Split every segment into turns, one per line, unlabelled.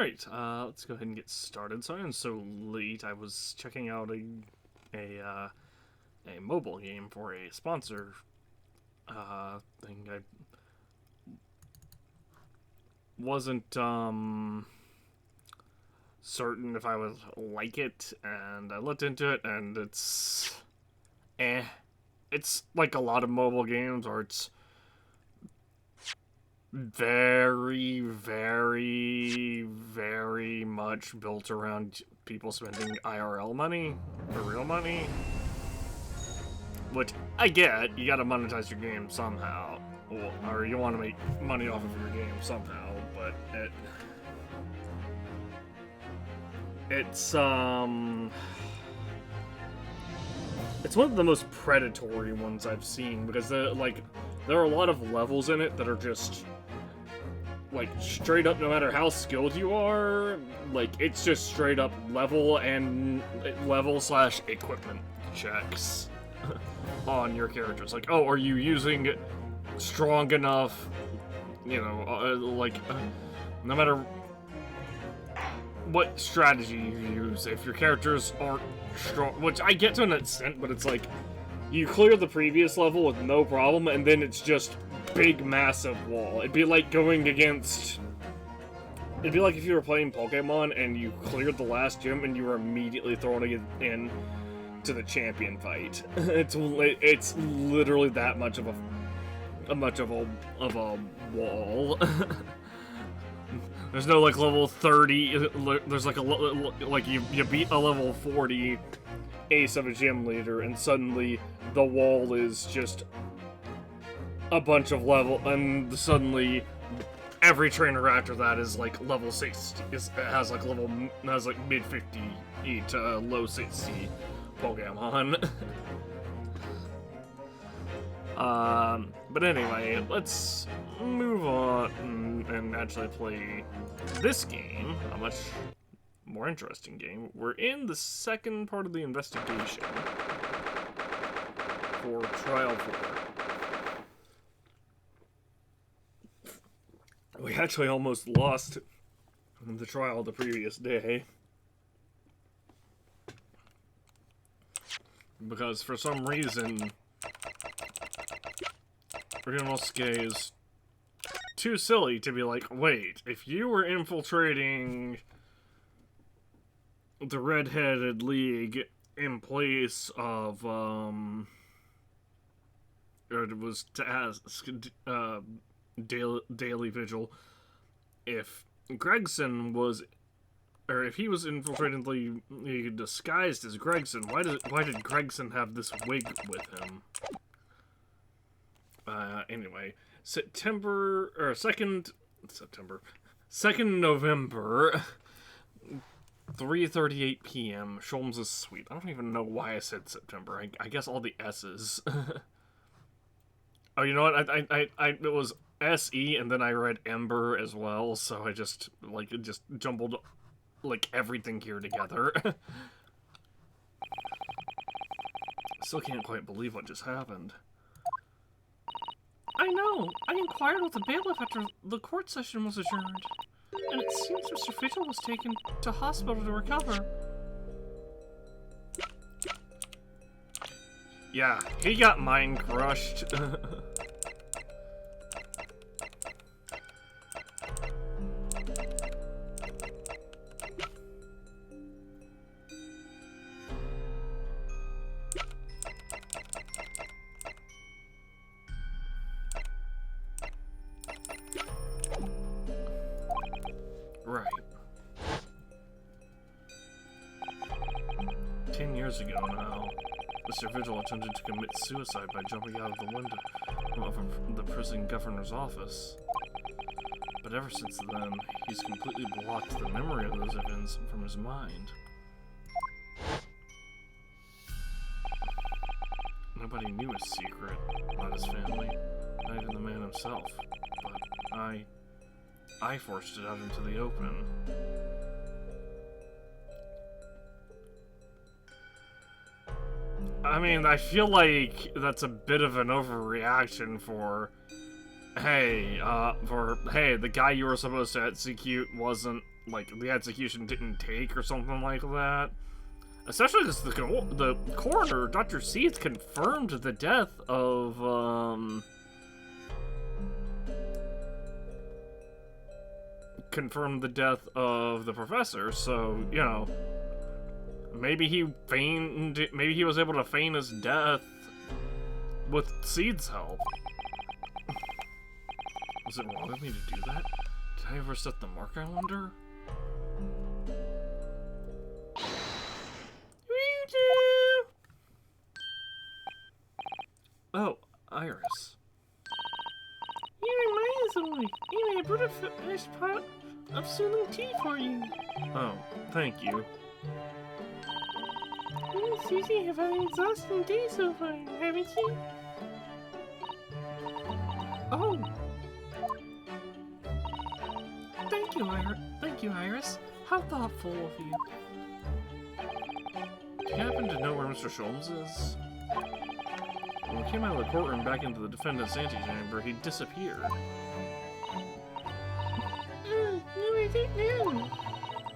Alright, let's go ahead and get started. Sorry I'm so late. I was checking out a mobile game for a sponsor thing. I wasn't certain if I would like it, and I looked into it, and it's It's like a lot of mobile games, or it's very, very, very much built around people spending IRL money, or real money. Which, I get, you gotta monetize your game somehow. Or you want to make money off of your game somehow, but it's one of the most predatory ones I've seen, because there are a lot of levels in it that are just like straight up, no matter how skilled you are, like it's just straight up level slash equipment checks on your characters. Like, oh, are you using strong enough, no matter what strategy you use, if your characters aren't strong, which I get to an extent, but it's like, you clear the previous level with no problem, and then it's just big, massive wall. It'd be like going against... It'd be like if you were playing Pokemon and you cleared the last gym and you were immediately throwing it in to the champion fight. It's literally that much of a wall. There's no like level 30. There's like you beat a level 40 ace of a gym leader, and suddenly the wall is just a bunch of level, and suddenly every trainer after that is like level 60. Has like mid 50 to low 60 Pokemon. But anyway, let's move on and actually play this game, a much more interesting game. We're in the second part of the investigation for Trial 4. We actually almost lost the trial the previous day, because for some reason Ryunosuke is too silly to be like, wait, if you were infiltrating the Red-Headed League in place of, or it was to ask, Daily Vigil, if Gregson was, or if he was infiltrating the League disguised as Gregson, why did Gregson have this wig with him? Anyway, 2nd November, 3:38 p.m., Sholmes' Suite. I don't even know why I said September. I guess all the S's. Oh, you know what? It was S-E, and then I read Ember as well, so I just jumbled, like, everything here together. Still can't quite believe what just happened. I know. I inquired with the bailiff after the court session was adjourned, and it seems Mr. Vigil was taken to hospital to recover. Yeah, he got mind crushed. Right. 10 years ago now, Mr. Vigil attempted to commit suicide by jumping out of the window of the prison governor's office. But ever since then, he's completely blocked the memory of those events from his mind. Nobody knew his secret, not his family, not even the man himself. But I forced it out into the open. I mean, I feel like that's a bit of an overreaction for, hey, the guy you were supposed to execute wasn't like, the execution didn't take or something like that. Especially because the coroner, Dr. Seeds, confirmed the death of, the professor, so, you know, maybe he was able to feign his death with Seed's help. Was it wrong of me to do that? Did I overstep the mark, I wonder? Oh, Iris.
You're miles away. Anyway, I brought a fresh pot of soothing tea for you.
Oh, thank you.
Susie, have had an exhausting day so far, haven't you? Oh.
Thank you, Iris. How thoughtful of you. Do you happen to know where Mr. Sholmes is? When we came out of the courtroom back into the defendant's antechamber, he disappeared.
No, I don't know.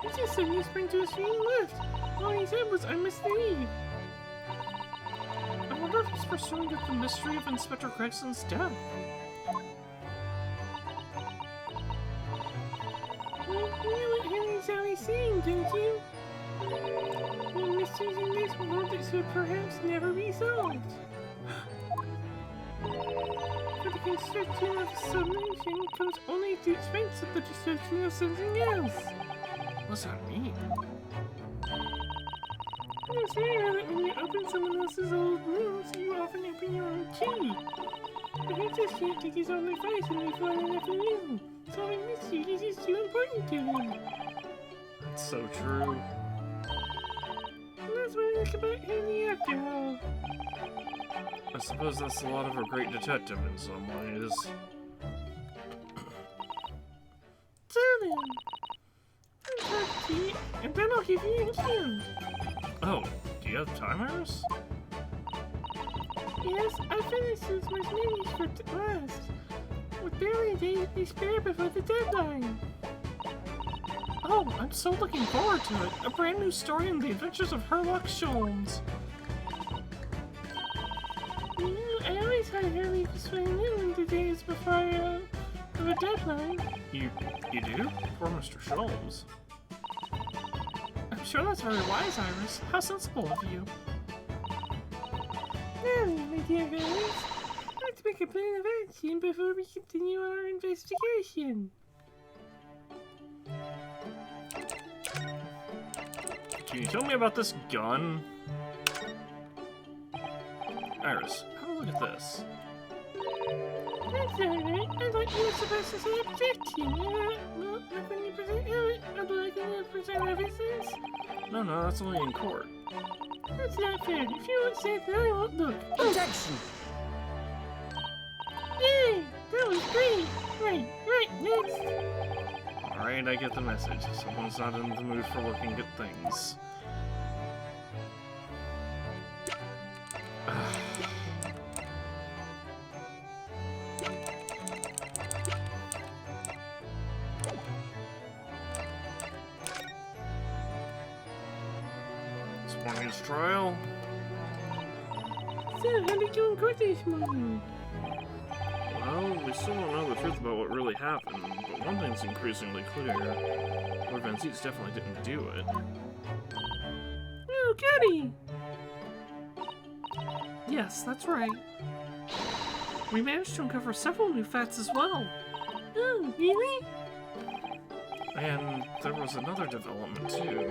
He just suddenly sprang to his feet and left. All he said was, I must leave.
I wonder if he's pursuing the mystery of Inspector Gregson's death.
Well, you know what Henry's always saying, don't you? The mysteries in this world that should perhaps never be solved. For the construction of a solution comes only at the expense of the destruction of something else.
What's that mean?
It's rare that when you open someone else's old wounds, you often open your own too. Perhaps this can't take his own advice and they fall enough anew. Solving mysteries is too important to him.
That's so true.
And that's what I like about Henry after all.
I suppose that's a lot of a great detective in some ways.
So then, I'll talk to you, and then I'll give you a hand.
Oh, do you have time, Iris?
Yes, I finished this much manuscript at last. With barely a day to be spare before the deadline.
Oh, I'm so looking forward to it. A brand new story in the adventures of Herlock Sholmes.
You know, I always had Harry was swinging in the days before the deadline.
You do? Poor Mr. Sholmes.
I'm sure that's very wise, Iris. How sensible of you. Now, my dear Iris, let's make a plan of action before we continue our investigation.
Can you tell me about this gun? Iris, have a look at this.
That's alright. I thought you were supposed to say objection. Well, like when you present evidence?
No, that's only in court.
That's not fair. If you won't say that, I won't look.
Objection!
Yay! That was great! Right, next!
Alright, I get the message. Someone's not in the mood for looking at things. This morning's trial.
So, how'd it go in court this morning?
Well, we still don't know the truth about what really happened, but one thing's increasingly clear. Lord Van Ziets definitely didn't do it.
Oh, goody!
Yes, that's right. We managed to uncover several new facts as well.
Oh, really?
And there was another development too.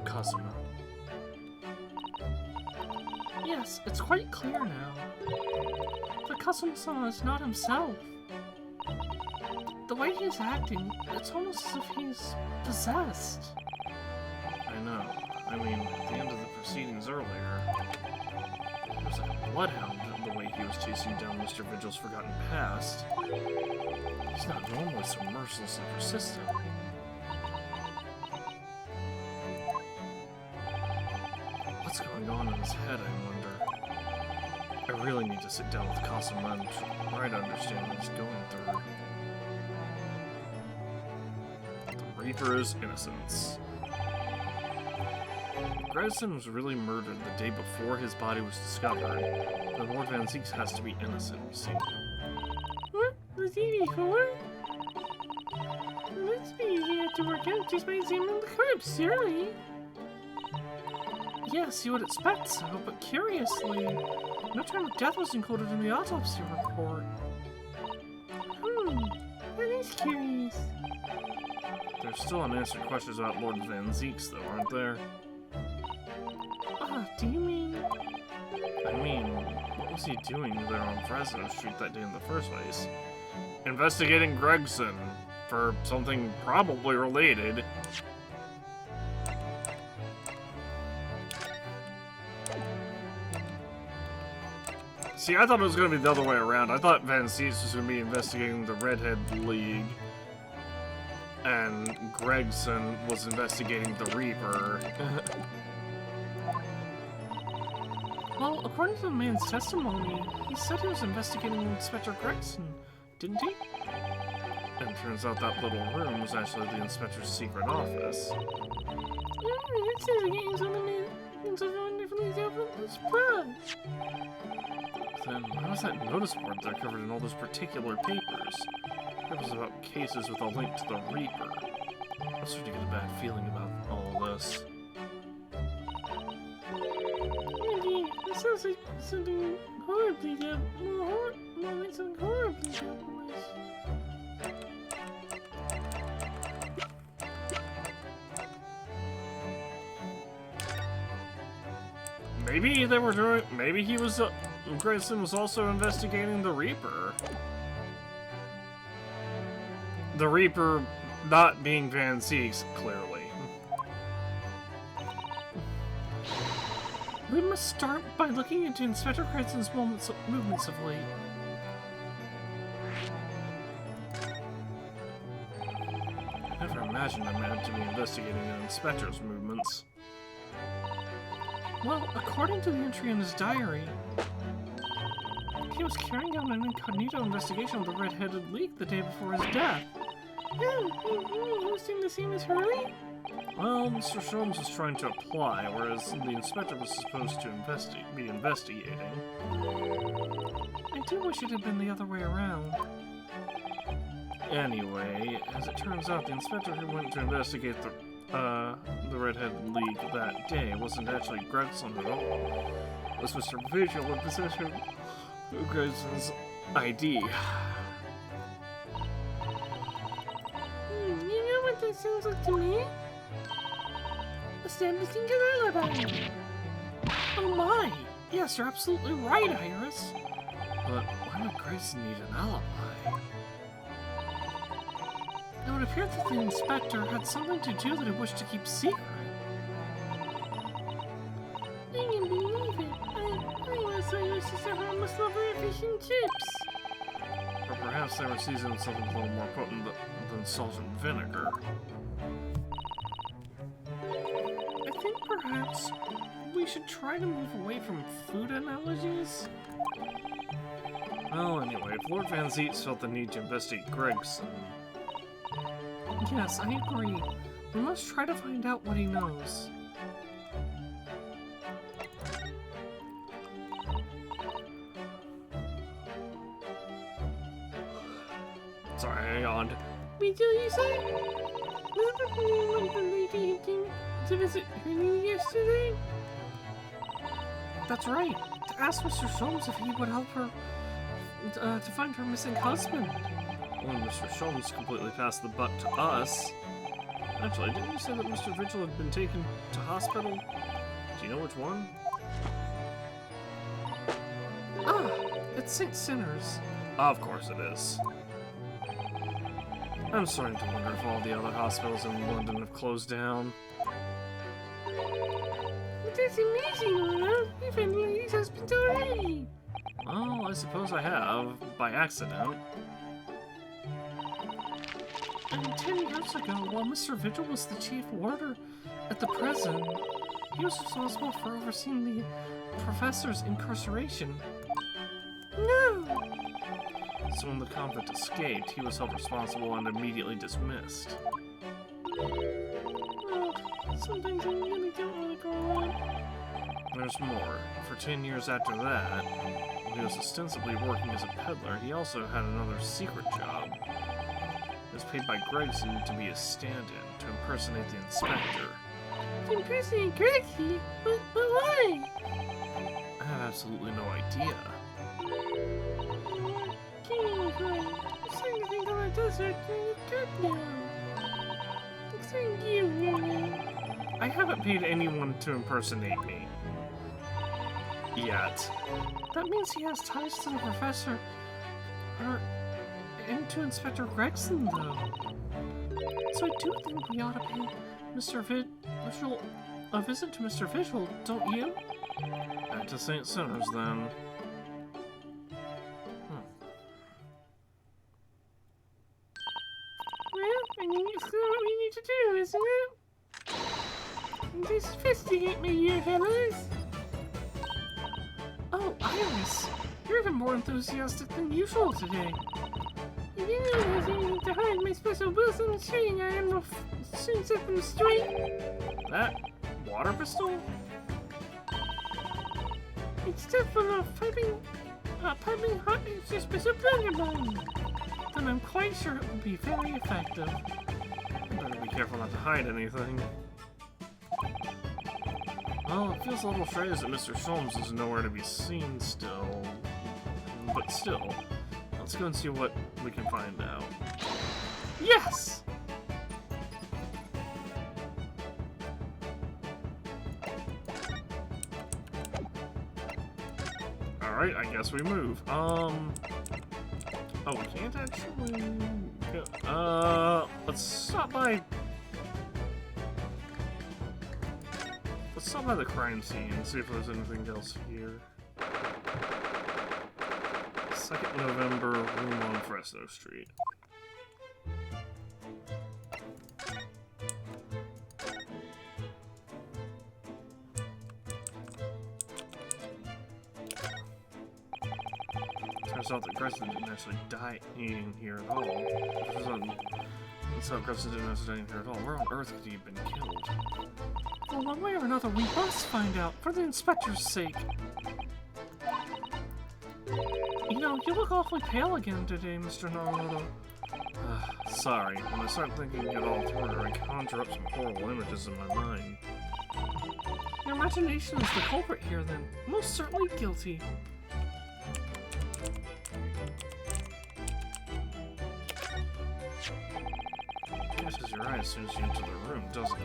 Cosimo.
Yes, it's quite clear now. The Cosmo is not himself. The way he's acting, it's almost as if he's possessed.
I know. I mean, at the end of the proceedings earlier, it was like a bloodhound the way he was chasing down Mr. Vigil's forgotten past. He's not normally so mercilessly persistent. What's going on in his head, I wonder? I really need to sit down with Cosimo and try to understand what he's going through. The Reaper's innocence. If Gregson was really murdered the day before his body was discovered, then Lord Van Zieks has to be innocent, you see.
What? Was he before? This be easy enough to work out just by examining the corpse, surely.
Yes, you would expect so, but curiously, no time of death was included in the autopsy report.
That is curious.
There's still unanswered questions about Lord Van Zieks, though, aren't there?
Do you mean?
I mean, what was he doing there on Fresno Street that day in the first place? Investigating Gregson for something probably related. See, I thought it was going to be the other way around. I thought Van Zieks was going to be investigating the Redhead League, and Gregson was investigating the Reaper.
Well, according to the man's testimony, he said he was investigating Inspector Gregson, didn't he?
And it turns out that little room was actually the inspector's secret office.
That says again something wonderfully self-surprised.
Then how is that notice board there covered in all those particular papers? It was about cases with a link to the Reaper. I'm starting to get a bad feeling about all this.
That sounds like something horribly more like something horribly devilish.
Maybe they were doing. Maybe he was. Grayson was also investigating the Reaper. The Reaper not being Van Zieks, clearly.
We must start by looking into Inspector Gregson's movements of late.
I never imagined a man to be investigating an inspector's movements.
Well, according to the entry in his diary, he was carrying out an incognito investigation of the Red-Headed League the day before his death.
Oh, he was doing the same as Hurley?
Well, Mr. Sholmes was trying to apply, whereas the inspector was supposed to be investigating.
I do wish it had been the other way around.
Anyway, as it turns out, the inspector who went to investigate the Red-Headed League that day wasn't actually Gregson at all. It was Mr. Vigil in possession of Gregson's ID.
You know what that sounds like to me? Establishing an alibi.
Oh my! Yes, you're absolutely right, Iris.
But why would Gregson need an alibi?
It would appear that the inspector had something to do that he wished to keep secret.
I can believe it. I also used to suffer almost love fish and chips.
Or perhaps they were seasoned something a little more potent than salt and vinegar.
I think perhaps we should try to move away from food analogies.
Well, anyway, if Lord Van Zieks felt the need to investigate Gregson...
Yes, I agree. We must try to find out what he knows.
Sorry, I yawned.
Wait till you say? Was that the name of the lady who came to visit Hurley yesterday?
That's right. To ask Mr. Sholmes if he would help her to find her missing husband.
Well, Mr. Sholmes completely passed the buck to us. Actually, didn't you say that Mr. Vigil had been taken to hospital? Do you know which one?
Ah, it's St. Sinners.
Of course it is. I'm starting to wonder if all the other hospitals in London have closed down.
That's amazing, Luna. You found the lady's husband already.
Well, I suppose I have, by accident.
And 10 years ago, while Mr. Vigil was the chief warder at the prison, he was responsible for overseeing the professor's incarceration.
No.
So when the convict escaped, he was held responsible and immediately dismissed.
Sometimes I really don't want to go on.
There's more. For 10 years after that, when he was ostensibly working as a peddler, he also had another secret job. He was paid by Gregson to be a stand-in, to impersonate the inspector.
To impersonate Gregson? But why?
I have absolutely no idea.
King, right. I'm starting to think all that does are kind of good now. Except you, Nunu.
I haven't paid anyone to impersonate me. Yet.
That means he has ties to the professor. And to Inspector Gregson, though. So I do think we ought to pay Mr. Visual a visit to Mr. Visual, don't you?
Back to St. Sinners, then.
Well, I mean, it's what we need to do, isn't it? Investigate me, you fellas. Oh, Iris, you're even more enthusiastic than usual today. You didn't realize you need to hide my special Wilson string. I will soon set them straight.
That water pistol?
It's still full of piping hot extra special blunderbuss. And I'm quite sure it will be very effective.
Better be careful not to hide anything. Well, it feels a little strange that Mr. Sholmes is nowhere to be seen still. But still, let's go and see what we can find out.
Yes!
Alright, I guess we move. Oh, we can't actually go. Let's stop by the crime scene and see if there's anything else here. 2nd November, room on Fresno Street. Turns out that Gregson didn't actually die in here at all. That's how Gregson didn't actually die in here at all. Where on earth could he have been killed?
Well, one way or another, we must find out, for the inspector's sake. You know, you look awfully pale again today, Mr. Naruto.
Sorry, when I start thinking it all through, I conjure up some horrible images in my mind.
Your imagination is the culprit here, then. Most certainly guilty.
Catches your eye as soon as you enter the room, doesn't it?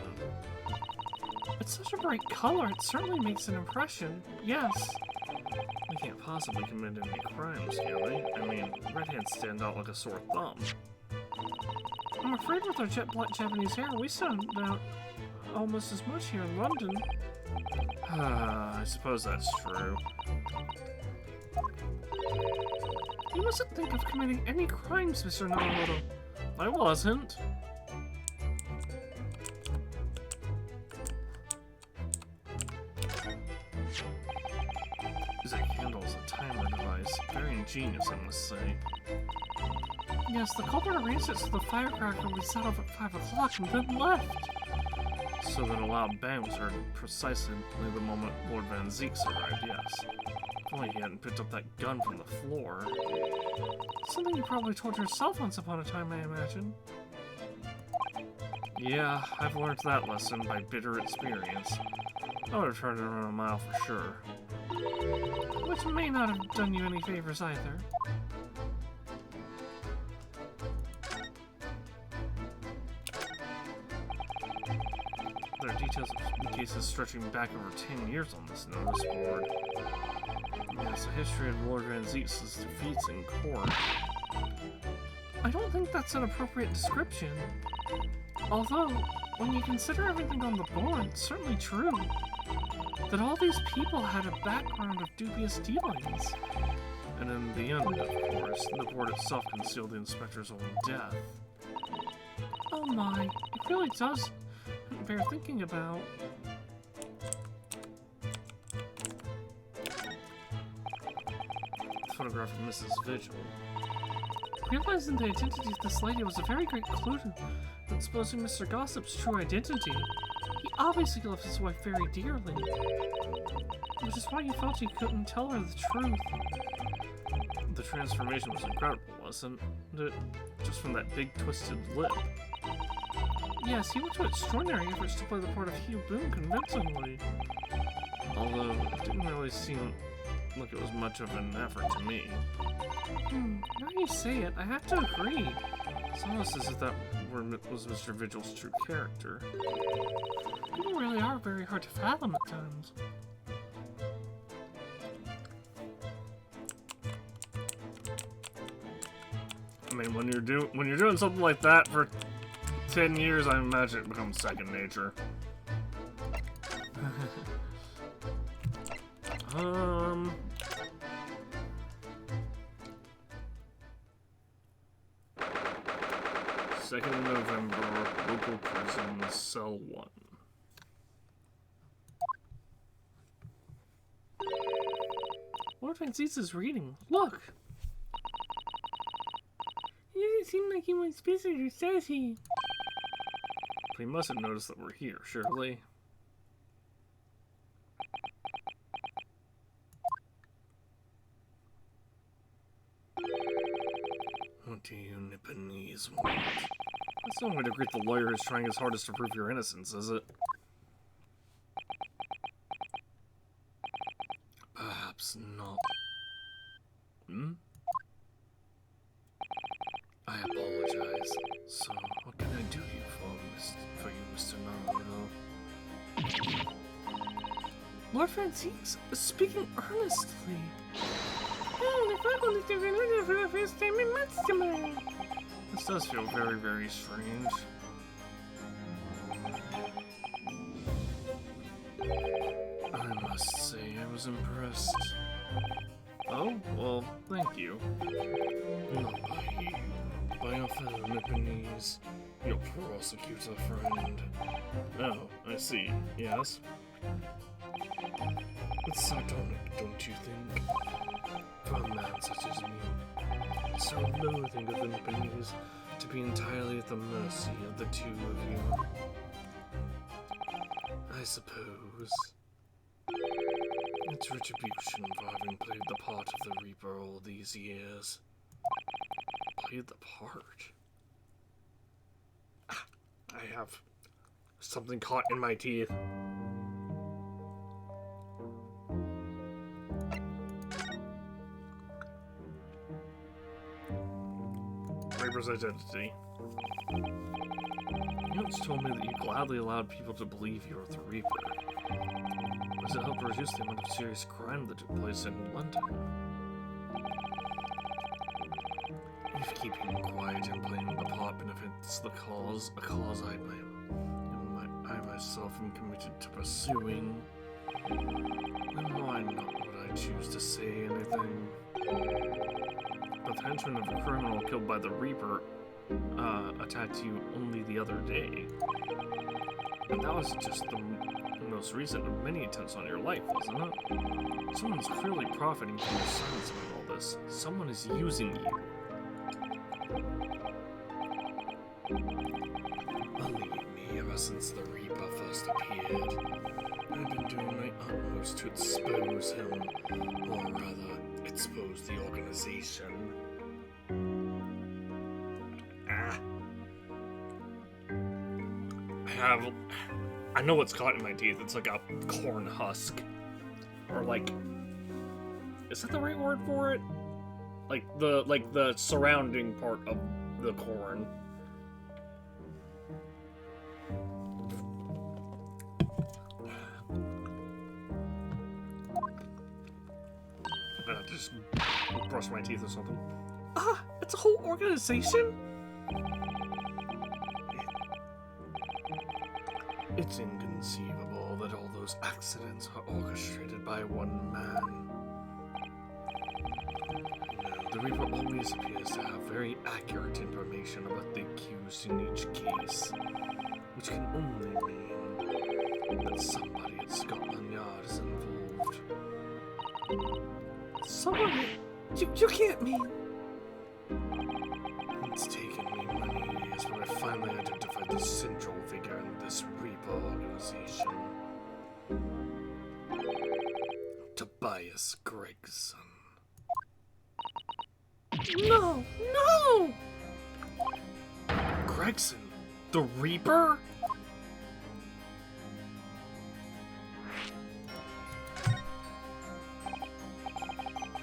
It's such a bright color, it certainly makes an impression. Yes.
They can't possibly commit any crimes, can they? I mean, redheads stand out like a sore thumb.
I'm afraid with our jet black Japanese hair, we stand out almost as much here in London.
I suppose that's true.
You mustn't think of committing any crimes, Mr. Naruto.
I wasn't. Use a candle as a timer device. Very ingenious, I must say.
Yes, the culprit arranged it so the firecracker would set off at 5 o'clock and then left.
So that a loud bang was heard precisely the moment Lord Van Zeeks arrived, yes. If only he hadn't picked up that gun from the floor.
Something you probably told yourself once upon a time, I imagine.
Yeah, I've learned that lesson by bitter experience. I would have turned it around a mile for sure.
Which may not have done you any favors either.
There are details of cases stretching back over 10 years on this notice board. Yes, the history of Lord Van Zeeks' defeats in court.
I don't think that's an appropriate description. Although, when you consider everything on the board, it's certainly true. That all these people had a background of dubious dealings.
And in the end, of course, the board itself concealed the inspector's own death.
Oh my, it really does bear thinking about.
Photograph of Mrs. Vigil.
Realizing the identity of this lady was a very great clue to exposing Mr. Gossip's true identity. He obviously loves his wife very dearly, which is why he felt he couldn't tell her the truth.
The transformation was incredible, wasn't it? Just from that big twisted lip.
Yes, he went to extraordinary efforts to play the part of Hugh Boone convincingly.
Although, it didn't really seem like it was much of an effort to me.
Now you say it, I have to agree.
It's almost as if that was Mr. Vigil's true character.
People really are very hard to fathom at times.
I mean, when you're doing something like that for 10 years, I imagine it becomes second nature. Second November, local prison, cell 1.
Lord Francis is reading. Look! He doesn't seem like he wants visitors, does he?
But he mustn't notice that we're here, surely. What do you Nipponese want? That's no way to greet the lawyer who's trying his hardest to prove your innocence, is it? Perhaps not. I apologize. So, what can I do for you, Mr. Naruto?
Lord Francis, speaking earnestly. Oh, the faculty is delivered for the first time in months tomorrow.
This does feel very, very strange. I must say, I was impressed. Oh, well, thank you. Not by you, by your fellow Nipponese, your prosecutor friend. Oh, I see, yes? It's sardonic, don't you think? For a man such as me, so loathing of the Nipponese, to be entirely at the mercy of the two of you. I suppose. It's retribution for having played the part of the Reaper all these years. Played the part? I have something caught in my teeth. Reaper's identity. You once told me that you gladly allowed people to believe you were the Reaper. Does it help reduce the amount of serious crime that took place in London? If keeping quiet and playing the part benefits the cause, a cause I myself am committed to pursuing, then why not would I choose to say anything? But the henchman of a criminal killed by the Reaper attacked you only the other day. And that was just the most recent of many attempts on your life, wasn't it? Someone's clearly profiting from your silence about all this. Someone is using you. Believe me, ever since the Reaper first appeared, I've been doing my utmost to expose him, or rather, expose the organization. I know what's caught in my teeth. It's like a corn husk. Or like, is that the right word for it? Like the surrounding part of the corn. I'm gonna just brush my teeth or something.
It's a whole organization?
It's inconceivable that all those accidents are orchestrated by one man. No, the Reaper always appears to have very accurate information about the accused in each case, which can only mean that somebody at Scotland Yard is involved.
Somebody? You can't mean...
It's taken me many years, but I finally identified the central figure in this Reaper organization. Elias Gregson.
No! No!
Gregson? The Reaper?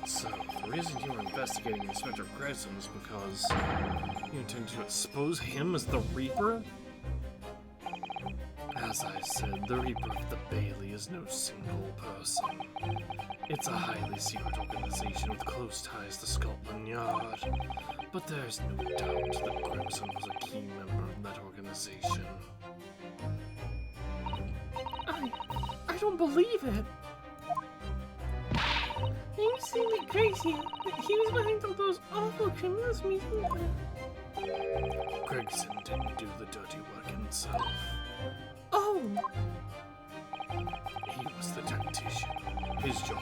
So, the reason you were investigating Inspector Gregson is because you intend to expose him as the Reaper? As I said, the Reaper of the Bailey is no single person. It's a highly secret organization with close ties to Scotland Yard. But there's no doubt that Gregson was a key member of that organization.
I don't believe it. You seem like crazy. He was behind all those awful criminals meeting.
Gregson didn't do the dirty work himself.
Oh!
He was the tactician. His job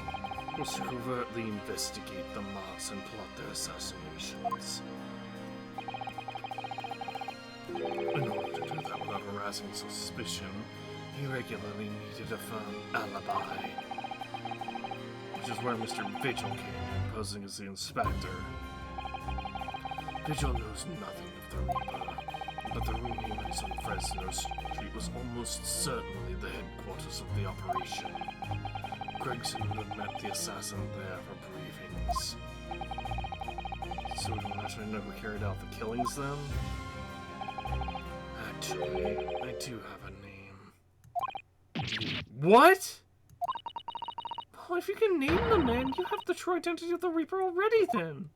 was to covertly investigate the Marks and plot their assassinations. In order to do that without arousing suspicion, he regularly needed a firm alibi. Which is where Mr. Vigil came in, posing as the inspector. Vigil knows nothing of the Reaper, but the room he rents on Fresno Street was almost certainly the headquarters of the operation. Gregson would have met the assassin there for briefings. So we don't actually know who carried out the killings then? Actually, I do have a name. What?
Well, if you can name the man, you have the true identity of the Reaper already then.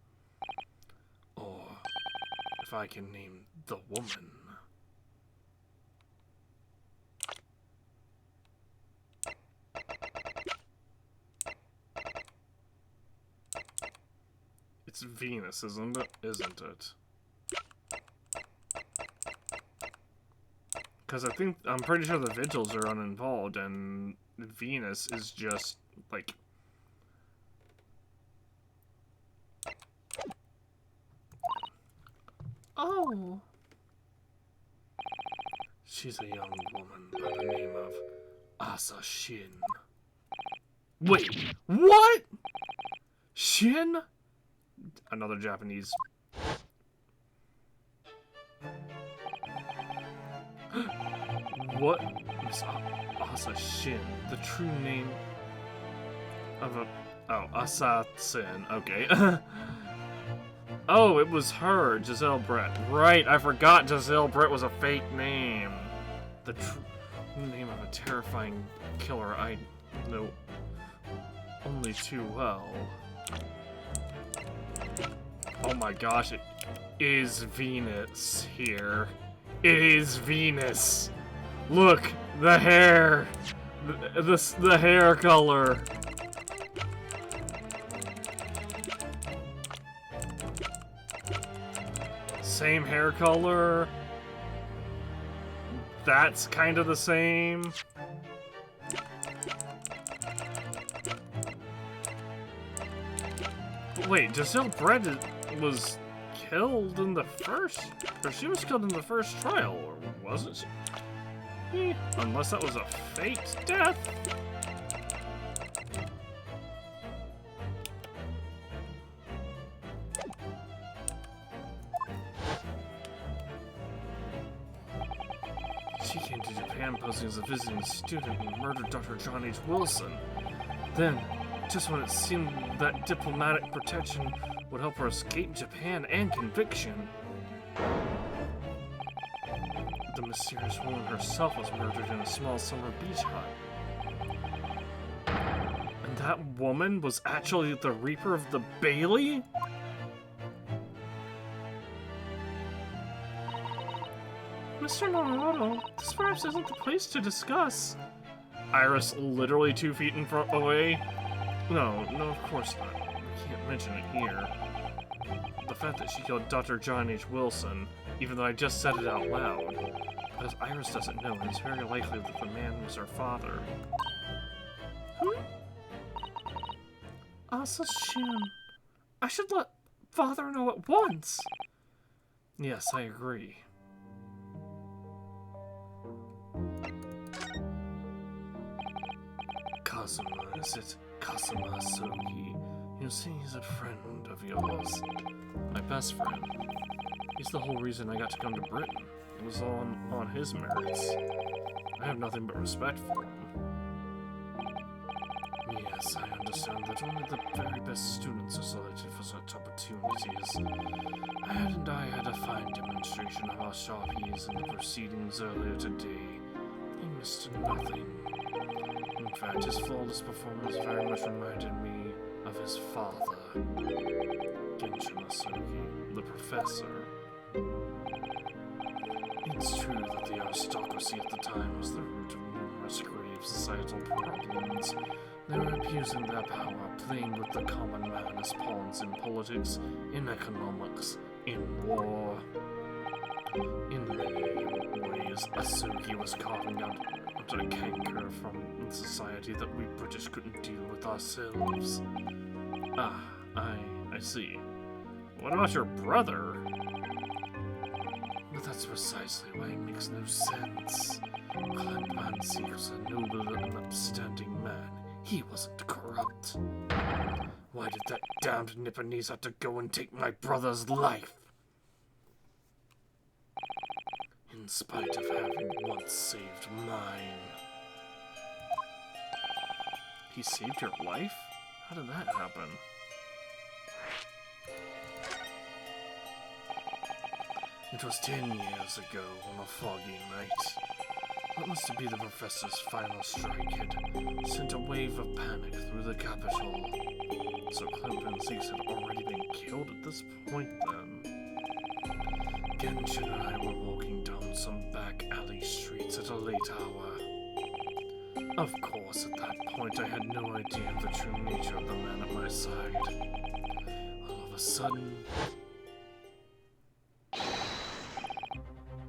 Or if I can name the woman. It's Venus, isn't it? Isn't it? Because I'm pretty sure the Vigils are uninvolved, and Venus is just, like...
Oh.
She's a young woman by the name of Asa Shin. Wait, what? Shin? Another Japanese. What is Asa Shin? The true name of a... Oh, Asa Sin. Okay. Oh, it was her, Giselle Brett. Right, I forgot Giselle Brett was a fake name. The true name of a terrifying killer I know only too well. Oh my gosh, it is Venus here. It is Venus. Look, the hair. The hair color. Same hair color. That's kind of the same. Wait, Giselle Brett was killed in the first... Or she was killed in the first trial, or wasn't she? Unless that was a faked death? She came to Japan posing as a visiting student and murdered Dr. John H. Wilson. Then, just when it seemed that diplomatic protection would help her escape Japan and conviction, the mysterious woman herself was murdered in a small summer beach hut. And that woman was actually the Reaper of the Bailey?
Mr. Naruto, this perhaps isn't the place to discuss.
Iris literally 2 feet in front away? No, of course not. We can't mention it here. The fact that she killed Dr. John H. Wilson, even though I just said it out loud, because Iris doesn't know, and it's very likely that the man was her father.
Asa Shin. I should let Father know at once.
Yes, I agree. Kazuma, is it? Kasuma Sogi. You see, he's a friend of yours. My best friend. He's the whole reason I got to come to Britain. It was all on his merits. I have nothing but respect for him. Yes, I understand that only the very best students are selected for such opportunities. I had a fine demonstration of how sharp he is in the proceedings earlier today. He missed nothing. In fact, his flawless performance very much reminded me of his father, Genshin Asuki, the professor. It's true that the aristocracy at the time was the root of numerous grave societal problems. They were abusing their power, playing with the common man as pawns in politics, in economics, in war. In many ways, Asuki was carving out a canker from society that we British couldn't deal with ourselves. Ah, I see. What about your brother? But that's precisely why it makes no sense. Clint Van Zeke was a noble and upstanding man. He wasn't corrupt. Why did that damned Nipponese have to go and take my brother's life? In spite of having once saved mine. He saved your life? How did that happen? It was 10 years ago on a foggy night. What was to be the professor's final strike had sent a wave of panic through the capital. So Clint Van Zeke had already been killed at this point then. Genshin and I were walking down some back alley streets at a late hour. Of course, at that point I had no idea of the true nature of the man at my side. All of a sudden...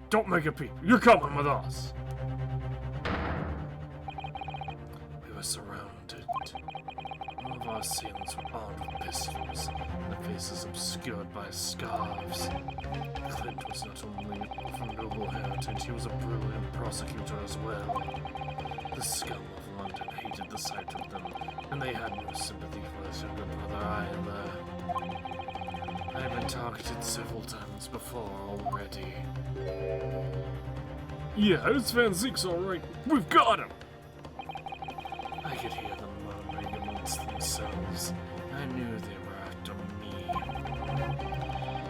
Don't make a peep! You're coming with us! We were surrounded. All of our assailants were armed with pistols, their faces obscured by scarves. Clint was not only from noble heritage, he was a brilliant prosecutor as well. The scum of London hated the sight of them, and they had no sympathy for his younger brother either. I have been targeted several times before already.
Yeah, it's Van Zeke's alright. We've got him!
I could hear them murmuring amongst themselves. I knew they were after me.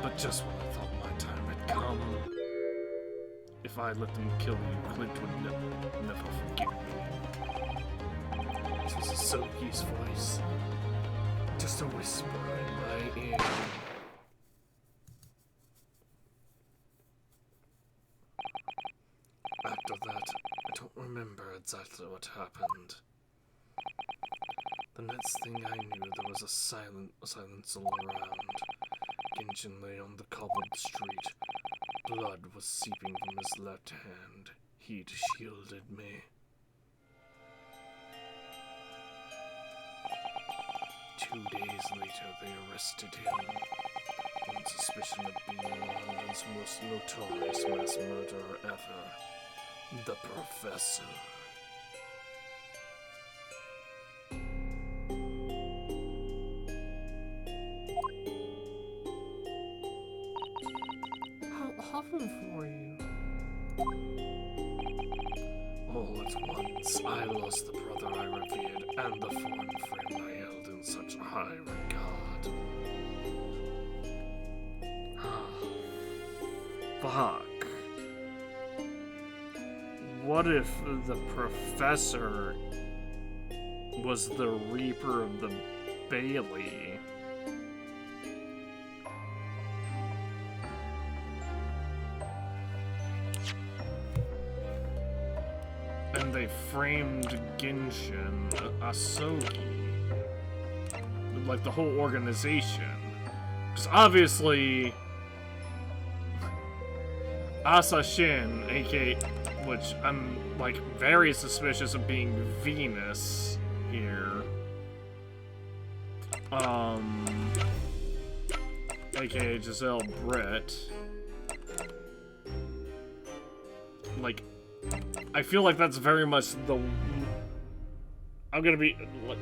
But just when I thought my time had come... If I let them kill you, Clint would never forgive me. This was Asoki's voice. Just a whisper in my ear. After that, I don't remember exactly what happened. The next thing I knew, there was a silence all around. Genshin lay on the cobbled street. Blood was seeping from his left hand. He'd shielded me. 2 days later, they arrested him on suspicion of being London's most notorious mass murderer ever, the Professor.
How awful for you.
All at once, I lost the brother I revered and the foreign friend I held in such high regard.
Fuck. What if the Professor was the Reaper of the Bailey? And they framed Genshin Asogi, like the whole organization. Because obviously, Asashin, aka, which I'm like very suspicious of being Venus here, aka Giselle Britt, like, I feel like that's very much the, I'm gonna be, like,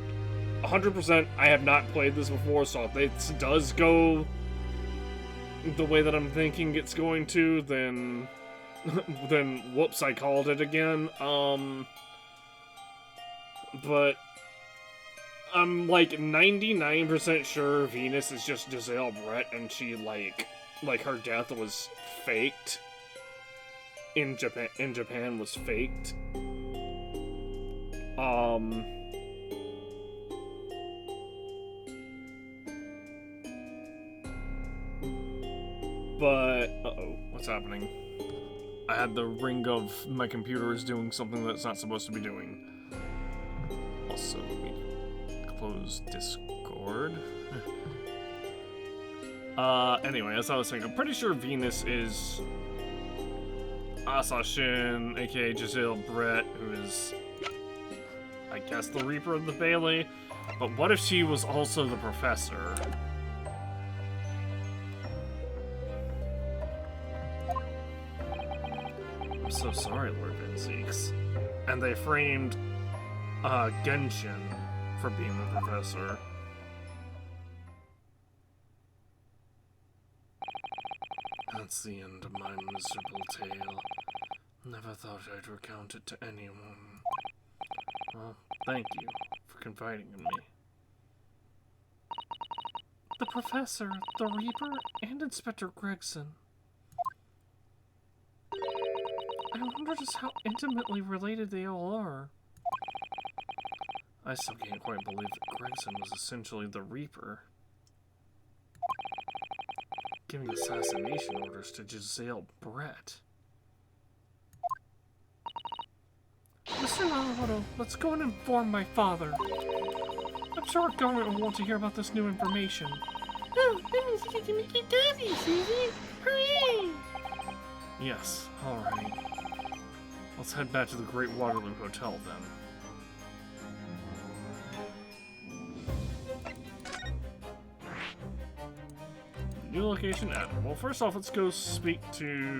100%, I have not played this before, so if it does go the way that I'm thinking it's going to, then whoops, I called it again. But I'm like 99% sure Venus is just Giselle Brett, and she like her death was faked. In Japan was faked. But uh-oh,
What's happening? I had the ring of my computer is doing something that's not supposed to be doing. Also, let me close Discord. Anyway, as I was saying, I'm pretty sure Venus is Asashin, aka Giselle Brett, who is, I guess, the Reaper of the Bailey. But what if she was also the Professor? I'm so sorry, Lord Vinzeeks. And they framed Genshin for being the Professor. That's the end of my miserable tale. Never thought I'd recount it to anyone. Well, thank you for confiding in me. The Professor, the Reaper, and Inspector Gregson. I wonder just how intimately related they all are. I still can't quite believe that Gregson was essentially the Reaper, giving assassination orders to Giselle Brett. Mr. Naruto, let's go and inform my father. I'm sure our government will want to hear about this new information.
Oh, that means you get to make your coffee, Susie! Hooray!
Yes, alright. Let's head back to the Great Waterloo Hotel then. New location added. Well, first off, let's go speak to...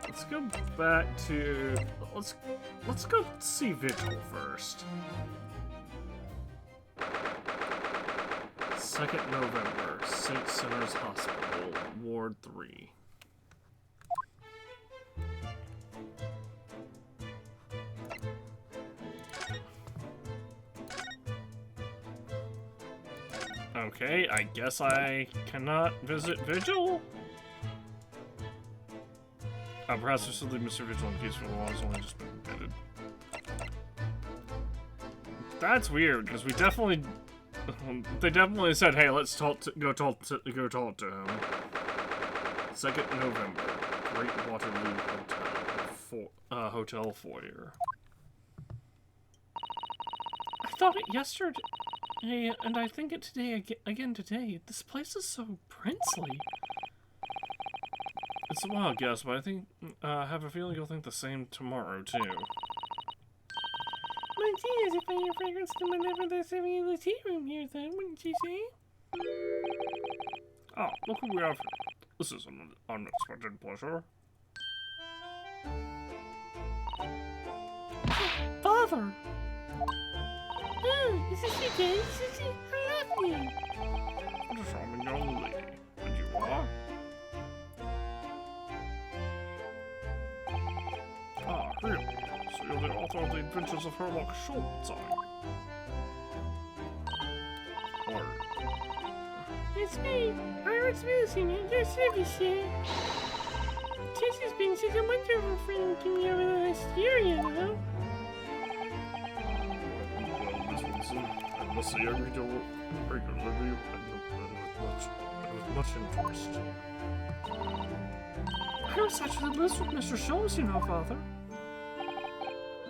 let's go back to... Let's go see Vigil first. 2nd November, St. Sinners Hospital, Ward 3. Okay, I guess I cannot visit Vigil? Perhaps we should leave Mr. Vigil in peace for the law has only just been admitted. That's weird, because we definitely... they definitely said, hey, let's go talk to him. 2nd November, Great Waterloo Hotel, hotel foyer.
I thought it yesterday, and I think it today again today. This place is so princely.
It's a wild guess, but I have a feeling you'll think the same tomorrow, too.
My dears, if I hear fragrance to whenever there's a real tea room here, then, wouldn't you say?
Ah, look who we have here. This is an unexpected pleasure.
Father! Oh, is this your day, Susie? How lovely!
What a charming young lady. And you are? Ah, really? So you're the author of The Adventures of Herlock Schultz, Or...
It's me, Pirates Wilson, at your service here. Tess has been such a wonderful friend to me over the last year, you know.
Well, Miss Wilson, I must say I read your work regularly and with much interest.
I was such a bliss with Mr. Schultz, you know, Father.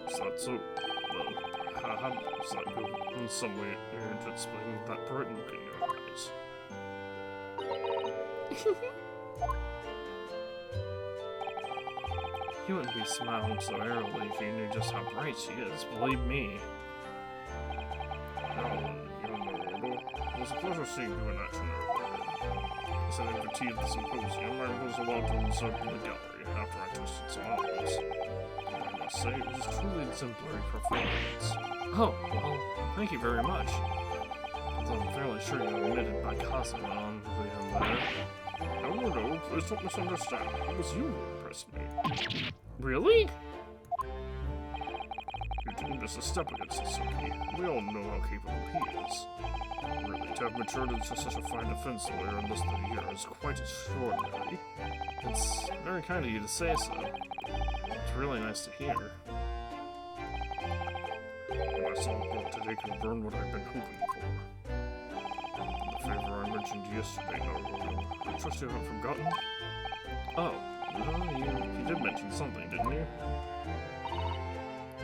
Is that so? Well, how does that go in some way to explain that bright look in your eyes? You wouldn't be smiling so airily if you knew just how bright she is, believe me. Now, young Naruto, was a pleasure seeing you in action earlier. As an invitee of the symposium, I was allowed to encircle the gallery after I twisted some arms. I must say, it was truly an exemplary performance. Oh, well, thank you very much. Although I'm fairly sure you omitted my cousin on the there. No, please don't misunderstand. It was you who impressed me. Really? You didn't miss a step against Sasuke. We all know how capable he is. Really, to have matured into such a fine defense lawyer in less than a year is quite extraordinary. It's very kind of you to say so. It's really nice to hear. My song brought today confirmed what I've been hoping for. The favor I mentioned yesterday, Naruto. I trust you haven't forgotten? Oh, you did mention something, didn't you?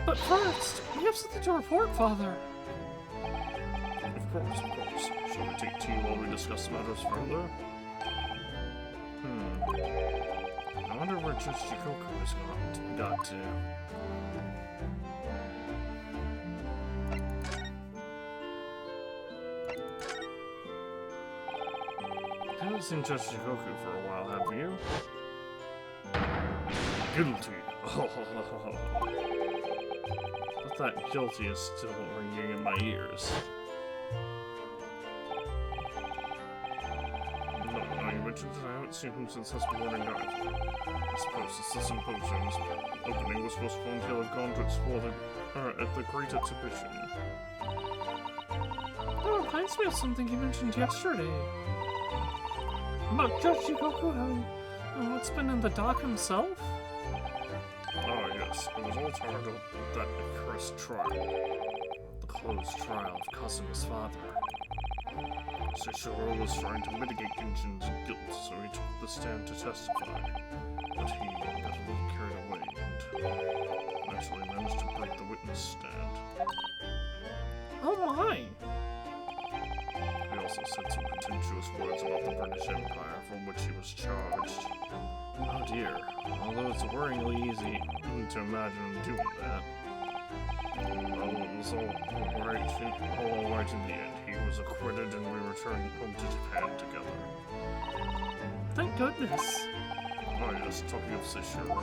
But first, we have something to report, Father.
Of course. Shall we take tea while we discuss matters further? I wonder where Judge Chikoku has got to. I haven't seen Judge Chikoku for a while, have you? Guilty. But that guilty is still ringing in my ears. No, you mentioned that I haven't seen him since this morning either. I suppose it's the symposium's opening was postponed. He'll have gone to explore at the Great Exhibition.
That reminds me of something you mentioned yesterday. About Judge Shikoku having what's been in the dock himself?
Oh yes, it was all tied up with that accursed trial. The closed trial of Kasuma's father. Sessuro was trying to mitigate Genshin's guilt, so he took the stand to testify. But he got a little carried away and actually managed to break the witness stand.
Oh my!
He also said some contemptuous words about the British Empire from which he was charged. Oh dear, although it's worryingly easy to imagine him doing that. Well, it was all right in the end. He was acquitted and we returned home to Japan together.
Thank goodness.
Oh yes, talking of Sessuro,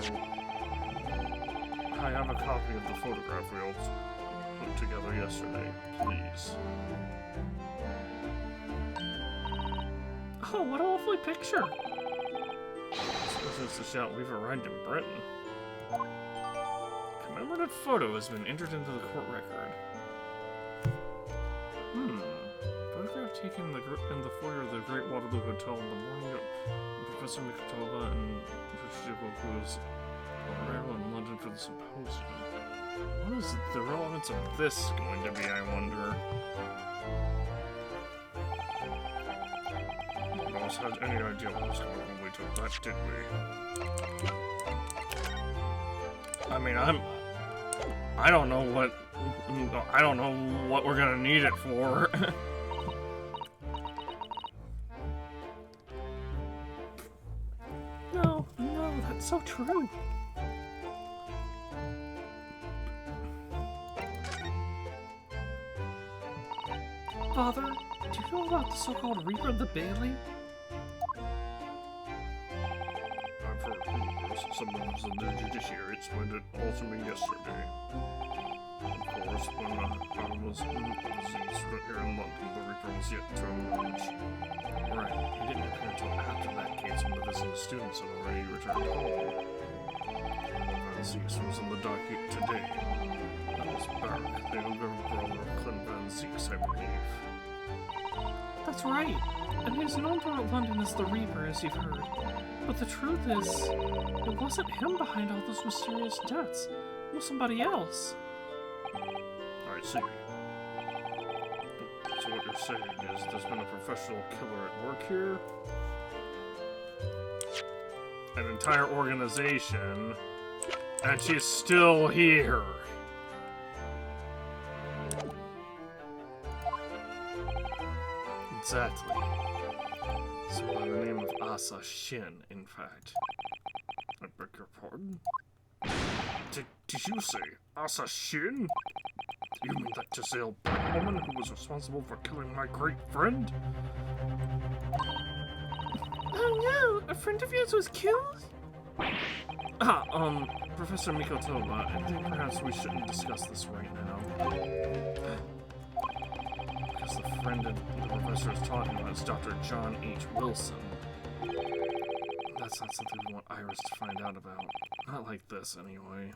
I have a copy of the photograph we all put together yesterday, please.
Oh, what a lovely picture!
Since the shot we've arrived in Britain. Commemorative photo has been entered into the court record. Photograph taken in the foyer of the Great Waterloo Hotel in the morning of Professor Mikotoba and Fujigoku's arrival in London for the symposium. What is the relevance of this going to be, I wonder? None of us had any idea what was going on when we took that, did we?
I mean, I don't know what we're gonna need it for.
No, that's so true. Father, do you know about the so-called Reaper of the Bailey?
I've heard rumors. Some members of the judiciary explained it all to me yesterday. Of course, when I was here in London, the Reaper was yet to emerge. Right, he didn't appear until after that case when the visiting students had already returned home. Van Zeeks was in the dock today. That was Barak, the younger brother of Clint Van Zeeks, I believe.
That's right, and he's known throughout London as the Reaper, as you've heard. But the truth is, it wasn't him behind all those mysterious deaths. It was somebody else.
I see. So what you're saying is there's been a professional killer at work here?
An entire organization, and she's still here.
Exactly. So by the name of Asa Shin, in fact. I beg your pardon? Did you say Asa Shin? You mean that Giselle black woman who was responsible for killing my great friend?
Oh no! A friend of yours was killed?
Professor Mikotoba, I think perhaps we shouldn't discuss this right now. Because the friend that the professor is talking about is Dr. John H. Wilson. That's not something we want Iris to find out about. Not like this, anyway.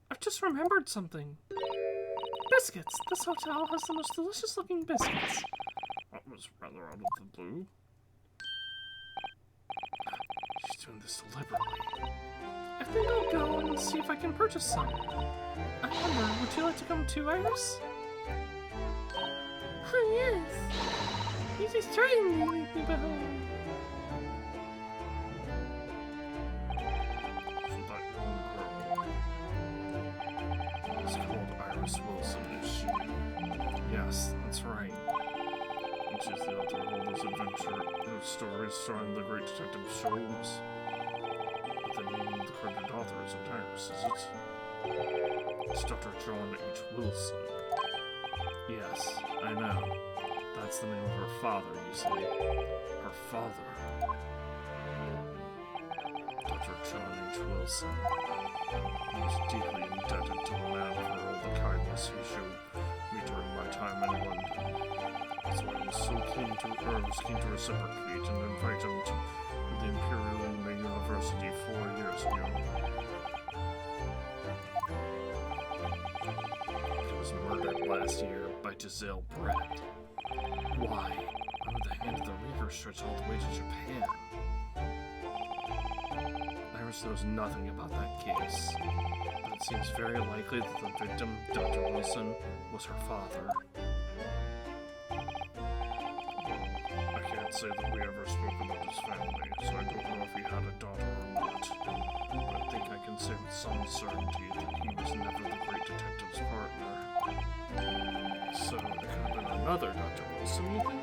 I've just remembered something. Biscuits! This hotel has the most delicious looking biscuits.
That was rather out of the blue. She's doing this deliberately.
I think I'll go and see if I can purchase some. I wonder, would you like to come too, Iris? Oh yes! He's just trying to leave me behind.
Wilson, is she? Yes, that's right. And she's the author of all those adventure stories starring the great detective Sholmes. But the name of the credited author isn't Iris, is it? It's Dr. John H. Wilson. Yes, I know. That's the name of her father, you see. Her father. Dr. John H. Wilson. I was deeply indebted to the man for all the kindness he showed me during my time in London. That's why I was so keen to reciprocate and invite him to the Imperial University 4 years ago. He was murdered last year by Giselle Brett. Why? Under the hand of the Reaper stretched all the way to Japan. Iris knows nothing about that case, but it seems very likely that the victim, Dr. Wilson, was her father. Well, I can't say that we ever spoke about his family, so I don't know if he had a daughter or not. But I think I can say with some certainty that he was never the great detective's partner. So it could have been another Dr. Wilson, you think?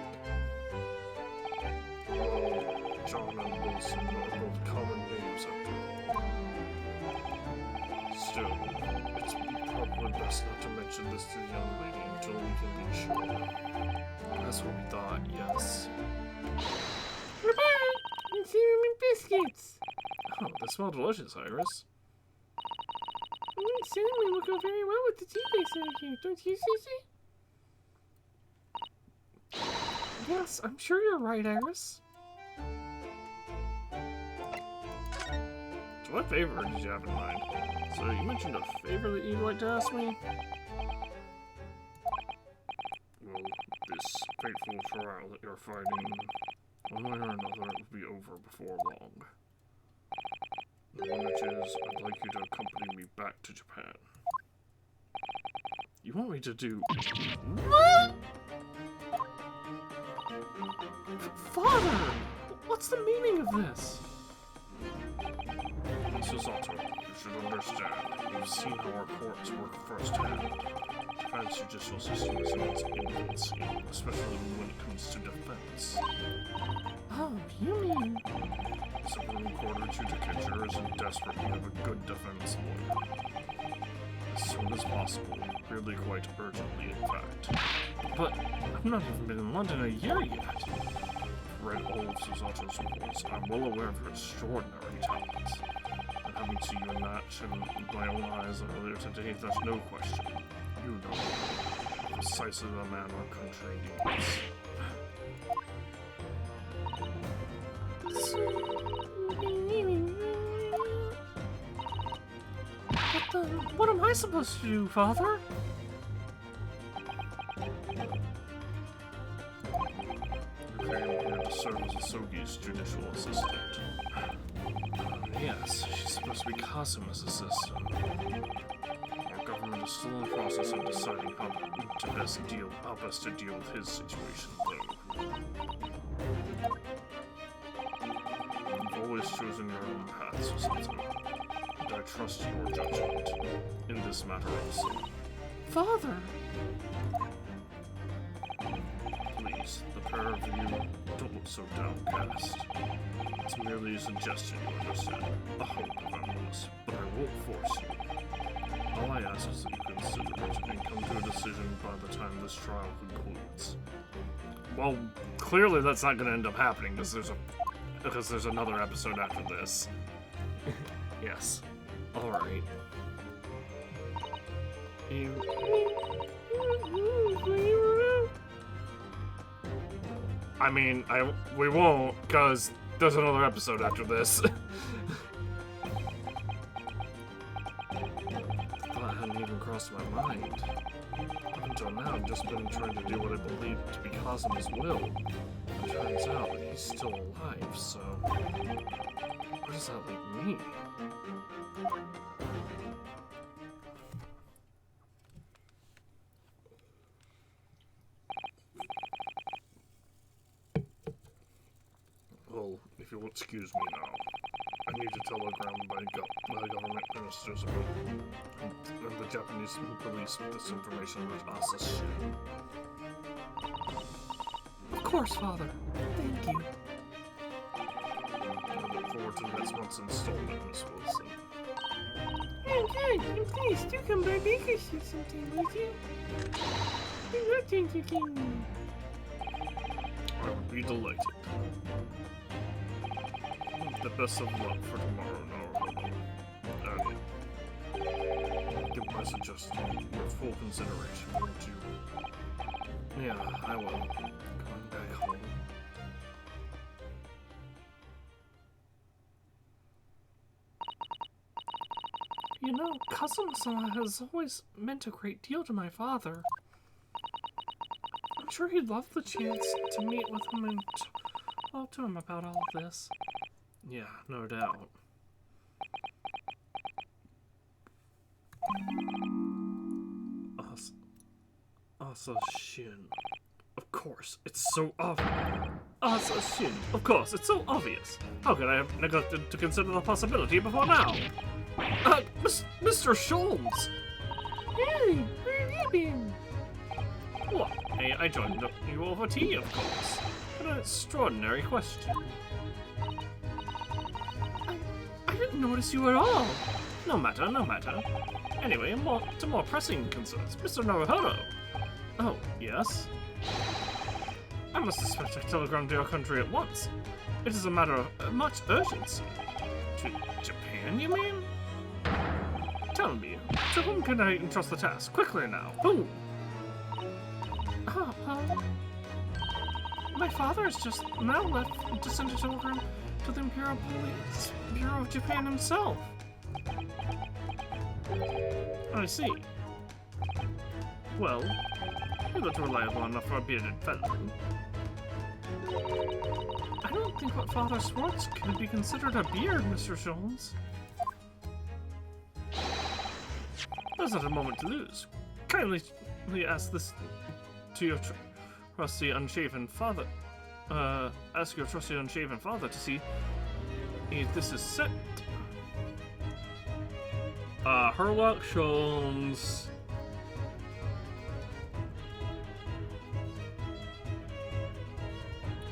John and Wilson are both common names after all. Still, it's probably best not to mention this to the young lady until we can be sure. That's what we thought, yes.
Bye-bye! And cinnamon biscuits!
Oh, they smell delicious, Iris.
Cinnamon will go very well with the tea base out here, don't you, Susie? Yes, I'm sure you're right, Iris.
So what favor did you have in mind? So you mentioned a favor that you'd like to ask me? Well, this fateful trial that you're fighting, one way or another, it will be over before long. The one which is, I'd like you to accompany me back to Japan. You want me to do...
What? Father! What's the meaning of this?
Mrs. Otto, you should understand. You've seen how our courts work firsthand. Japan's judicial system is in its infancy, especially when it comes to defense.
Oh, you mean...
The Supreme Court Adjudicature is in desperate need of a good defense lawyer. As soon as possible, really quite urgently, in fact.
But I've not even been in London a year yet.
Read all of Susato's reports, and I'm well aware of her extraordinary talents. And having seen you in that in my own eyes earlier today, there's no question. You know precisely the man our country needs.
But what am I supposed to do, Father?
You came here to serve as Asogi's judicial assistant.
Yes, she's supposed to be Kasuma's assistant.
Our government is still in the process of deciding how best to deal with his situation, though. You've always chosen your own path, Susato, and I trust your judgment in this matter also.
Father!
please. The pair of you don't look so downcast. It's merely a suggestion, you understand. A hope, if I'm honest, but I won't force you. All I ask is that you consider it and come to a decision by the time this trial concludes.
Well, clearly that's not going to end up happening because there's another episode after this. Yes. All right. I mean, we won't, because there's another episode after this.
Thought hadn't even crossed my mind. Up until now, I've just been trying to do what I believe to be Kazuma's will. It turns out that he's still alive, so... where does that leave me? Well, if you'll excuse me now, I need to telegram my government ministers and the Japanese police this information about Asa.
Of course, Father. Thank you.
I look forward to next month's installment, Miss Wilson.
Oh, good. And please do come by Bakersfield sometime, would you? We love to entertain you.
I would be delighted. The best of luck for tomorrow, Naruto. And give my suggestion your full consideration, won't you? Yeah, I will. Going back home.
You know, Kazuma-sama has always meant a great deal to my father. I'm sure he'd love the chance to meet with him and talk to him about all of this.
Yeah, no doubt. Asa-shin. Of course, it's so obvious. Asa-shin. Of course, it's so obvious. How could I have neglected to consider the possibility before now? Mr. Sholmes!
Hey, where have you been?
What? Hey, I joined you over tea, of course. An extraordinary question.
I didn't notice you at all.
No matter, no matter. Anyway, to more pressing concerns. Mr. Naruhodo. Oh, yes? I must dispatch a telegram to your country at once. It is a matter of much urgency. To Japan, you mean? Tell me, to whom can I entrust the task? Quickly now. Who?
My father has just now left to send a telegram to the Imperial Police Bureau of Japan himself.
I see. Well, you look reliable enough for a bearded fellow.
I don't think what Father sports could be considered a beard, Mr. Sholmes.
There's not a moment to lose. Kindly ask this to your trusty unshaven father. Ask your trusty unshaven father to see if this is set. Herlock Sholmes.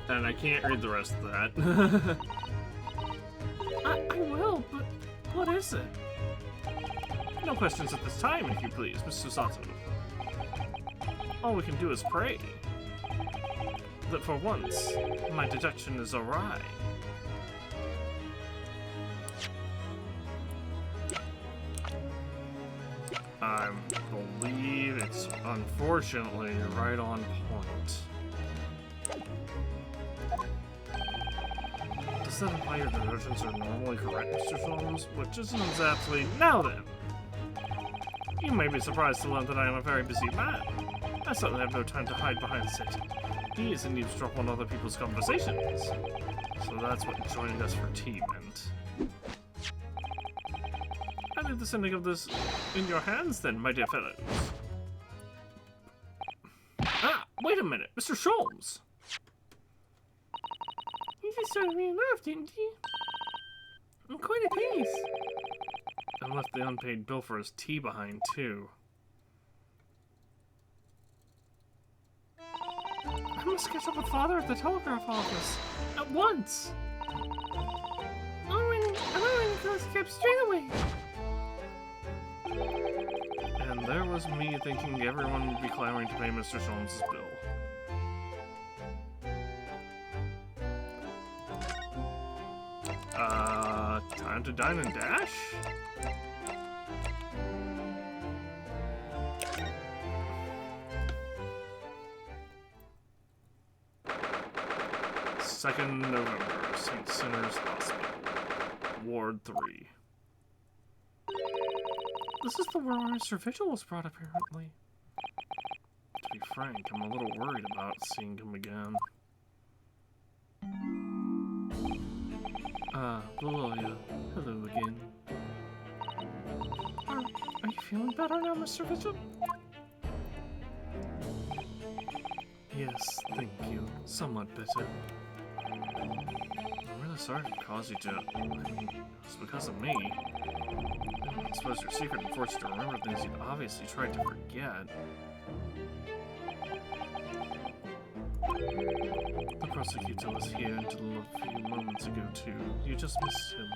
And I can't read the rest of that.
I will, but what is it?
No questions at this time, if you please, Mr. Sato. All we can do is pray that for once, my deduction is awry. I believe it's unfortunately right on point. Does that imply your deductions are normally correct, Mr. Sholmes? Which isn't exactly... Now then! You may be surprised to learn that I am a very busy man. I certainly have no time to hide behind sit. He is in eavesdrop on other people's conversations. So that's what joining us for tea meant. I leave the sending of this in your hands then, my dear fellows. Ah, wait a minute, Mr. Sholmes!
You just started me laugh, didn't you? I'm quite at peace.
And left the unpaid bill for his tea behind, too.
I must catch up with Father at the telegraph office. At once! Owen goes kept straight away.
And there was me thinking everyone would be clamoring to pay Mr. Sholmes' bill. Time to dine and dash? Second November, St. Sinners Hospital, Ward 3.
This is the word where Mr. Vigil was brought, apparently.
To be frank, I'm a little worried about seeing him again.
The lawyer. Hello again. Are you feeling better now, Mr. Vigil?
Yes, thank you. Somewhat better. I'm really sorry to cause you to... I mean, it's because of me. I suppose your secret and forced you to remember things you'd obviously tried to forget. The prosecutor was here until a few moments ago, too. You just missed him.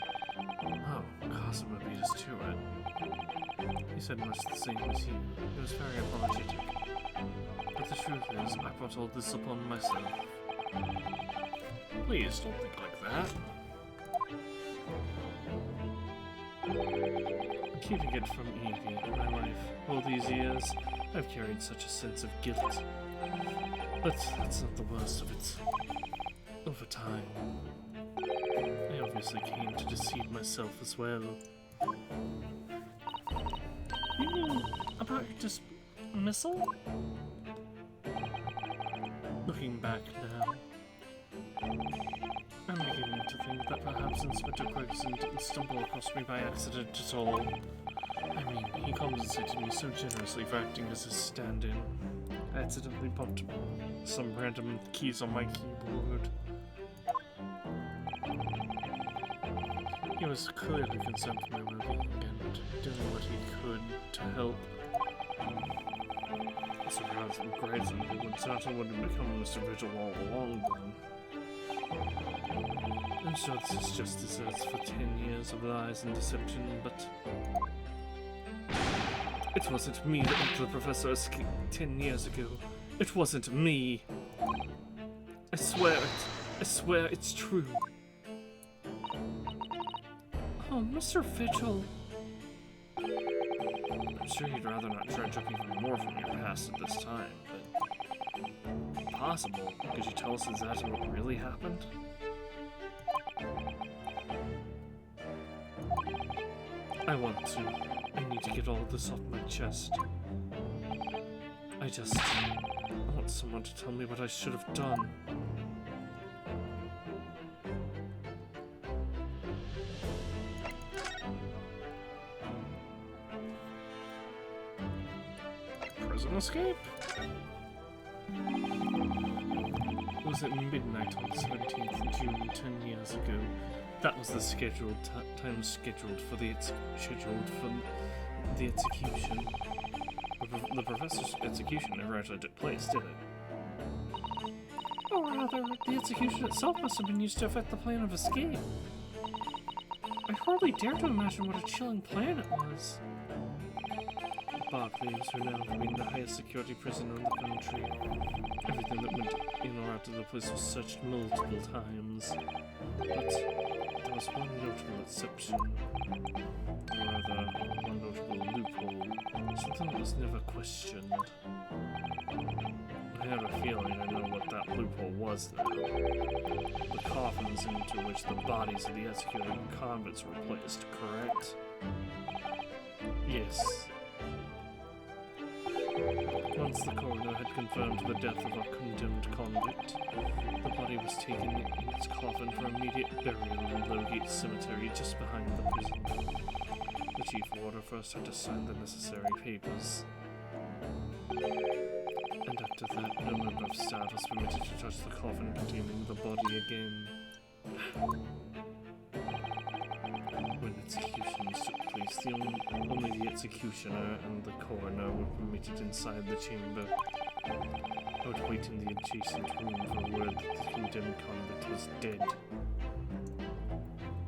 Oh, Cosimo beat us to it. He said much the same as you. He was very apologetic. But the truth is, I brought all this upon myself.
Please don't think like that.
Keeping it from Evie in my life all these years, I've carried such a sense of guilt. But that's not the worst of it. Over time, I obviously came to deceive myself as well.
You mean about your dismissal?
Looking back now, I'm beginning to think that perhaps Inspector Gregson didn't stumble across me by accident at all. I mean, he compensated me so generously for acting as his stand-in. I accidentally bumped some random keys on my keyboard. He was clearly concerned for my well-being and doing what he could to help. I surprised him Grayson, who would certainly would have become Mr. Vigil all along then. I'm sure this is just desserts for 10 years of lies and deception, but... It wasn't me that went to the professor 10 years ago. It wasn't me. I swear it. I swear it's true.
Oh, Mr. Vigil.
I'm sure you'd rather not dredge up even more from your past at this time, but... Possible. Could you tell us exactly what really happened? I want to. I need to get all this off my chest. I want someone to tell me what I should have done.
Prison escape?
It was at midnight on the 17th of June 10 years ago. That was the scheduled time scheduled for the execution. The professor's execution never actually took place, did it?
Or rather, the execution itself must have been used to affect the plan of escape. I hardly dare to imagine what a chilling plan it was.
Barclay is renowned for being the highest security prison in the country. Everything that went in or out of the place was searched multiple times. But there was one notable exception. Or rather, one notable loophole. Something that was never questioned. I have a feeling I know what that loophole was now. The coffins into which the bodies of the executed convicts were placed, correct? Yes. Once the coroner had confirmed the death of a condemned convict, the body was taken in its coffin for immediate burial in Lowgate Cemetery just behind the prison. The chief warder first had to sign the necessary papers. And after that, no member of staff was permitted to touch the coffin containing the body again. When executions took place, only the executioner and the coroner were permitted inside the chamber. I would wait in the adjacent room for word that the condemned convict was dead.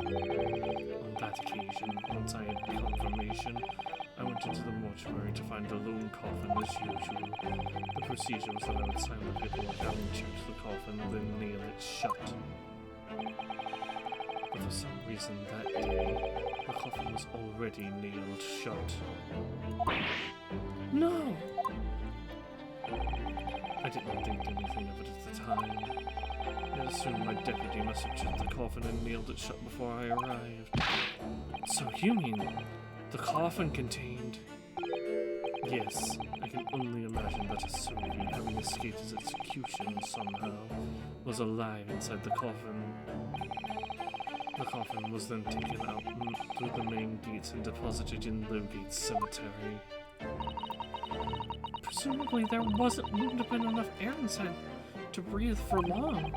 On that occasion, once I had confirmation, I went into the mortuary to find a lone coffin as usual. The procedure was that I would sign the paperwork having checked the coffin, then nail it shut. But for some reason that day, the coffin was already nailed shut.
No!
I didn't think anything of it at the time. I assumed my deputy must have checked the coffin and nailed it shut before I arrived.
So you mean
The coffin contained... Yes, I can only imagine that Asogi, having escaped his execution somehow, was alive inside the coffin. The coffin was then taken out through the main gates and deposited in Lowgate Cemetery.
presumably there wouldn't have been enough air inside to breathe for long.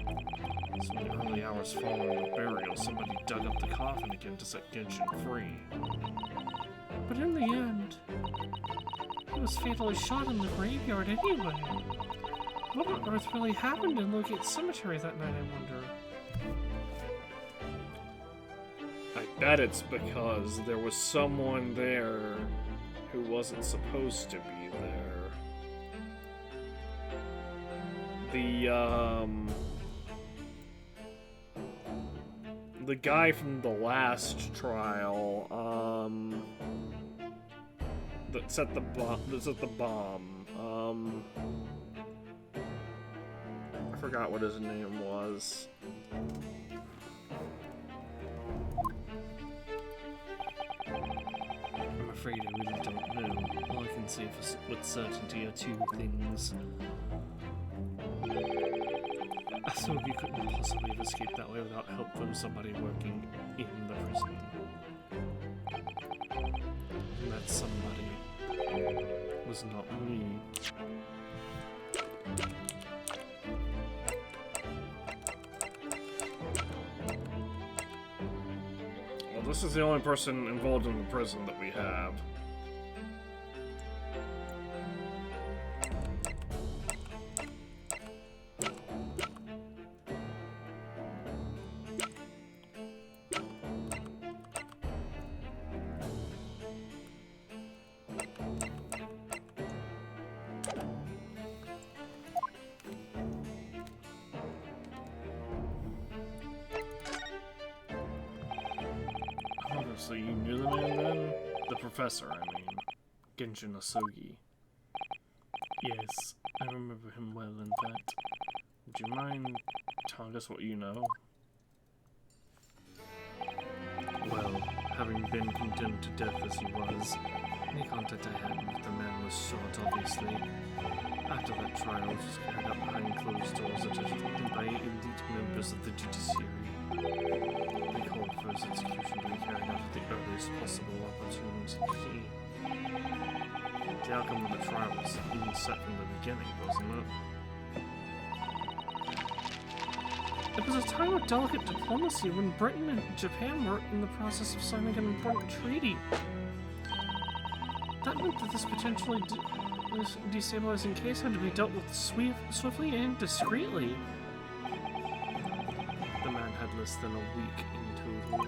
So in the early hours following the burial, somebody dug up the coffin again to set Genshin free.
But in the end, he was fatally shot in the graveyard anyway. What on earth really happened in Lowgate Cemetery that night, I wonder?
I bet it's because there was someone there who wasn't supposed to be there. The guy from the last trial, that set the bomb, I forgot what his name was.
I'm afraid I really don't know. All I can say with certainty are two things. Asogi couldn't possibly have escaped that way without help from somebody working in the prison. And that somebody was not me.
Well, this is the only person involved in the prison that we have. So you knew the man then? The professor, I mean. Genshin Asogi.
Yes, I remember him well, in fact.
Would you mind telling us what you know?
Well, having been condemned to death as he was, any contact I had with the man was short, obviously. After that trial was carried out behind closed doors, allegedly by elite members of the judiciary. They called for his execution to be carried out at the earliest possible opportunity. The outcome of the trial was even set from the beginning, wasn't it?
It was a time of delicate diplomacy when Britain and Japan were in the process of signing an important treaty. That meant that this potentially this destabilizing case had to be dealt with swiftly and discreetly.
The man had less than a week in total.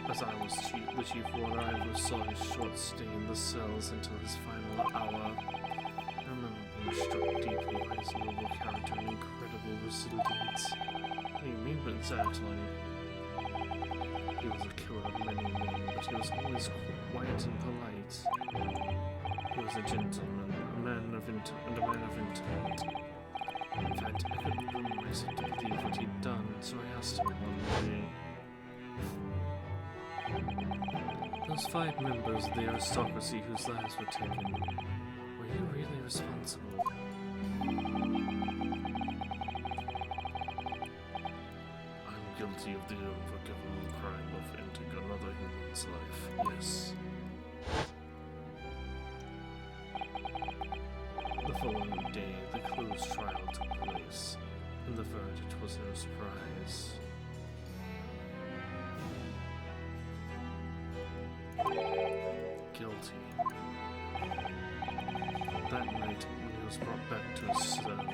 As I was the chief warder, I oversaw his short stay in the cells until his final hour. I remember being struck deeply by his noble character and incredible resilience.
What do you mean exactly?
He was a killer of many men, but he was always quiet and polite. He was a gentleman, a man of intellect. In fact, I couldn't bring myself to believe what he'd done, so I asked him one day. Those 5 members of the aristocracy whose lives were taken, were you really responsible? I'm guilty of the unforgivable crime of ending another human's life, yes. The following day, the closed trial took place, and the verdict was no surprise. Guilty. That night, was brought back to his cell,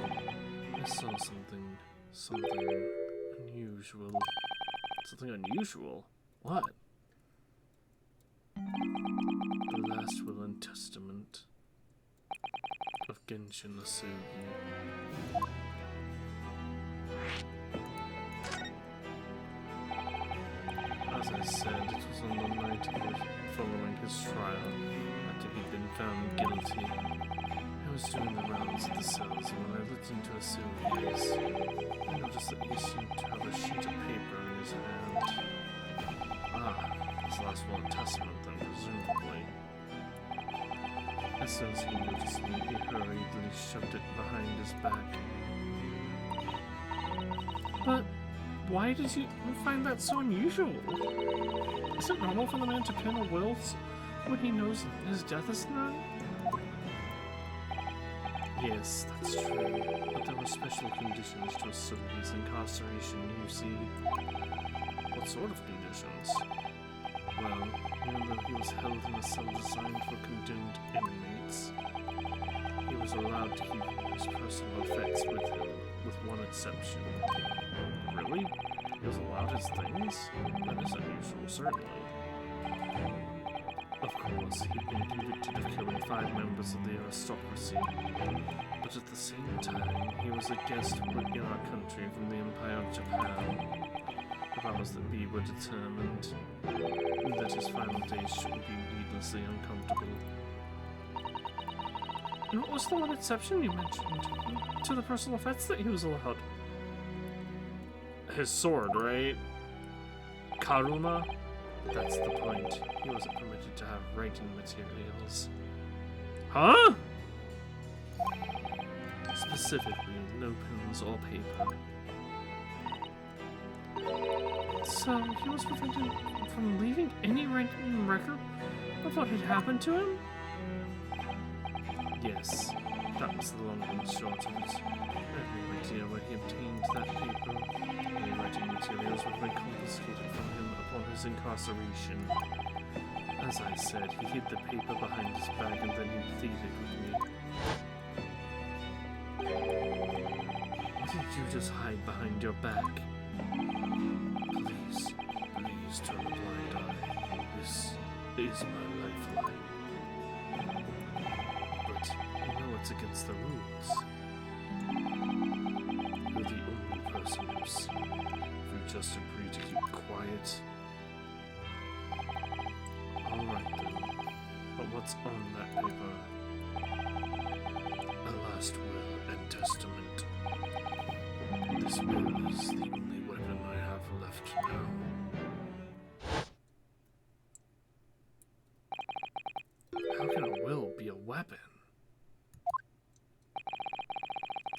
I saw something unusual. Something unusual? What? The last will and testament of Genshin Asugi. As I said, it was on the night following his trial, after he'd been found guilty. I was doing the rounds of the cells, and when I looked into Asugi's, I noticed that he seemed to have a sheet of paper in his hand. Ah, his last will and testament, then, presumably. As soon as he noticed me, he hurriedly shoved it behind his back. But why did you find that so unusual? Is it normal for the man to pen a will when he knows his death is nigh? Yes, that's true, but there were special conditions to Asugi's incarceration, you see. What sort of conditions? Well, even though he was held in a cell designed for condemned inmates, he was allowed to keep his personal effects with him, with one exception. Really? He was allowed his things? That is unusual, certainly. Of course, he'd been convicted of killing 5 members of the aristocracy, but at the same time, he was a guest in our country from the Empire of Japan. The powers that be were determined that his final days shouldn't be needlessly uncomfortable. And what was the one exception you mentioned to the personal effects that he was allowed? His sword, right? Karuma? That's the point. He wasn't permitted to have writing materials. Huh? Specifically, no pens or paper. So, he was prevented from leaving any written record of what had happened to him? Yes, that was the long and short of it. I have no idea where he obtained that paper. Any writing materials would have been confiscated from him upon his incarceration. As I said, he hid the paper behind his bag and then he pleaded with me. What did you just hide behind your back? Please turn a blind eye. This is my lifeline. But you know it's against the rules. You're the only person who's... If you just agree to keep quiet. Alright then. But what's on that paper? A last will and testament. This will is the only weapon I have left now. How can a will be a weapon?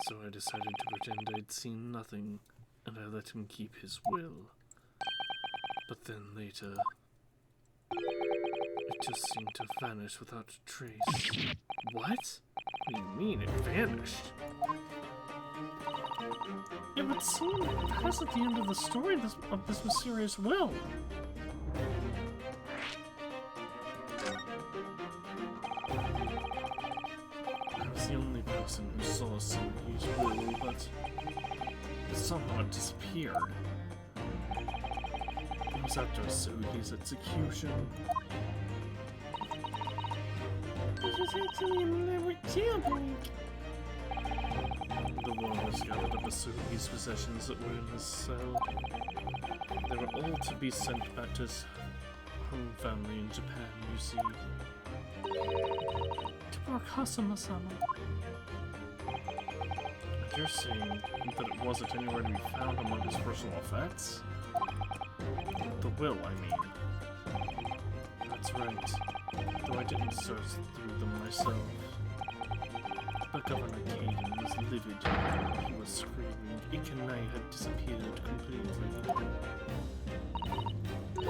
So I decided to pretend I'd seen nothing, and I let him keep his will. But then later, it just seemed to vanish without a trace. What? What do you mean, it vanished?
It would seem that that's at the end of the story of this mysterious will.
I was the only person who saw Asugi's will, but somehow it disappeared. It was after Asugi's execution.
It was actually another jailbreak.
The warriors gathered up Asugi's possessions that were in his cell. They were all to be sent back to his home family in Japan, you see.
To poor Kasuma-sama.
And you're saying that it wasn't anywhere to be found among his personal effects? The will, I mean. That's right. Though I didn't search through them myself. But Governor Caden was livid. He was screaming. Ikenai had disappeared completely.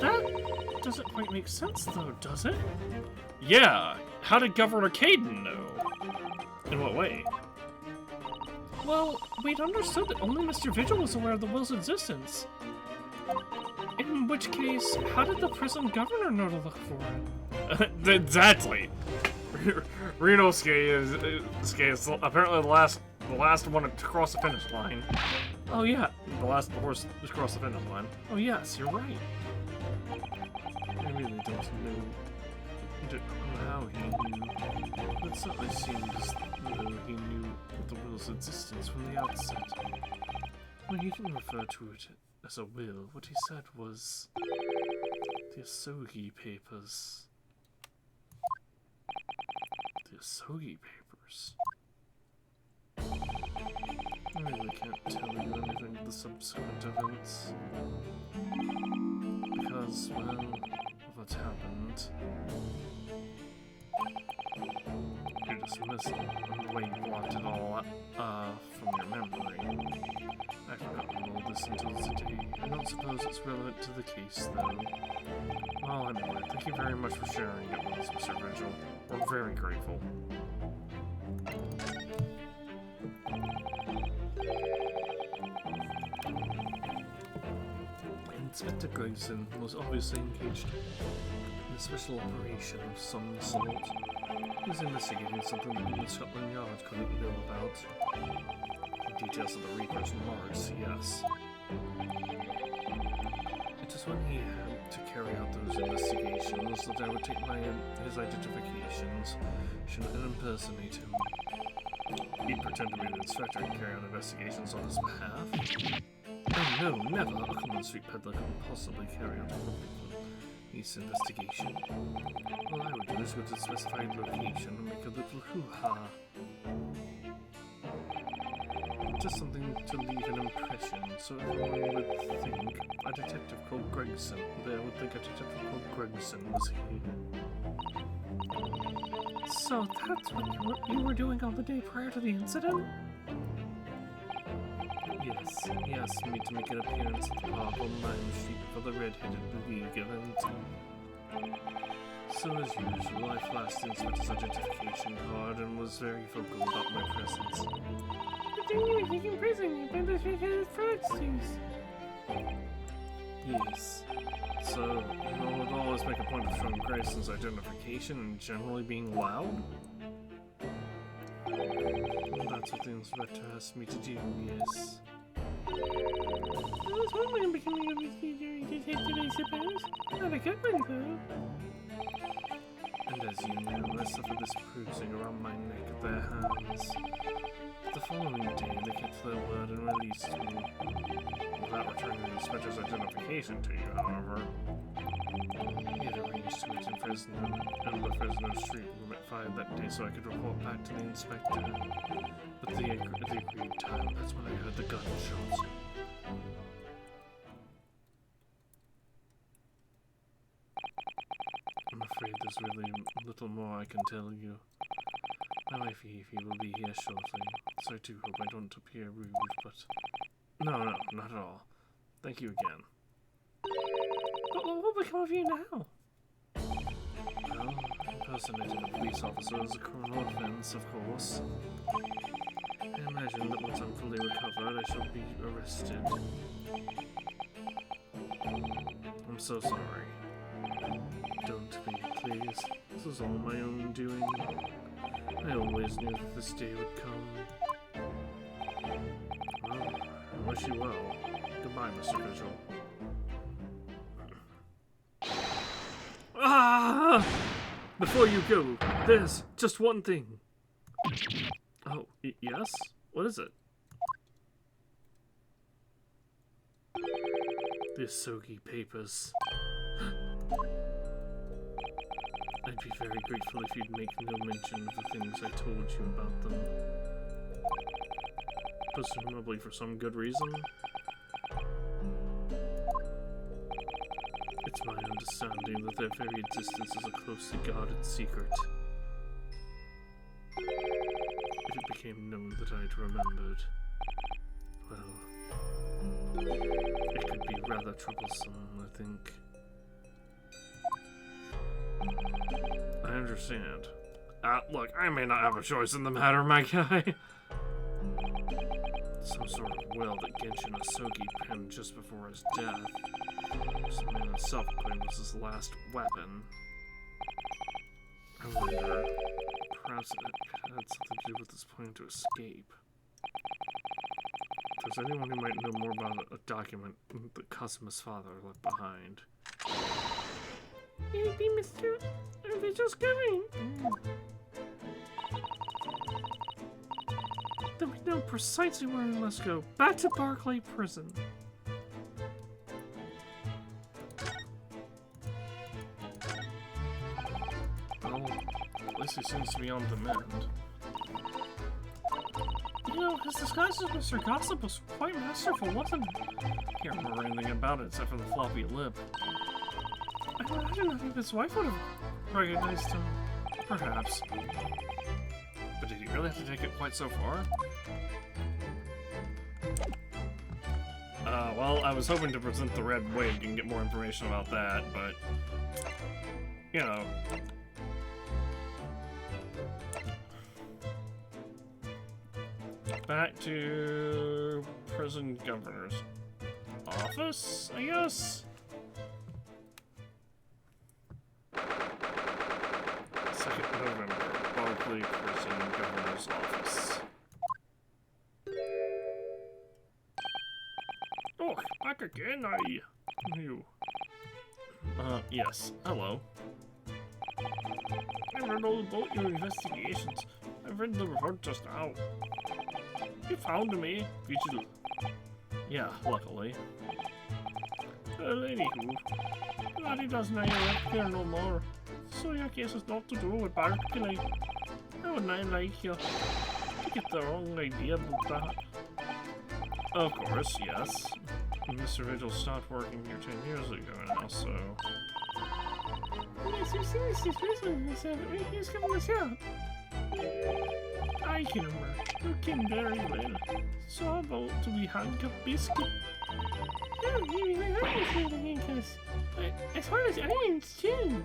That doesn't quite make sense, though, does it?
Yeah, how did Governor Caden know? In what way?
Well, we'd understood that only Mr. Vigil was aware of the will's existence. In which case, how did the prison governor know to look for it?
Exactly.
Renosuke is apparently the last one to cross the finish line. Oh yeah, the last horse to cross the finish line. Oh yes, you're right. I really don't know how he knew. It certainly seemed as though he knew of the will's existence from the outset. When he didn't refer to it as a will, what he said was the Asogi papers. The Asogi papers? I really can't tell you anything of the subsequent events. Because, well, what happened? Your dismissal and the way you blocked it all from your memory. I forgot all this until today. I don't suppose it's relevant to the case, though. Well, anyway, thank you very much for sharing it with us, Mr. Vigil. We're very grateful. Inspector Gregson was obviously engaged in a special operation of some sort. He was investigating something that the Scotland Yard couldn't know about. The details of the Reaper's remarks, yes. It was when he had to carry out those investigations that I would take his identifications, and impersonate him. He'd pretend to be an inspector and carry out investigations on his behalf. Oh no, never! A common street peddler couldn't possibly carry out a police investigation. All I would do is go to a specified location and make a little hoo-ha. Just something to leave an impression, so everyone would think a detective called Gregson. They would think a detective called Gregson was here.
So that's what you were doing on the day prior to the incident?
Yes, he asked me to make an appearance at the park on Lime Street for the Red-Headed League event. So as usual, I flashed the inspector's identification card and was very vocal about my presence.
But then you were taken prison, you bent this red-headed fraudsters.
Yes. So, I would always make a point of showing Grayson's identification and generally being loud? Well, that's what the inspector asked me to do, yes.
That was one way of becoming a mystery detective, I suppose. Not a good one, though.
And as you know, I suffered this bruising around my neck at their hands. But the following day, they kept their word and released me. Without returning the inspector's identification to you, however. He had arranged to meet in Fresno, in the Fresno Street room at 5 that day so I could report back to the inspector. But the agreed time, that's when I heard the gunshots. I'm afraid there's really little more I can tell you. My wife Evie will be here shortly, so I do hope I don't appear rude, but... No, not at all. Thank you again.
But what will become of you now?
Well, impersonating a police officer is a criminal offense, of course. I imagine that once I'm fully recovered, I shall be arrested. I'm so sorry. Don't be, please. This is all my own doing. I always knew that this day would come. Well, I wish you well. Goodbye, Mr. Vigil. Ah! Before you go, there's just one thing. Oh, yes? What is it? The Asogi papers. I'd be very grateful if you'd make no mention of the things I told you about them. Presumably for some good reason. It's my understanding that their very existence is a closely guarded secret. If it became known that I'd remembered, well, it could be rather troublesome, I think. I understand. Look, I may not have a choice in the matter, my guy. Some sort of will that Genshin Asogi penned just before his death. Something that self-claimed was his last weapon. I wonder, Perhaps it had something to do with his plan to escape. If there's anyone who might know more about a document that Kazuma's father left behind.
Maybe Mr. Vigil's coming.
Then we know precisely where we must go. Back to Barclay Prison. Well, at least he seems to be on the mend.
You know, his disguise as Mr. Gossip was quite masterful, wasn't it?
Can't remember anything about it except for the floppy lip.
I imagine I think his wife would have recognized him.
Perhaps. But did he really have to take it quite so far? Well, I was hoping to present the red wig and get more information about that, but... You know... Back to... prison governor's office, I guess? 2nd November, Barclay Prison Governor's Office. Oh, back again, you. Yes, hello.
I read all about your investigations. I've read the report just now. You found me, Vigil.
Yeah, luckily.
Well, anywho, Laddie doesn't know you're up there no more. So your case is not to do with Barclay. I would not like you to get the wrong idea about that.
Of course, yes. Mr. Vigil stopped working here 10 years ago now, so...
Yes, you've seen this prison. He's coming to shop. I can remember. You can very well. So about to be handcuffed biscuit. Oh, you have the handcuffs. As hard as irons, too.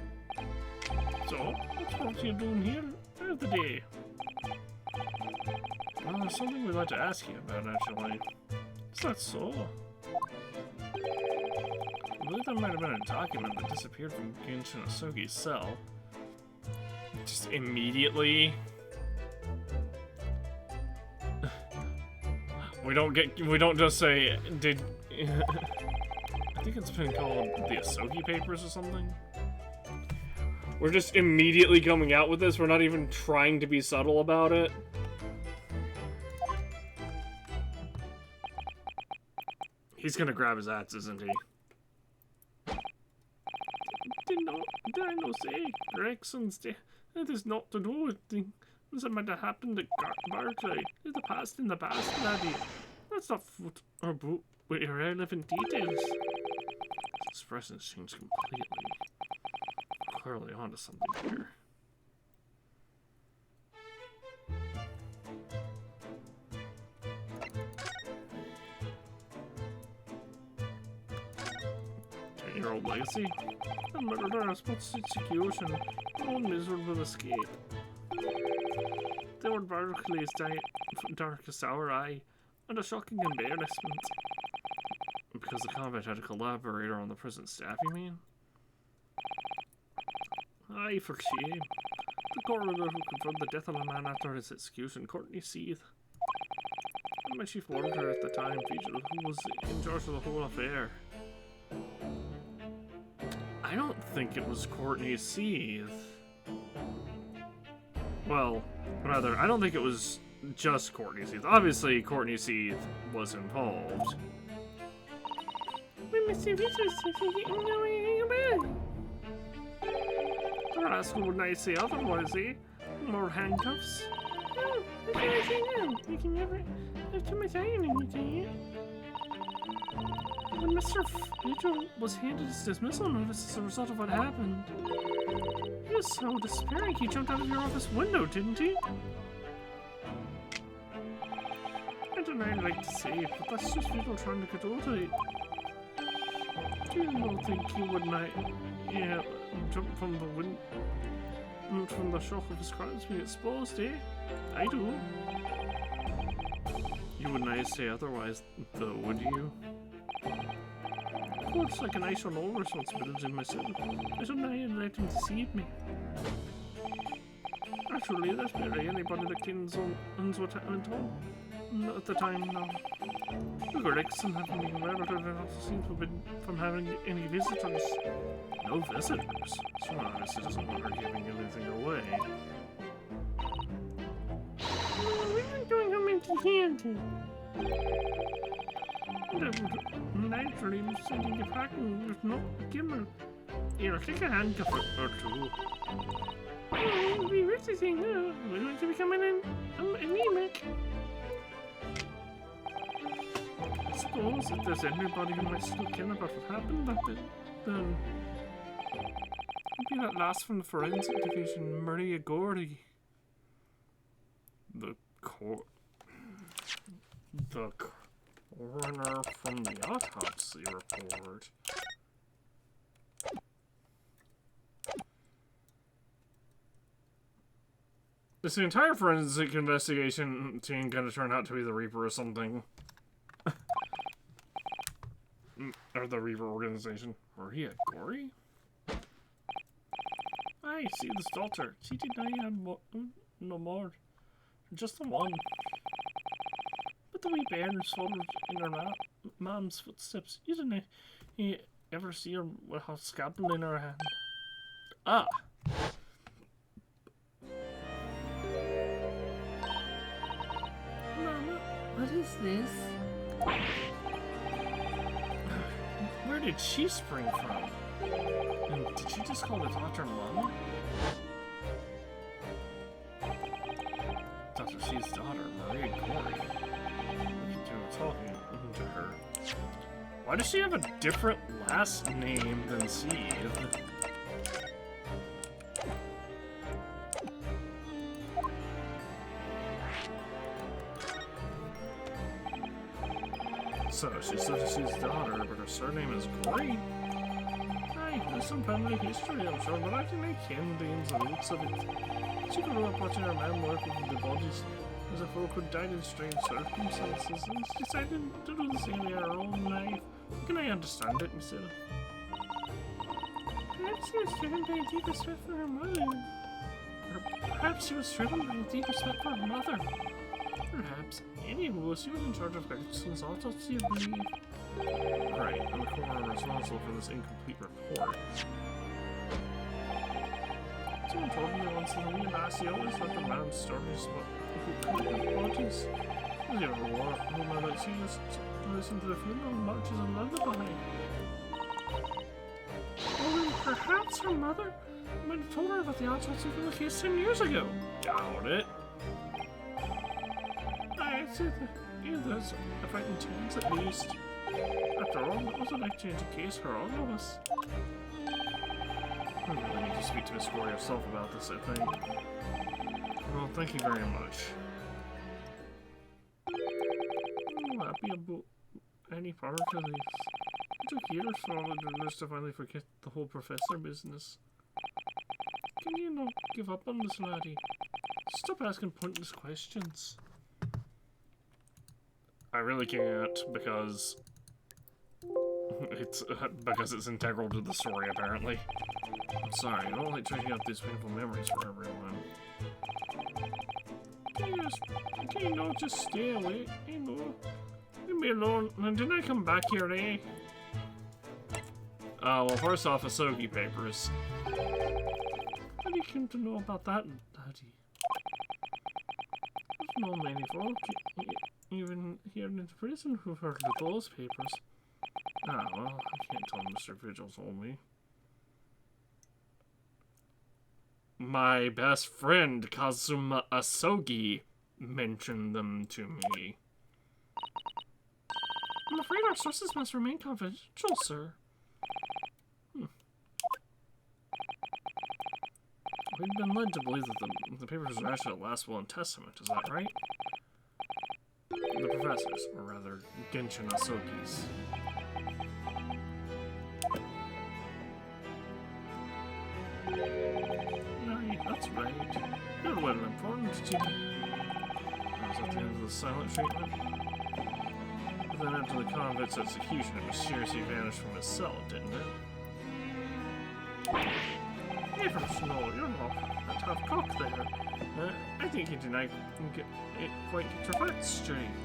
So, what you doing here the day?
There's something we'd like to ask you about, actually.
Is that so?
I believe there might have been a document that disappeared from Genshin Asogi's cell. Just immediately... we don't just say, did... I think it's been called the Asogi Papers or something.
We're just immediately coming out with this. We're not even trying to be subtle about it.
He's gonna grab his axe, isn't he?
Did I not say, Gregson's death? It is not to do with things that might have happened at Barclay. It's the past in the past, laddie. That's not foot or boot with irrelevant details.
His expression's changed completely. Clearly onto something here.
Your old legacy? A murder, spots execution, no miserable escape. They were Barclay's darkest hour, aye, and a shocking embarrassment.
Because the convent had a collaborator on the prison staff, you mean?
Aye, for shame. The coroner who confirmed the death of a man after his execution, Courtney Seath. And my chief warned her at the time, Vigil, who was in charge of the whole affair.
I don't think it was Courtney Seath. Well, rather, I don't think it was just Courtney Seath. Obviously, Courtney Seath was involved.
But Mr. Vigil said he didn't know anything about it. The rascal would not say otherwise, eh? More handcuffs? Oh, what can I say now? You can never have too much iron in your can. When Mr. Vigil was handed his dismissal notice as a result of what happened, he was so despairing he jumped out of your office window, didn't he? I don't know what I'd like to say, but that's just Vigil trying to get over it. Do you not think he would not, jump from the wind, from the shock of his crimes being exposed, eh? I do.
You wouldn't say otherwise, though, would you?
Of course, like an I shall know responsibility myself. I should not have let him deceive me. I
Naturally, there's barely anybody that owns what went on at the time now. The Gregson haven't been murdered and also seems to have been from having any visitors. No visitors? So obviously doesn't want her giving anything away.
We're not doing him empty-handed.
Naturally, I'm sending you packing with no gimmer. Here, take a handcuff or two.
Oh, we were to say no. We're going to become an anemic.
I suppose if there's anybody who might still care about what happened that bit, then it'd be that last from the forensic division, Maria Gordy. The coroner from the autopsy report. This entire forensic investigation team kind of turned out to be the Reaper or something. Or the Reaper organization. Maria Gory? I see this daughter. She did not have no more. Just the one. But the wee bairns followed in her mom's footsteps. You didn't ever see her with her scalpel in her hand. Ah!
Mama, what is this?
Where did she spring from? And did she just call the doctor Mama? Dr. C's daughter, Maria Corey. Talking to her. Why does she have a different last name than Seed? So, she's C's daughter, but her surname is Corey? Aye, there's some family history, I'm sure, but I think I can the ins and outs of it. She grew up watching her man work with the bodies as a folk who died in strange circumstances, and she decided to do the same in her own life. Can I understand it, Miss Ella?
Perhaps she was driven by a deep respect for her mother.
Perhaps she was driven by a deep respect for her mother. Perhaps. Anywho, she was in charge of Gregson's autopsy, I believe. Right, and the coroner responsible for this incomplete report. Someone told me once that we and Lassie always let the round stories about who could bodies. Was there a war who might like see us listen to the funeral marches and lullaby?
Or perhaps her mother might have told her about the autopsy for the case 10 years ago.
Doubt it.
I'd say that there's a fighting chance at least. After all, it was a life-changing case for all of us.
I really need to speak to Miss Corey herself about this, I think. Well, thank you very much.
I'm happy about any part of this. It took years for all of us to finally forget the whole professor business. Can you not give up on this, laddie? Stop asking pointless questions.
I really can't, because it's integral to the story, apparently. I'm sorry, I don't like dredging up these painful memories for everyone.
Can you not just stay away? You know, leave me alone. And didn't I come back here, eh?
Well, first off, Asogi papers.
How do you come to know about that, Daddy? There's no many folk, even here in the prison, who've heard of those papers.
Ah, well, I can't tell Mr. Vigil told me. My best friend, Kazuma Asogi, mentioned them to me.
I'm afraid our sources must remain confidential, sir.
We've been led to believe that the papers are actually the last will and testament, is that right? The professors, or rather, Genshin Asogi's.
Aye, that's right. You're well informed, Jimmy.
That was at the end of the silent treatment. But then after the convict's execution, it mysteriously vanished from his cell, didn't it? Heavens, no, you're not a tough cock there. I think you didn't quite get your facts straight.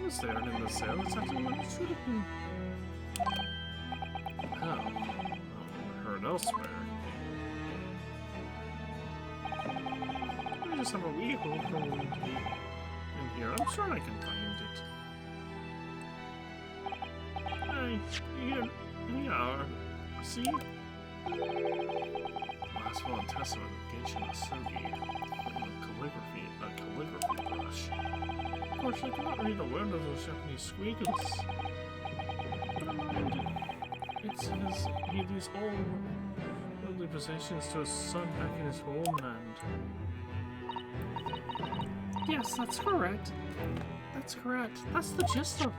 Was there in the cell exactly what it should have been? Oh, heard elsewhere. I just have a wee hole in here. I'm sure I can find it. Here we are. See? Last one testament of Genshin Asugi. A calligraphy brush. Of course, I cannot read a word of those Japanese squiggles. Never mind. It says he leaves all worldly possessions to his son back in his homeland.
Yes, that's correct. That's correct. That's the gist of it.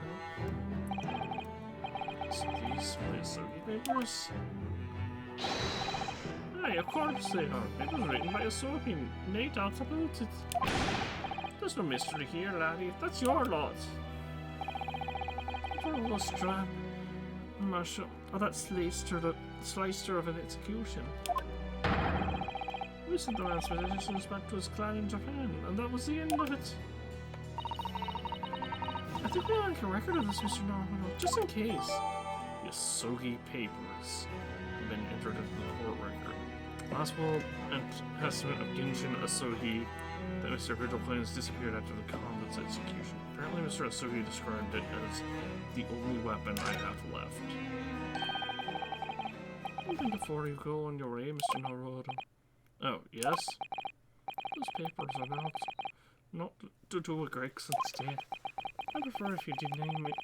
So these were Asugi papers? Aye, of course they are. It was written by Asugi. No doubt about it. There's no mystery here, laddie. That's your lot. For all the strap, Marshal. Oh, that slicer of an execution. We sent the man's possessions back to his clan in Japan, and that was the end of it. I think we'll make a record of this, Mr. Naruto, just in case. The Asugi papers have been entered into the court record. Last will and testament of Genshin Asugi that Mr. Hito claims disappeared after the convent's execution. Apparently, Mr. Asugi described it as the only weapon I have left. Even before you go on your way, Mr. Naruto. Oh, yes? Those papers are not to do with Grex instead. I prefer if you did name it.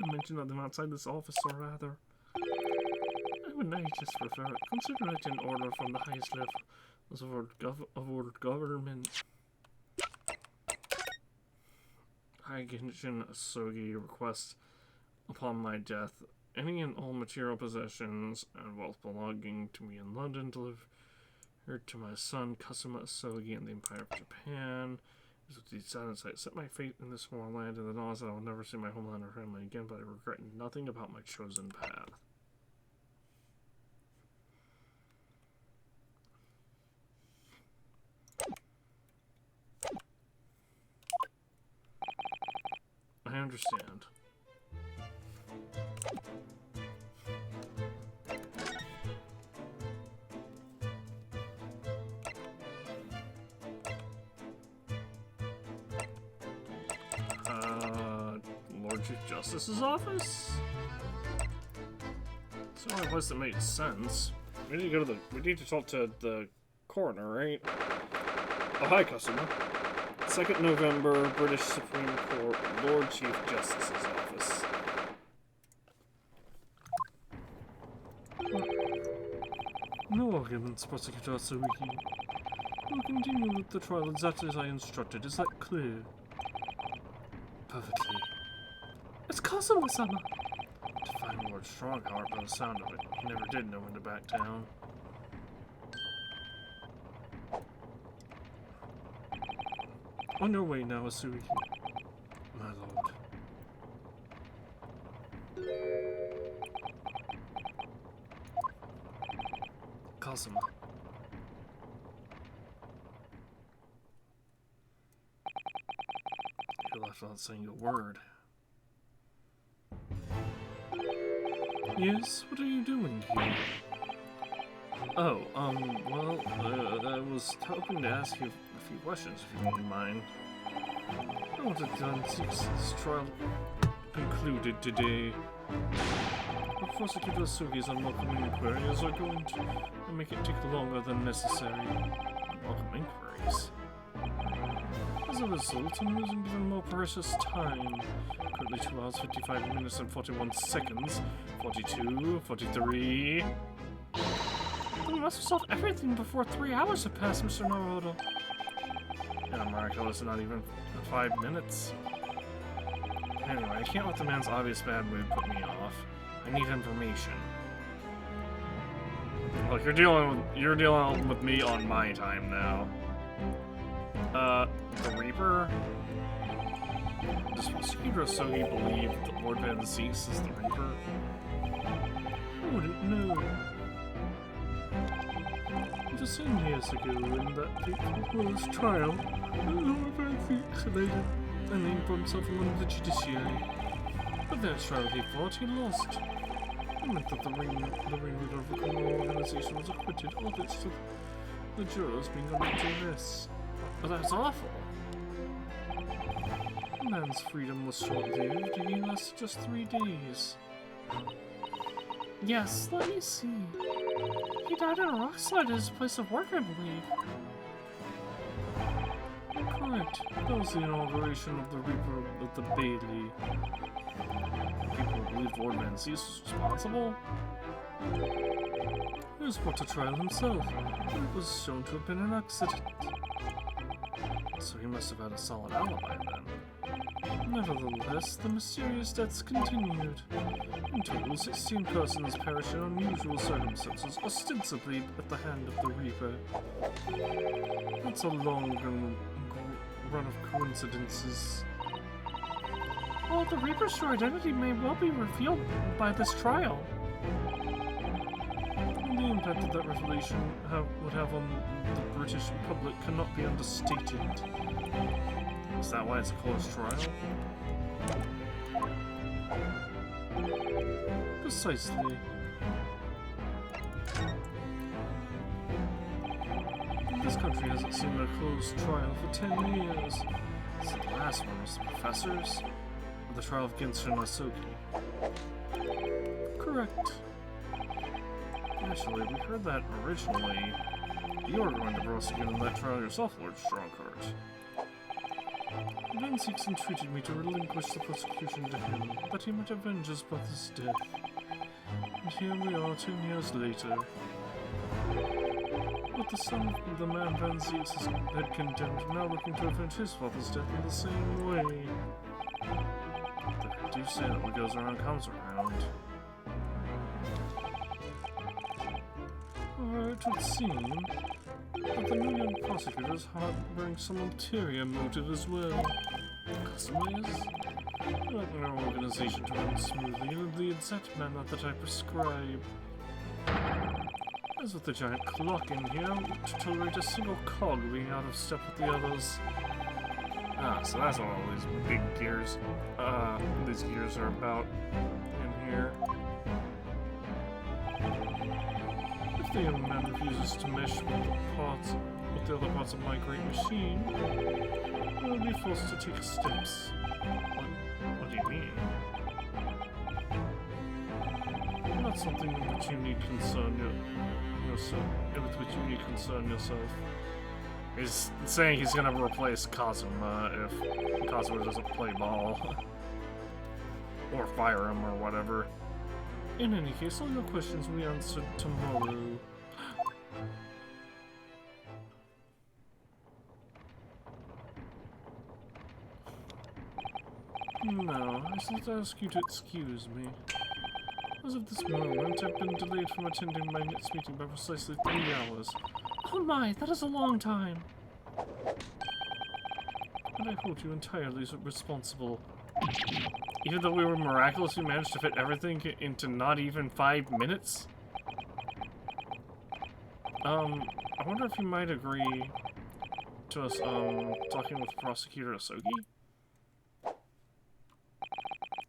I mention them outside this office, or rather. I would not just prefer it. Consider it an order from the highest levels of world government. I Genshin Asugi request upon my death any and all material possessions and wealth belonging to me in London delivered to my son Kasuma Asugi in the Empire of Japan. Is with the silence I set my fate in this foreign land and the knowledge that I will never see my homeland or family again, but I regret nothing about my chosen path. I understand. Lord Chief Justice's office? It's the only place that makes sense.
We need to talk to the coroner, right? Oh, hi, customer. 2nd November, British Supreme Court, Lord Chief Justice's office.
No arguments, Prosecutor Asugi. We'll continue with the trial exactly as I instructed. Is that clear? Perfectly.
It's Kazuma-sama.
Define Lord Strongheart by the sound of it. He never did know when to back down. On your way now, Asugi. My lord. Kazuma. You left without saying a word. Yes? What are you doing here? Oh, well, I was hoping to ask you a few questions, if you wouldn't mind. I wanted to see this trial concluded today. The Prosecutor Asugi's unwelcome inquiries are going to make it take longer than necessary. Unwelcome inquiries? As a result, I'm losing even more precious time. Currently 2 hours, 55 minutes and 41 seconds. 42, 43...
We must have solved everything before 3 hours have passed, Mr. Naruto.
Yeah, miraculous, not even 5 minutes. Anyway, I can't let the man's obvious bad mood put me off. I need information. Look, you're dealing with me on my time now. The Reaper? Does Prosecutor Asugi believe that Lord Van Zeus is the Reaper? wouldn't know. Just 10 years ago, in that fateful trial, Lord Vancy isolated and named for himself among the judiciary. But that trial he fought, he lost. It meant that the ringleader of the criminal organization was acquitted, all this to the jurors being allowed to arrest. But that's awful. The man's freedom was short-lived, and he lasted just 3 days.
Yes, let me see. He died in a rock slide at his place of work, I believe.
Correct. That was the inauguration of the Reaper of the Bailey. People believe Lord Vancy was responsible. He was brought to trial himself. It was shown to have been an accident. So he must have had a solid alibi then. Nevertheless, the mysterious deaths continued. In total, 16 persons perished in unusual circumstances, ostensibly at the hand of the Reaper. That's a long run of coincidences.
Well, the Reaper's true identity may well be revealed by this trial.
The impact that revelation would have on the British public cannot be understated. Is that why it's a closed trial? Precisely. This country hasn't seen a closed trial for 10 years. So the last one was the professors? Or the trial of Genshin Asogi? Correct. Actually, we heard that originally you were going to prosecute in that trial yourself, Lord Strongheart. Vancy entreated me to relinquish the prosecution to him, that he might avenge his brother's death. And here we are 10 years later. But the son of the man Vancy had condemned, now looking to avenge his father's death in the same way. They do say that what goes around comes around. It would seem that the new young prosecutor is harboring some ulterior motive as well. Customers? I like my organization to run smoothly in the exact manner that I prescribe. As with the giant clock in here, to tolerate a single cog being out of step with the others. Ah, so that's what all these big gears, these gears are about in here. If the young man refuses to mesh with the other parts of my great machine, I will be forced to take steps. What do you mean? Not something with which you need concern yourself. He's saying he's gonna replace Kazuma if Kazuma doesn't play ball. Or fire him or whatever. In any case, all your questions will be answered tomorrow. No, I shall ask you to excuse me. As of this moment, I've been delayed from attending my next meeting by precisely 3 hours.
Oh my, that is a long time.
And I hold you entirely responsible. Even though we were miraculously managed to fit everything into not even 5 minutes? I wonder if you might agree to us, talking with Prosecutor Asogi?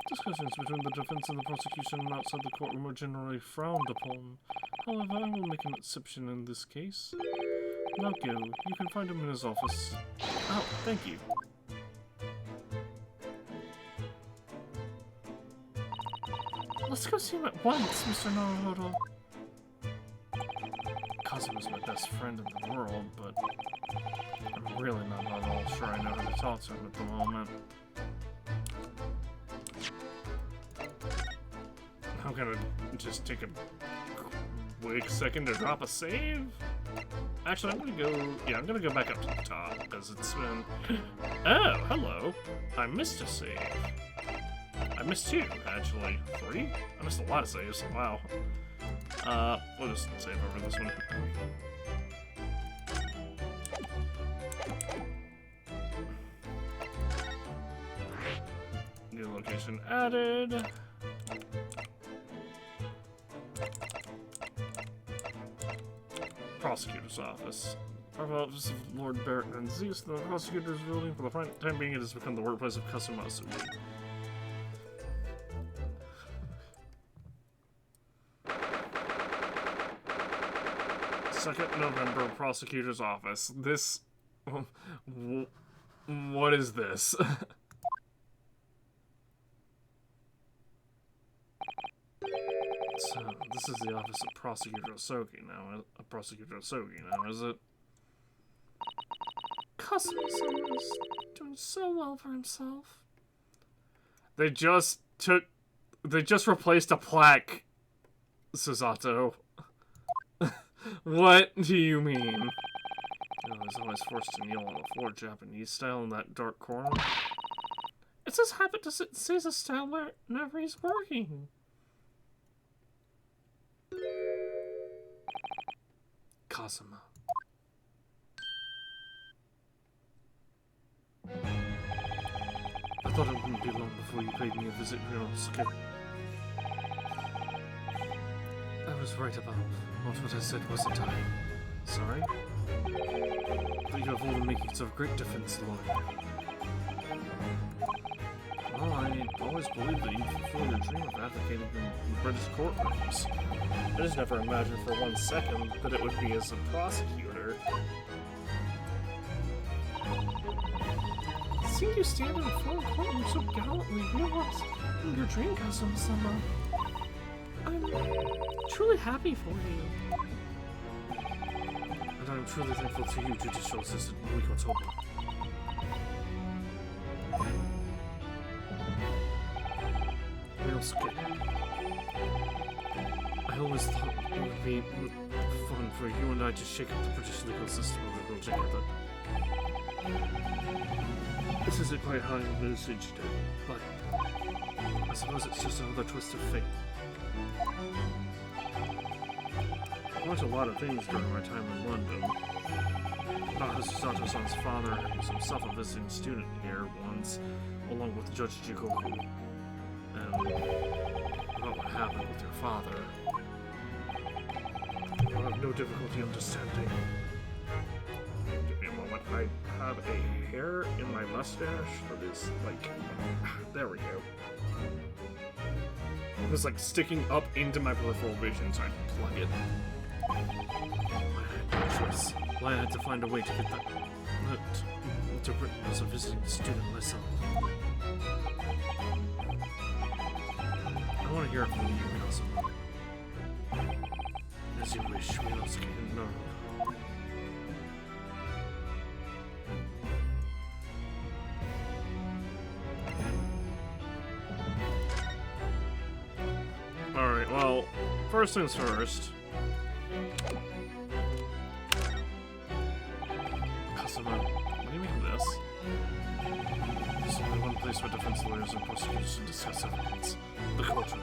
Discussions between the defense and the prosecution outside the courtroom are generally frowned upon. However, I will make an exception in this case. Now go. You can find him in his office. Oh, thank you.
Let's go see him at once, Mr. Naruhodo.
Kazuma's my best friend in the world, but I'm really not at all sure I know how to talk to him at the moment. I'm gonna just take a quick second to drop a save. Actually, I'm gonna go back up to the top, because it's been... Oh, hello. I missed a save. I missed 2, actually. 3? I missed a lot of saves. Wow. We'll just save over this one. New location added. prosecutor's office. Our office of Lord Barrett and Zeus, the prosecutor's building. For the time being, it has become the workplace of Kasumatsu. 2nd November, prosecutor's office. This... what is this? So, this is the office of Prosecutor Osogi now. Prosecutor Osogi now, is it?
Kasumatsu is doing so well for himself.
They just replaced a plaque, Susato. What do you mean? I was always forced to kneel on the floor Japanese style in that dark corner.
It's his habit to sit and say his style whenever he's working.
Kazuma. I thought it wouldn't be long before you paid me a visit, Ryosuke. I was right about most what I said, wasn't I? Sorry? But you have all the makings of a great defense lawyer. Well, I always believed that you'd fulfill your dream of advocating in British courtrooms. I just never imagined for 1 second that it would be as a prosecutor.
Seeing you stand in a foreign courtroom so gallantly realizing your dream, Kazuma-sama. I'm truly happy for you.
And I'm truly thankful to you, Judicial Assistant Miko Toba. Ryosuke. I always thought it would be fun for you and I to shake up the British legal system a little together. This isn't quite how I envisaged it, but I suppose it's just another twist of fate. I learned a lot of things during my time in London. About how Susato-san's father was himself a visiting student here once, along with Judge Jigoku. And about what happened with your father. I have no difficulty understanding. Give me a moment. I have a hair in my mustache that is like... There we go. It was like sticking up into my peripheral vision, so I plug it. I had no choice. Why I had to find a way to get that to Britain as a visiting student myself. I want to hear it from you, Kazuma. As you wish, Ryosuke and Naruto. Alright, well, first things first. Kazuma, what do you make of this? There's only one place where defense lawyers and prosecutors can discuss evidence. The courtroom.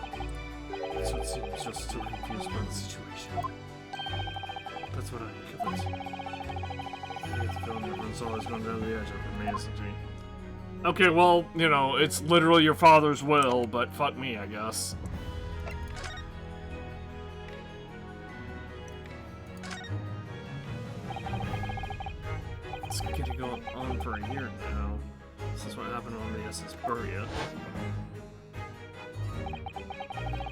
So it seems just too confused by the situation. That's what I make of it. I get the feeling everyone's always gone down the edge over me, isn't he? Okay, well, you know, it's literally your father's will, but fuck me, I guess. It's getting on for a year now. This is what happened on the SS Buria.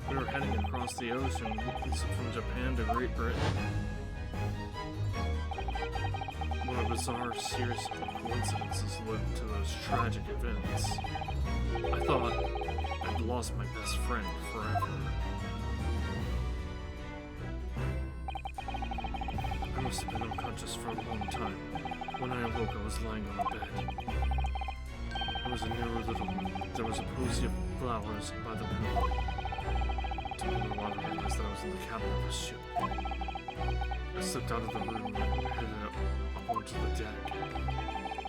We were heading across the ocean from Japan to Great Britain. What a bizarre series of coincidences led to those tragic events. I thought I'd lost my best friend forever. I must have been unconscious for a long time. When I awoke, I was lying on a bed. It was a narrow little room. There was a posy of flowers by the pillow. To me, the water realized that I was in the cabin of a ship. I slipped out of the room and headed up onto the deck.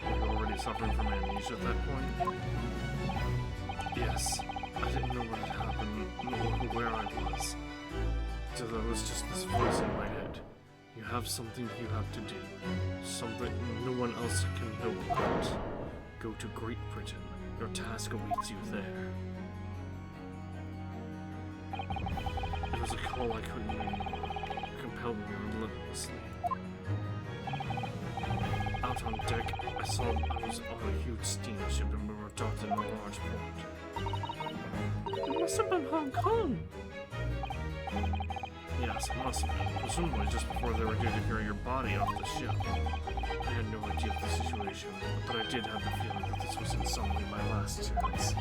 Were you already suffering from amnesia at that point? Yes. I didn't know what had happened, nor where I was. So there was just this voice in my head. You have something you have to do. Something no one else can know about. Go to Great Britain. Your task awaits you there. It was a call I couldn't ignore. It compelled me relentlessly. out on deck, I saw I was on a huge steamship and we were docked in a large port.
It must have been Hong Kong.
Yes, it must have been. Presumably just before they were due to carry your body off the ship. I had no idea of the situation, but I did have the feeling that this was in some way my last chance.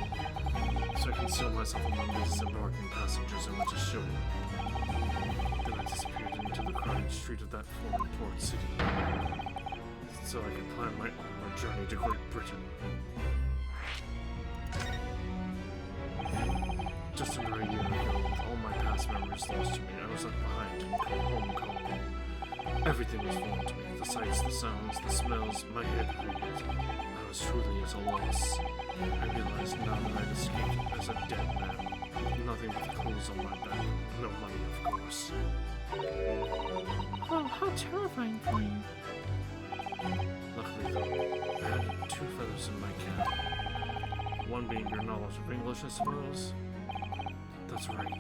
So I concealed myself among the disembarking passengers and went to show them. Then I disappeared into the crowded street of that foreign port city, so I could plan my onward journey to Great Britain. Just under a year ago, with all my past memories lost to me, I was left behind in Hong Kong. Everything was foreign to me. The sights, the sounds, the smells, my head reeled. I was truly at a loss. I realized now that I'd escaped as a dead man, with nothing but the clothes on my back. No money, of course.
Oh, how terrifying for you.
Luckily, though, I had 2 feathers in my cap. One being your knowledge of English, I suppose. That's right.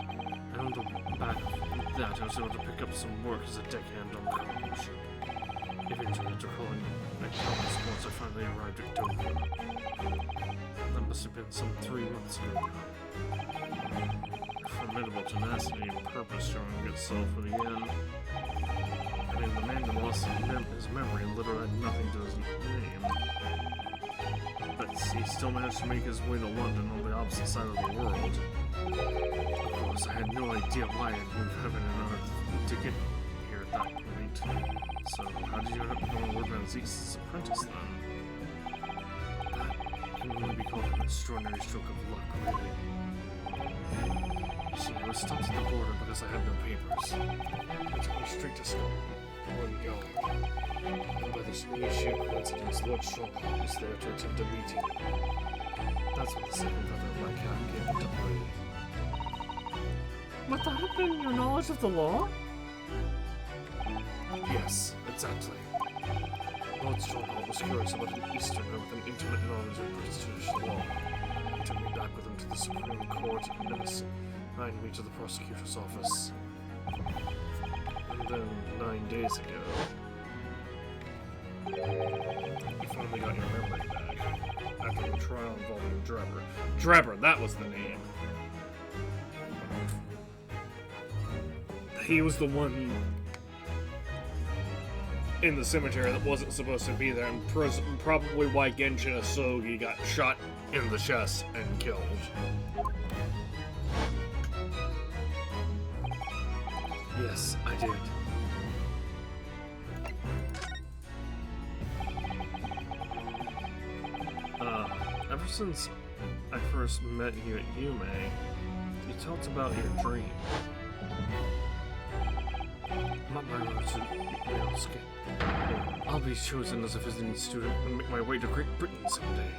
And on the back of that, I was able to pick up some work as a deckhand on the cargo ship. Eventually, after calling at countless ports, I finally arrived at Dover. That must have been some 3 months ago now. Formidable tenacity and purpose showing itself in the end. I mean, the man who lost his memory literally had nothing to his name. But he still managed to make his way to London on the opposite side of the world. Of course, I had no idea why I'd moved heaven and earth to get here at that point. So, how did you end up becoming Lord Van Zeest's apprentice then? That can only be called an extraordinary stroke of luck, really. You see, I was stopped at the border because I had no papers. They took me straight to Scotland, one yard. And by this mere sheer coincidence, Lord Stronghold was there to attempt a meeting. That's what the second brother of my cap came into play.
Would that have been your knowledge of the law?
Yes, exactly. Lord Stronghold was curious about an Easterner with an intimate knowledge of British law. He took me back with him to the Supreme Court and assigned me to the prosecutor's office. And then, 9 days ago, you finally got your memory back. After the trial involving Drebber.
Drebber, that was the name. He was the one in the cemetery that wasn't supposed to be there, and probably why Genshin Asogi got shot in the chest and killed.
Yes, I did. Ever since I first met you at Yume, you talked about your dream. I'll be chosen as a visiting student and make my way to Great Britain someday.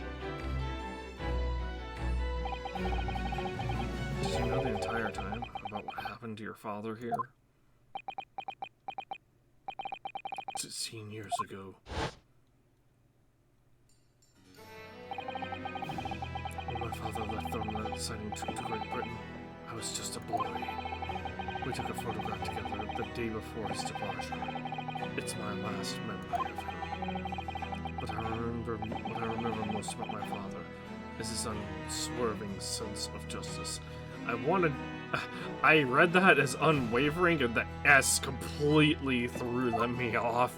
Did you know the entire time about what happened to your father here? 16 years ago. When my father left on the exciting trip to Great Britain, I was just a boy. We took a photograph together the day before his departure. It's my last memory of him. But what I remember most about my father is his unswerving sense of justice. I read that as unwavering, and the S completely threw me off.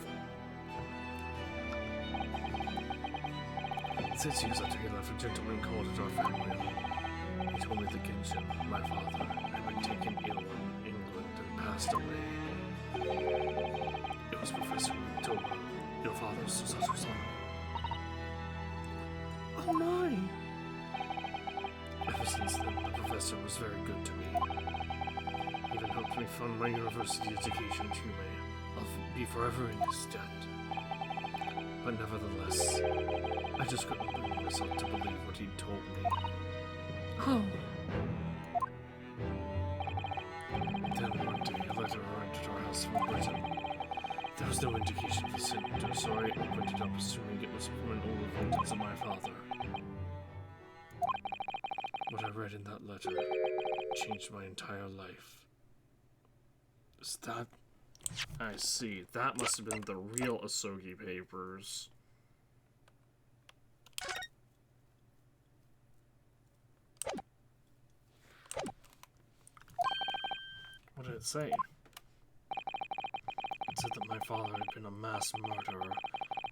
6 years after he left, a gentleman called at our family. He told me that Genshin, my father, had been taken ill in England and passed away. It was Professor Toba, your father's successor son.
Oh my!
Ever since then, the professor was very good to me. Even helped me fund my university education at Yume. I'll be forever in his debt. But nevertheless, I just couldn't bring myself to believe what he'd told me.
Oh.
Then one day, a letter arrived at our house from Britain. There was no indication of a sender, so I opened it up assuming it was from an old acquaintance of my father. What I read in that letter changed my entire life.
Is that... I see. That must have been the real Asogi papers.
What did it say? It said that my father had been a mass murderer,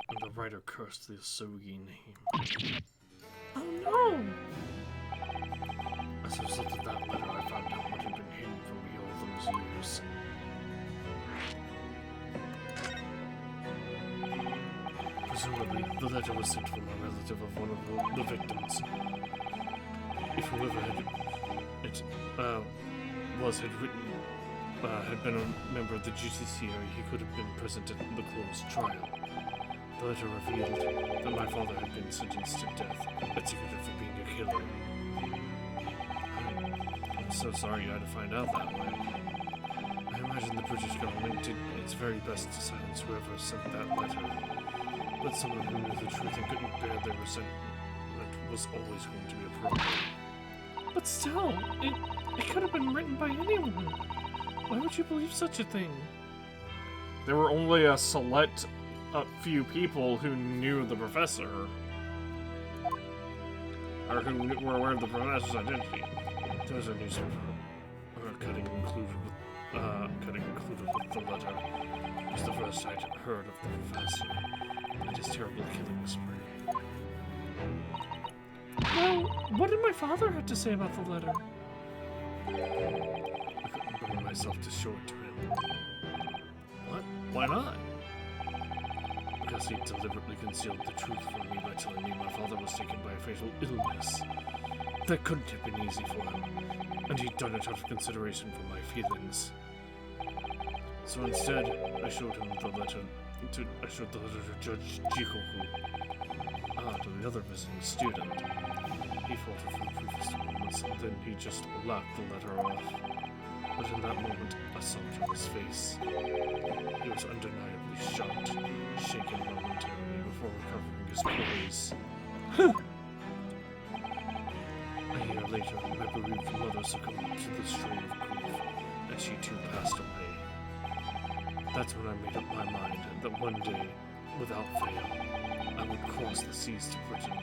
and the writer cursed the Asogi name.
Oh no!
As a result of that letter, I found out what had been hidden from me all those years. Presumably, the letter was sent from a relative of one of the victims. If whoever had been a member of the judiciary, he could have been present at the closed trial. The letter revealed that my father had been sentenced to death, executed for being a killer. I'm so sorry you had to find out that way. I imagine the British government did its very best to silence whoever sent that letter. But someone who knew the truth and couldn't bear their resentment was always going to be a problem.
But still, it could have been written by anyone. Why would you believe such a thing?
There were only a select few people who knew the professor. Or who were aware of the professor's identity.
There was a newspaper cutting included with the letter. It was the first I'd heard of the professor and his terrible killing spree.
Well, what did my father have to say about the letter?
I couldn't bring myself to show it to him.
What? Why not?
Because he deliberately concealed the truth from me by telling me my father was taken by a fatal illness. That couldn't have been easy for him, and he'd done it out of consideration for my feelings. So instead, I showed the letter to Judge Jikoku, to the other visiting student. He faltered for the briefest moments, and then he just laughed the letter off. But in that moment, I saw it on his face. He was undeniably shocked, shaken momentarily before recovering his poise. A year later, my bereaved mother succumbed to the strain of grief, and she too passed away. That's when I made up my mind that one day, without fail, I would cross the seas to Britain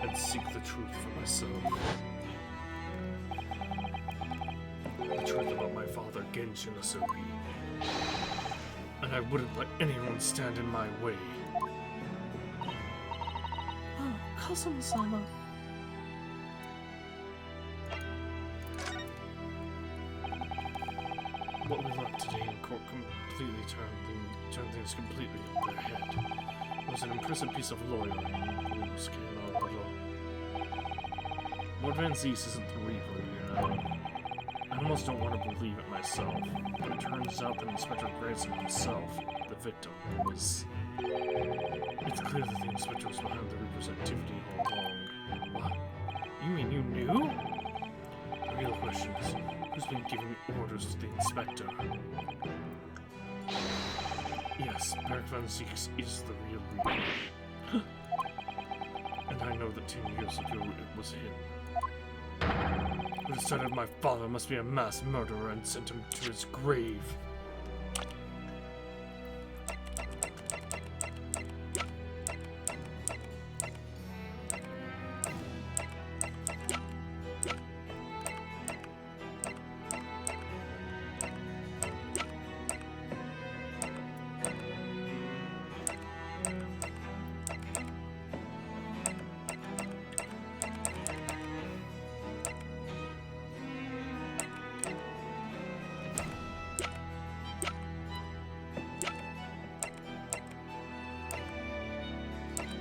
and seek the truth for myself. The truth about my father, Genshin Asogi. And I wouldn't let anyone stand in my way.
Oh, Kazuma-sama.
What we learned today in court completely turned things completely on their head. It was an impressive piece of lawyering.
Lord Van Zees isn't the Reaper, you know. I almost don't want to believe it myself, but it turns out that Inspector Grayson himself, the victim, was...
It's clear that the Inspector was behind the Reaper's activity all along.
What? You mean you knew?
The real question is, who's been giving orders to the Inspector? Yes, Beric Van Zeeks is the real Reaper. And I know that 10 years ago it was him. Who decided my father must be a mass murderer and sent him to his grave.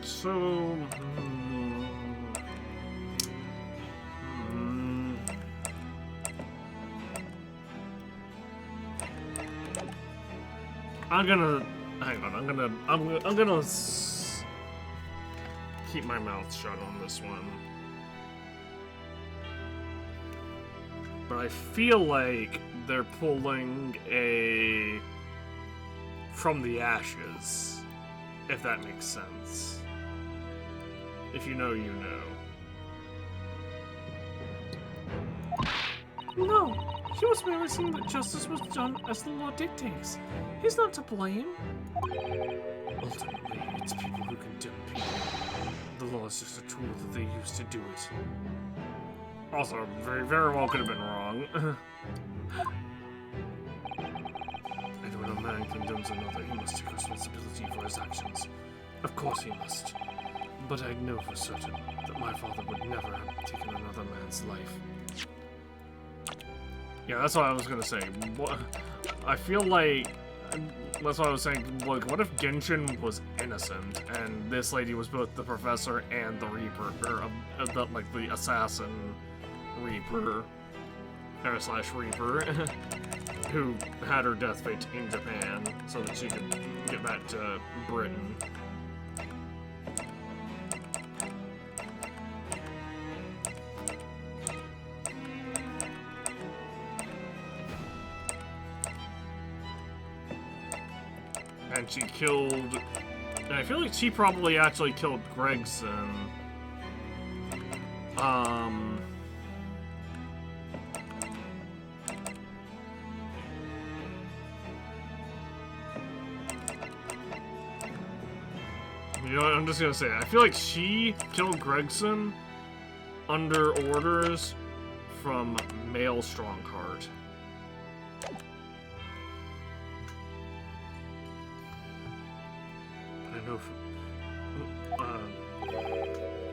So... I'm gonna... Hang on, I'm gonna keep my mouth shut on this one. But I feel like they're pulling a... From the Ashes, if that makes sense. If you know, you know.
No, he was merely saying that justice was done as the law dictates. He's not to blame.
Ultimately, it's people who condemn people. The law is just a tool that they use to do it.
Also, very well could have been wrong.
man condemns another, he must take responsibility for his actions. Of course he must. But I know for certain that my father would never have taken another man's life. Yeah, that's what I was gonna say. I feel like... That's what I was saying. Like, what if Genshin was innocent, and this lady was both the professor and the Reaper, or the assassin Reaper, or slash Reaper, who had her death fate in Japan so that she could get back to Britain. And she killed... And I feel like she probably actually killed Gregson. You know what, I'm just gonna say, I feel like she killed Gregson under orders from Male Strongheart. I know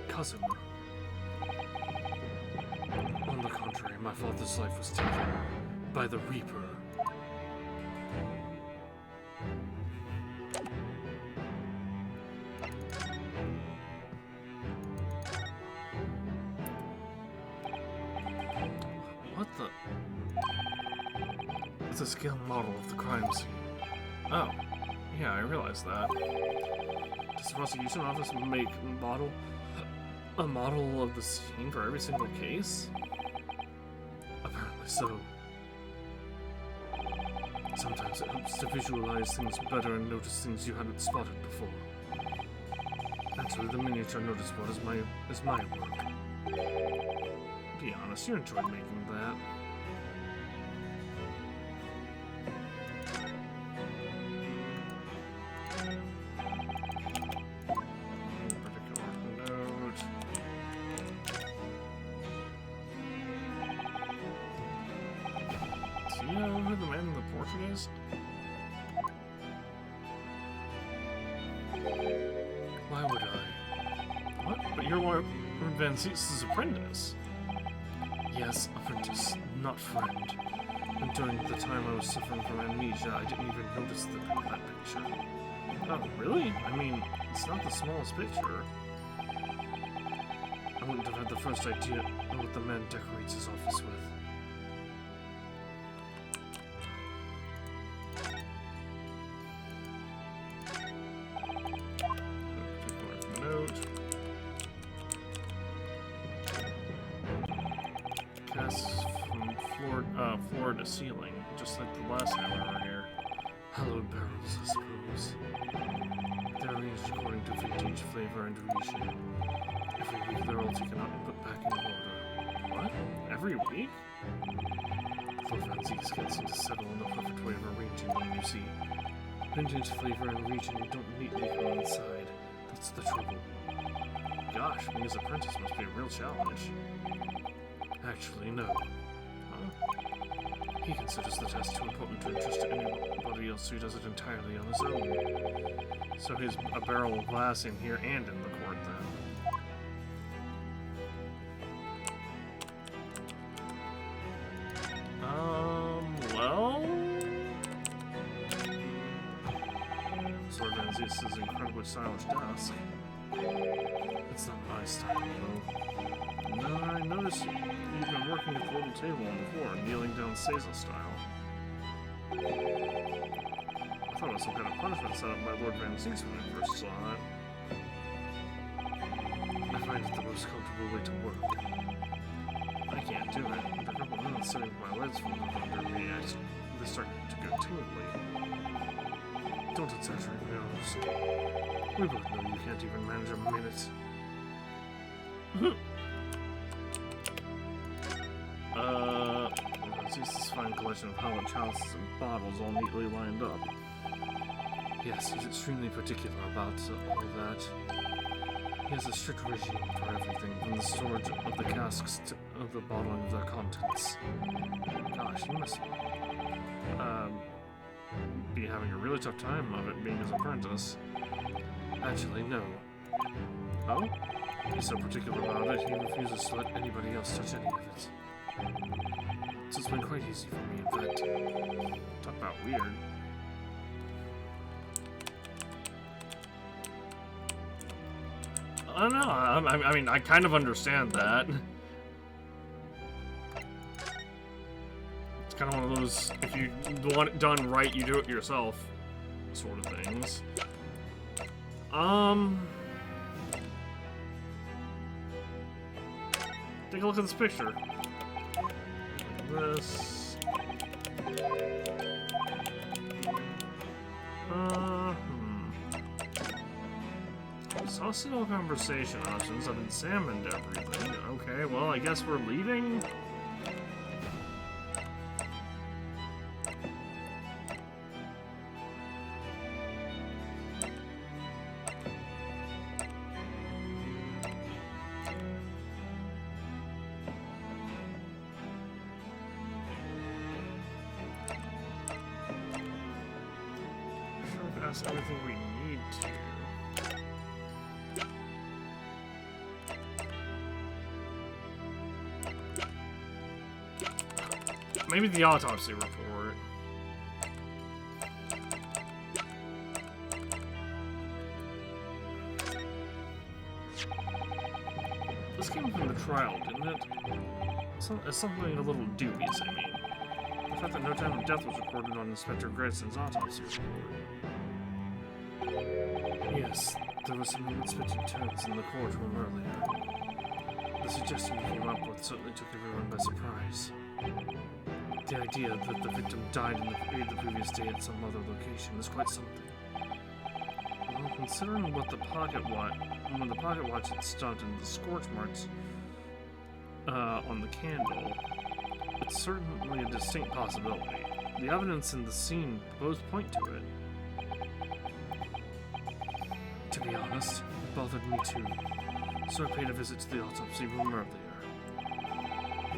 cousin. On the contrary, my father's life was taken by the Reaper. What the? It's a scale model of the crime scene. Oh. Yeah, I realized that. Does the prosecution office make a model of the scene for every single case? Apparently so. Sometimes it helps to visualize things better and notice things you hadn't spotted before. Actually, the miniature notice board is my work. Be honest, you enjoyed making that. Why would I? What? But you're Lord Van Zeus' apprentice. Yes, apprentice, not friend. And during the time I was suffering from amnesia, I didn't even notice that picture. Oh, really? I mean, it's not the smallest picture. I wouldn't have had the first idea of what the man decorates his office with. Floor to ceiling, just like the last time we were here. Hallowed barrels, I suppose. They're arranged according to vintage, flavor, and region. Every week they're all taken out and put back in order. What? Every week? Lord Van Zeus gets to settle on the perfect way of arranging them, you see. Vintage, flavor, and region don't neatly coincide. That's the trouble. Gosh, being his apprentice must be a real challenge. Actually, no. He considers the test too important to entrust to anybody else who does it entirely on his own. So he's a barrel of glass in here and in the court, then. Well... Lord Van Zeus' incredibly stylish desk. It's not my style, though. No, I noticed you've been working at the little table on the floor, kneeling down Seiza style. I thought it was some kind of punishment set up by Lord Van Zeus when I first saw it. I find it the most comfortable way to work. I can't do it. The couple minutes sitting with my legs folded under me, they start to go tingly. Don't exaggerate, Rose. We both know you can't even manage a minute. It's this fine collection of hallowed chalices and bottles all neatly lined up. Yes, he's extremely particular about all that. He has a strict regime for everything, from the storage of the casks to the bottling of their contents. Gosh, he must... be having a really tough time of it being his apprentice. Actually, no. Oh? He's so particular about it, he refuses to let anybody else touch any of it. So it's been quite easy for me, in fact. Talk about weird. I don't know, I mean, I kind of understand that. It's kind of one of those, if you want it done right, you do it yourself, sort of things. Take a look at this picture. This. Saucy conversation options. I've examined everything. Okay, well, I guess we're leaving. That's everything we need to. Maybe the autopsy report. This came from the trial, didn't it? It's something a little dubious, I mean. The fact that no time of death was recorded on Inspector Grayson's autopsy report. Yes, there were some unexpected turns in the courtroom earlier. The suggestion you came up with certainly took everyone by surprise. The idea that the victim died in the previous day at some other location is quite something. Well, considering what the pocket watch, when the pocket watch had stopped and the scorch marks on the candle, it's certainly a distinct possibility. The evidence in the scene both point to it. To be honest, it bothered me too, so I paid a visit to the autopsy room earlier.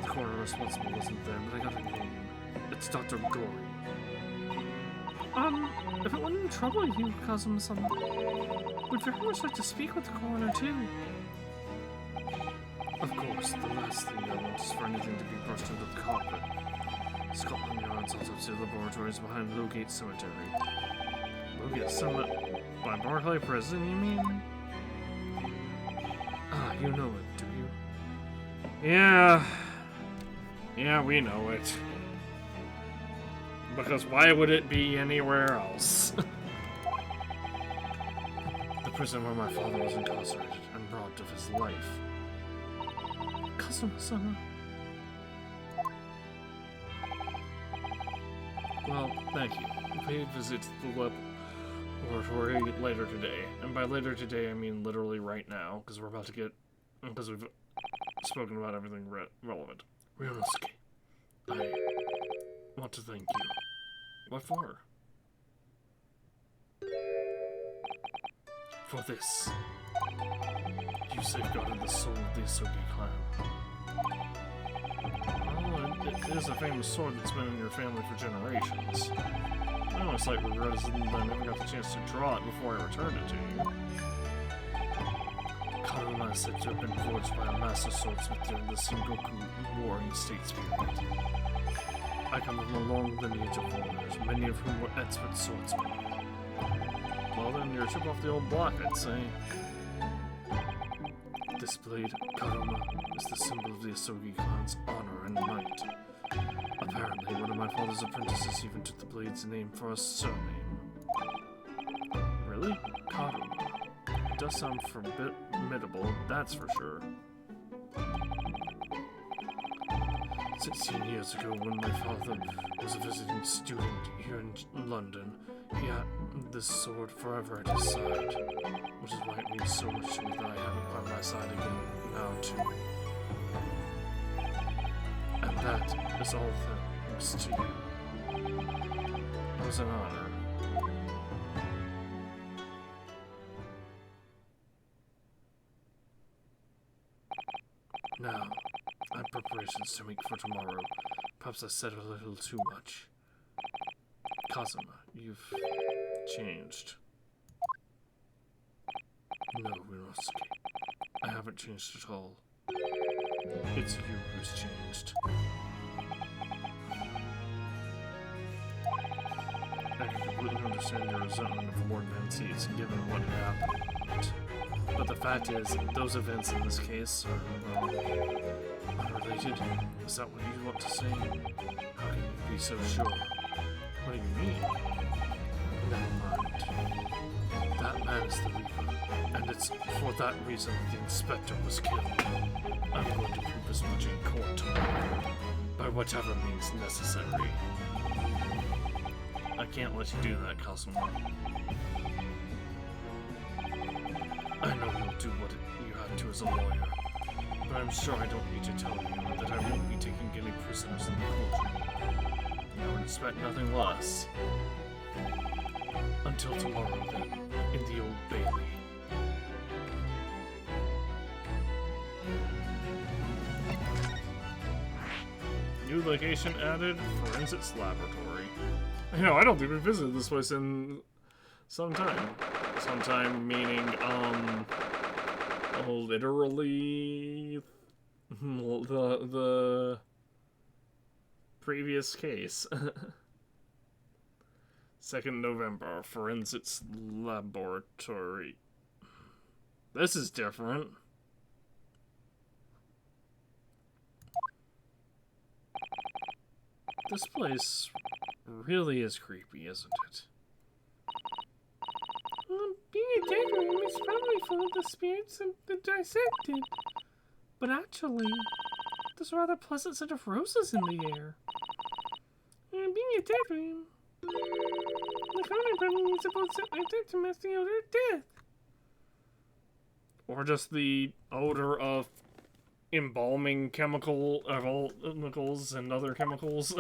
The coroner responsible wasn't there, but I got a name. It's Dr. Gory. If it wouldn't trouble you, Kazuma-sama, would very much like to speak with the coroner too. Of course, the last thing I want is for anything to be brushed under the carpet. Scotland Yard's autopsy laboratory is behind Lowgate Cemetery. Lowgate Cemetery? By Barclay Prison, you mean? Ah, you know it, do you? Yeah. Yeah, we know it. Because why would it be anywhere else? The prison where my father was incarcerated and robbed of his life. Kazuma-sama. Well, thank you. We'll pay a visit to the laboratory later today. And by later today, I mean literally right now, because we're about to get... because we've spoken about everything relevant. Ryunosuke, I want to thank you. What for? For this. You safeguarded the soul of the Isugi clan. Well, it is a famous sword that's been in your family for generations. My only slight regret is that I never got the chance to draw it before I returned it to you. Karuma is said to have been forged by a master swordsmith during the Sengoku Warring States period. I come from a long lineage of warriors, many of whom were expert swordsmen. Well then, you're a chip off the old block, I'd say. This blade, Karuma, is the symbol of the Isugi clan's honor and might. Apparently, one of my father's apprentices even took the blade's name for a surname. Really? Karuma. It does sound formidable, that's for sure. 16 years ago, when my father was a visiting student here in London, he had this sword forever at his side, which is why it means so much to me that I have it by my side again now, too. And that is all thanks to you. It was an honor. Now, I have preparations to make for tomorrow. Perhaps I said a little too much. Kazuma, You've changed. No, Rinosuke. I haven't changed at all. It's you who's changed. I can completely understand your resentment of Lord Menzies given what had happened. But the fact is, those events in this case are, well, unrelated. Is that what you want to say? How can you be so sure? What do you mean? Never mind. That man is the Reaper, and it's for that reason the Inspector was killed. I'm going to prove as much in court tomorrow, by whatever means necessary. I can't let you do that, Cosmo. I know you'll do what you have to as a lawyer, but I'm sure I don't need to tell you that I won't be taking any prisoners in the courtroom. I would expect nothing less. Until tomorrow, then, in the Old Bailey.
New location added, Forensics Laboratory. You know, I don't think we visited this place in some time. Sometime meaning, literally the previous case. 2nd November, Forensics Laboratory. This is different. This place really is creepy, isn't it?
Being a dead room is probably full of the spirits of the dissected. But actually, there's a rather pleasant scent of roses in the air. Being a dead room, the common probably needs a bold scent like that to mask the odor of death.
Or just the odor of embalming chemicals and other chemicals.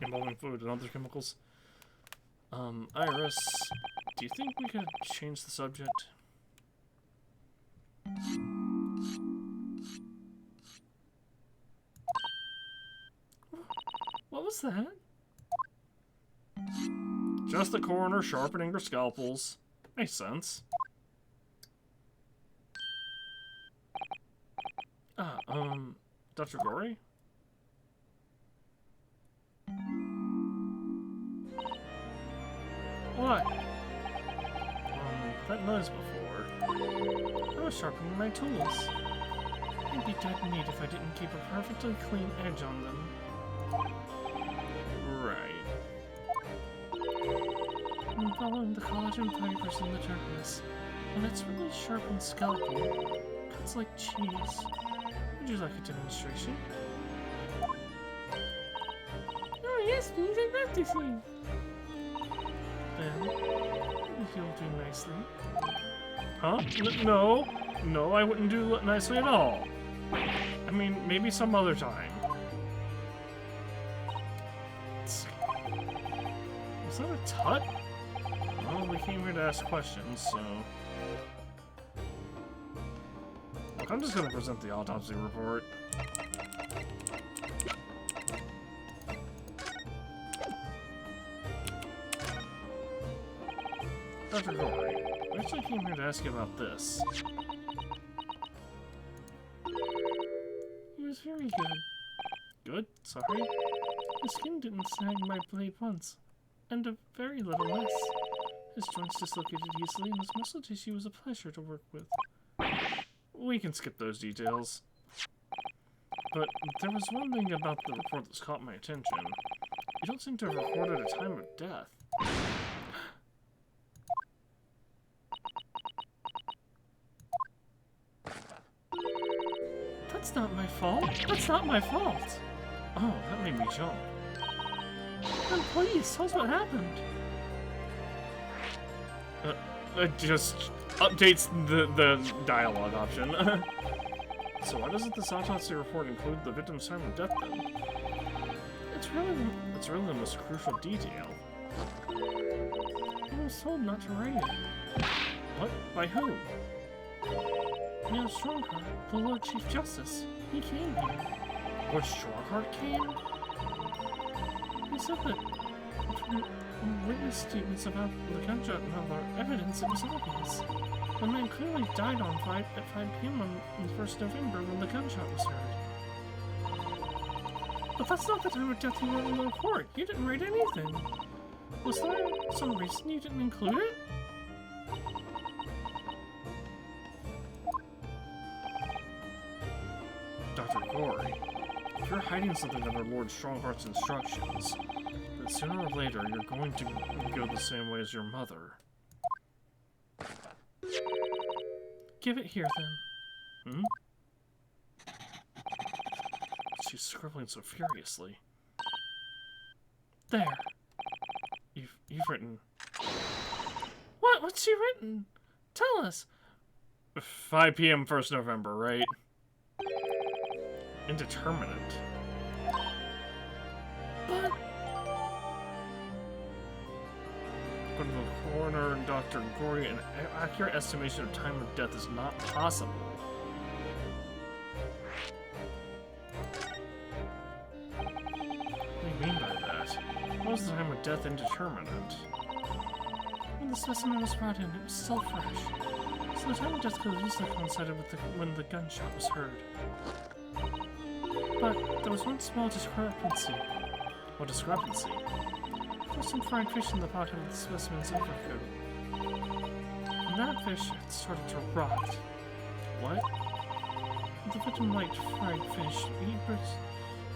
Embalming food and other chemicals. Iris, do you think we could change the subject?
What was that?
Just the coroner sharpening their scalpels. Makes sense. Dr. Gory?
What?
That noise before.
I was sharpening my tools. I'd be dead meat if I didn't keep a perfectly clean edge on them.
Right.
I'm following the collagen fibers in the darkness. And its really sharpened scalpel cuts like cheese. Would you like a demonstration? Oh yes, please, I'd love to see. Then, if you'll do nicely.
Huh? No. No, I wouldn't do nicely at all. I mean, maybe some other time. Was that a tut? Well, we came here to ask questions, so... Look, I'm just gonna present the autopsy report. Dr. Gory, I actually came here to ask you about this.
He was very good.
Good? Sorry?
His skin didn't snag my blade once, and a very little mess. His joints dislocated easily, and his muscle tissue was a pleasure to work with.
We can skip those details. But there was one thing about the report that's caught my attention. You don't seem to have recorded a time of death.
That's not my fault. That's not my fault.
Oh, that made me jump.
Then please, tell us what happened.
It just updates the dialogue option. So why doesn't this autopsy report include the victim's time of death then? It's really the most crucial detail.
I was told not to write it.
What? By who?
Neil Strongheart, the Lord Chief Justice. He came here.
Lord Strongheart came?
He said that witness statements about the gunshot and other evidence, it was obvious. The man clearly died at 5 p.m. on the 1st November when the gunshot was heard. But that's not the time of death you wrote in the report. You didn't write anything. Was there some reason you didn't include it?
Dr. Gory, if you're hiding something under Lord Strongheart's instructions, then sooner or later you're going to go the same way as your mother.
Give it here, then.
She's scribbling so furiously.
There.
You've written...
What? What's she written? Tell us.
5 p.m. 1st November, right? Indeterminate.
But...
According to the coroner and Dr. Gory, an accurate estimation of time of death is not possible. What do you mean by that? What was the time of death indeterminate?
When the specimen was brought in, it was still fresh. So the time of death could have easily coincided with when the gunshot was heard. But there was one small discrepancy.
What discrepancy?
There was some fried fish in the pocket of the specimen's overcoat. And that fish had started to rot.
What?
The victim liked fried fish, but he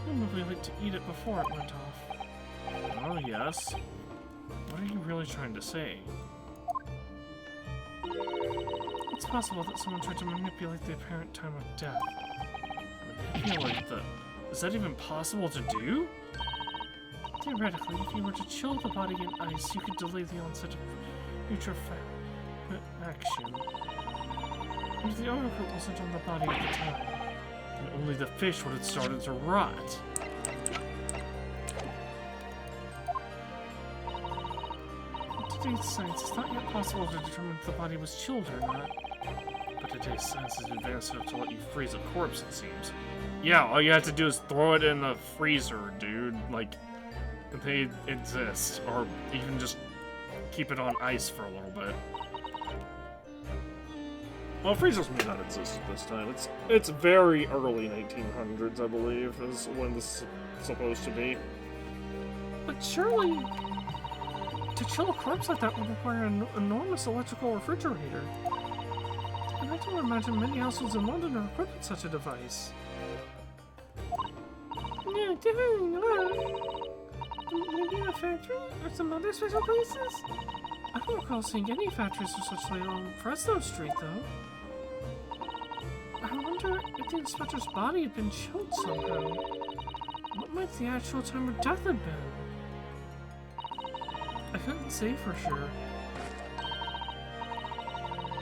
presumably liked to eat it before it went off.
Oh, yes. What are you really trying to say?
It's possible that someone tried to manipulate the apparent time of death.
Manipulate the... Is that even possible to do?
Theoretically, if you were to chill the body in ice, you could delay the onset of action. And if the overcoat wasn't on the body at the time,
And only the fish would have started to rot.
In today's science, it's not yet possible to determine if the body was chilled or not.
But today's science is advanced enough to let you freeze a corpse, it seems. Yeah, all you have to do is throw it in the freezer, dude. Like, they exist. Or even just keep it on ice for a little bit.
Well, freezers may not exist at this time. It's very early 1900s, I believe, is when this is supposed to be.
But surely, to chill a corpse like that would require an enormous electrical refrigerator. And I don't imagine many households in London are equipped with such a device. Yeah, definitely not. Maybe in a factory or some other special places? I don't recall seeing any factories or such later on Fresno Street, though. I wonder if the inspector's body had been chilled somehow. What might the actual time of death have been? I couldn't say for sure.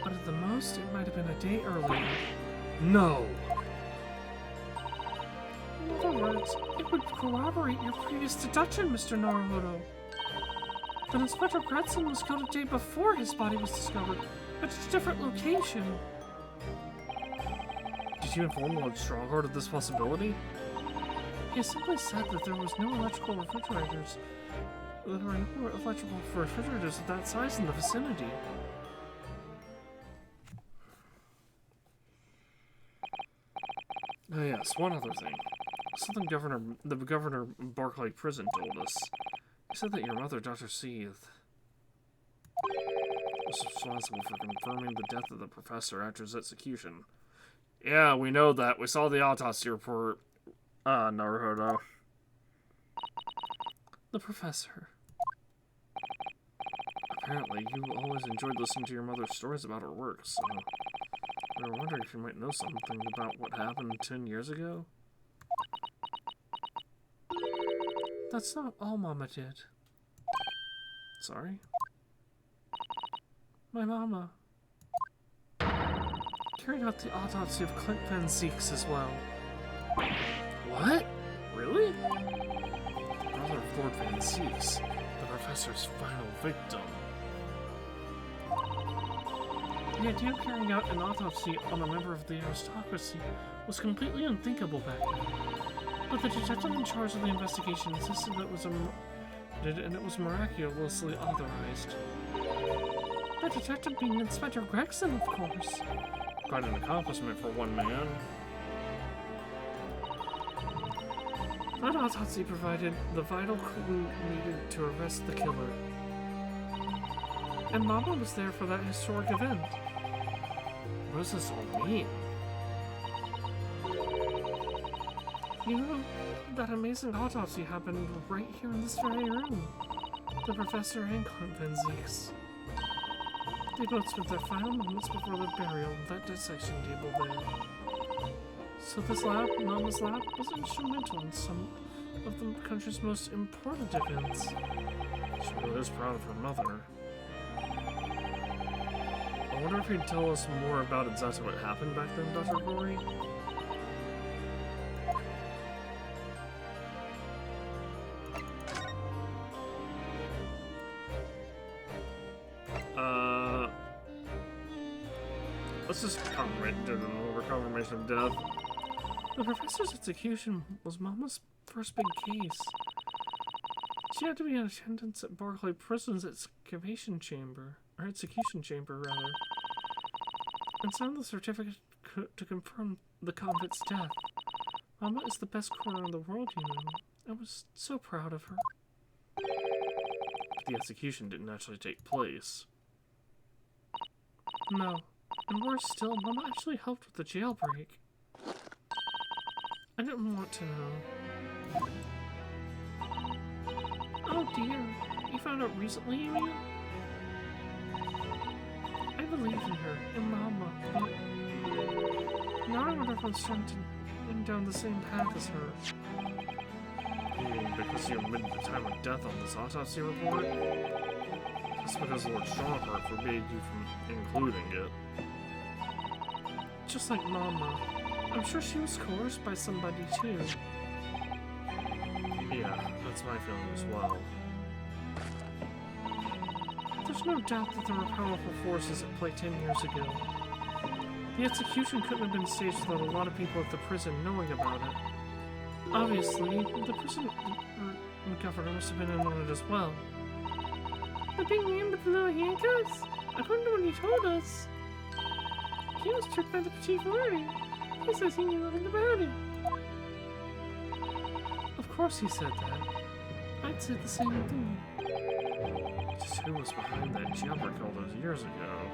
But at the most, it might have been a day earlier.
No!
In other words, it would corroborate your previous deduction, Mr. Naruhodo. That Inspector Gretson was killed a day before his body was discovered, at a different location.
Did you inform Lord Strongheart of this possibility?
He simply said that there was no electrical refrigerators. There were no electrical refrigerators of that size in the vicinity.
Oh yes, one other thing. Something the Governor Barclay Prison told us. He said that your mother, Dr. Seeth, was responsible for confirming the death of the professor after his execution. Yeah, we know that. We saw the autopsy report. Naruhodo.
The professor.
Apparently, you always enjoyed listening to your mother's stories about her work, so we were wondering if you might know something about what happened 10 years ago?
That's not all Mama did.
Sorry?
My mama carried out the autopsy of Clint Van Zeeks as well.
What? Really? The brother of Lord Van Zeeks, the professor's final victim.
The idea of carrying out an autopsy on a member of the aristocracy was completely unthinkable back then. But the detective in charge of the investigation insisted that it was
did, and it was miraculously authorized.
The detective being Inspector Gregson, of course.
Quite an accomplishment for one man.
That autopsy provided the vital clue needed to arrest the killer. And Mama was there for that historic event.
What does this all mean?
You know, that amazing autopsy happened right here in this very room. The professor and Count Van Zieks. They both spent their final moments before their burial on that dissection table there. So this lab, Mama's lab, was instrumental in some of the country's most important events.
She really is proud of her mother. I wonder if you'd tell us more about exactly what happened back then, Dr. Gory? Let's just do the confirmation of death.
The professor's execution was Mama's first big case. She had to be in attendance at Barclay Prison's execution chamber, rather, and signed the certificate to confirm the convict's death. Mama is the best coroner in the world, you know. I was so proud of her.
The execution didn't actually take place.
No. And worse still, Mama actually helped with the jailbreak. I didn't want to know. Oh dear. You found out recently, you mean? I believe in her, in Mama, but now I wonder if I'm starting to go down the same path as her.
You mean because you omitted the time of death on this autopsy report? That's because Lord Strongheart forbade you from including it.
Just like Mama. I'm sure she was coerced by somebody too.
Yeah, that's my feeling as well.
There's no doubt that there were powerful forces at play 10 years ago. The execution couldn't have been staged without a lot of people at the prison knowing about it. Obviously, the prison governor must have been in on it as well. The big man with the little handcuffs? According to what he told us, he was tricked by the chief warden. He says he knew nothing about it. Of course he said that. I'd say the same thing.
Just who was behind that jailbreak all those years ago?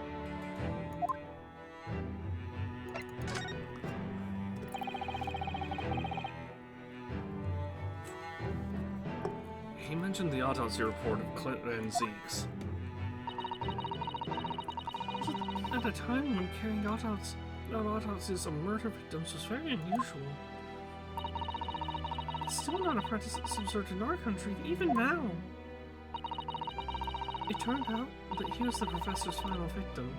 He mentioned the autopsy report of Clint Van Zieks.
At a time when carrying out autopsies of murder victims was very unusual. It's still not a practice that's observed in our country, even now. It turned out that he was the professor's final victim,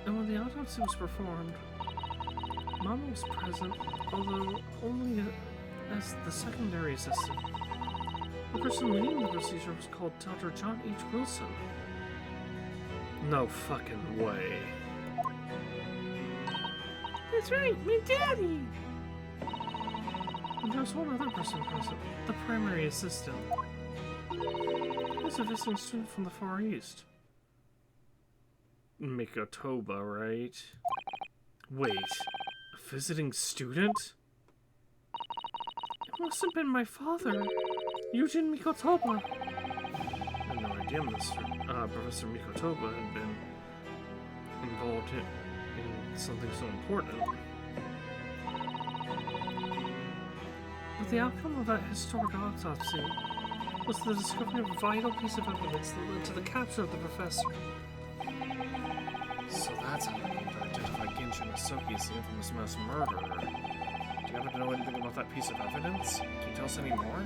and when the autopsy was performed, Mama was present, although only as the secondary assistant. The person leading the procedure was called Dr. John H. Wilson.
No fucking way.
That's right, my daddy! And there was one other person present, the primary assistant. He was a visiting student from the Far East.
Mikotoba, right? Wait, a visiting student?
It must have been my father, Eugene Mikotoba.
I had no idea Professor Mikotoba had been involved in something so important.
But the outcome of that historic autopsy was the discovery of a vital piece of evidence that led to the capture of the professor.
So that's how they're going to identify Genshin Asoki as the infamous mass murderer. Do you happen to know anything about that piece of evidence? Can you tell us any more?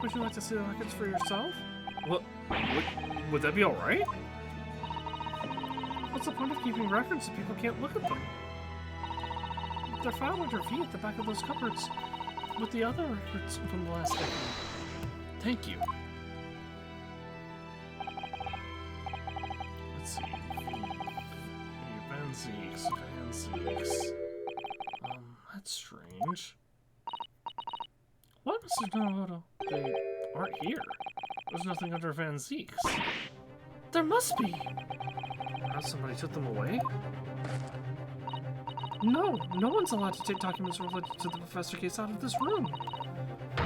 Would you like to see the records for yourself?
What? Would that be alright?
What's the point of keeping records if people can't look at them? They're filed under V at the back of those cupboards, with the other records from the last decade.
Thank you. Let's see. Van Zieks. That's strange. What, Mr. Naruto? They aren't here. There's nothing under Van Zeek's. There must be! Perhaps somebody took them away? No, no one's allowed to take documents related to the professor case out of this room.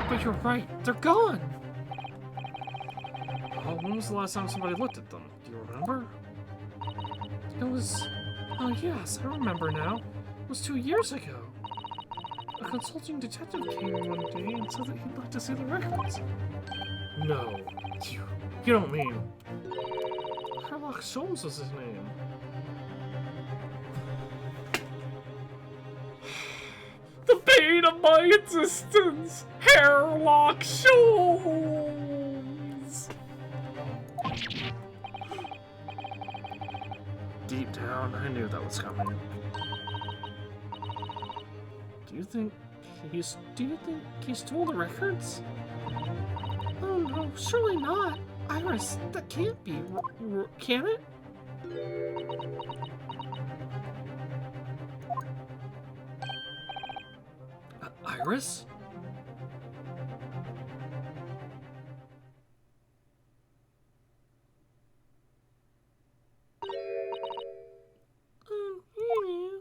But you're right, they're gone! Oh, when was the last time somebody looked at them? Do you remember? It was... Oh yes, I remember now. It was 2 years ago. A consulting detective came one day and said that he'd like to see the records. No, you don't mean... Sherlock Holmes was his name. The bane of my existence! Sherlock Holmes! Deep down, I knew that was coming. Do you think he stole the records? Oh no, surely not. Iris, that can't be. Can it? Iris?
Yeah.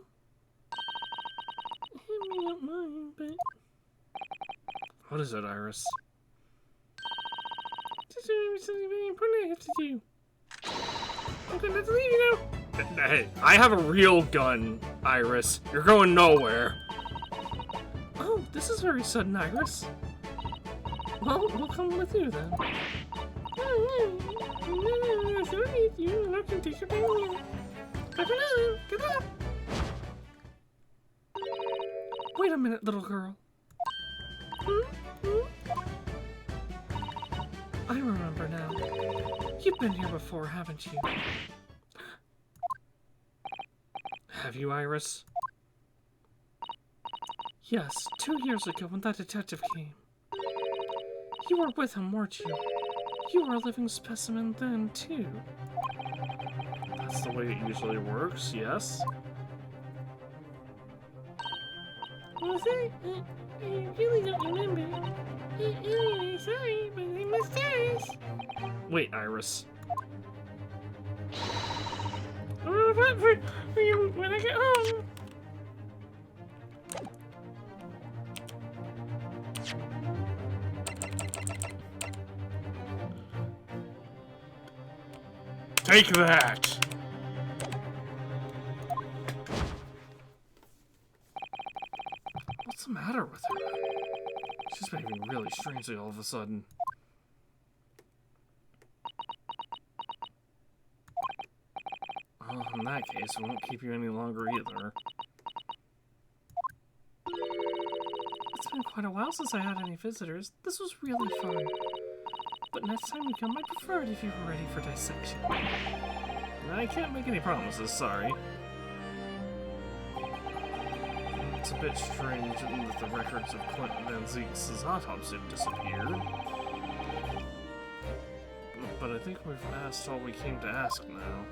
I don't mind, but
What is it, Iris?
there's something very important I have to do. I'm gonna have to leave you now.
Hey, I have a real gun, Iris. You're going nowhere.
Oh, this is very sudden, Iris. Well, we'll come with you then. Sorry, you have to take your family. Bye for now. Good luck. Wait a minute, little girl. I remember now. You've been here before, haven't you?
Have you, Iris?
Yes, 2 years ago when that detective came. You were with him, weren't you? You were a living specimen then, too.
That's the way it usually works, yes?
Was I? I really don't remember. Anyway, sorry, but I must ask.
Wait, Iris.
What for you when I get home?
Take that! What's the matter with her? She's behaving really strangely all of a sudden. Well, in that case, we won't keep you any longer either.
It's been quite a while since I had any visitors. This was really fun. But next time you come, I prefer it if you were ready for dissection.
I can't make any promises, sorry. It's a bit strange that the records of Clinton Van Zeek's autopsy have disappeared. But I think we've asked all we came to ask now.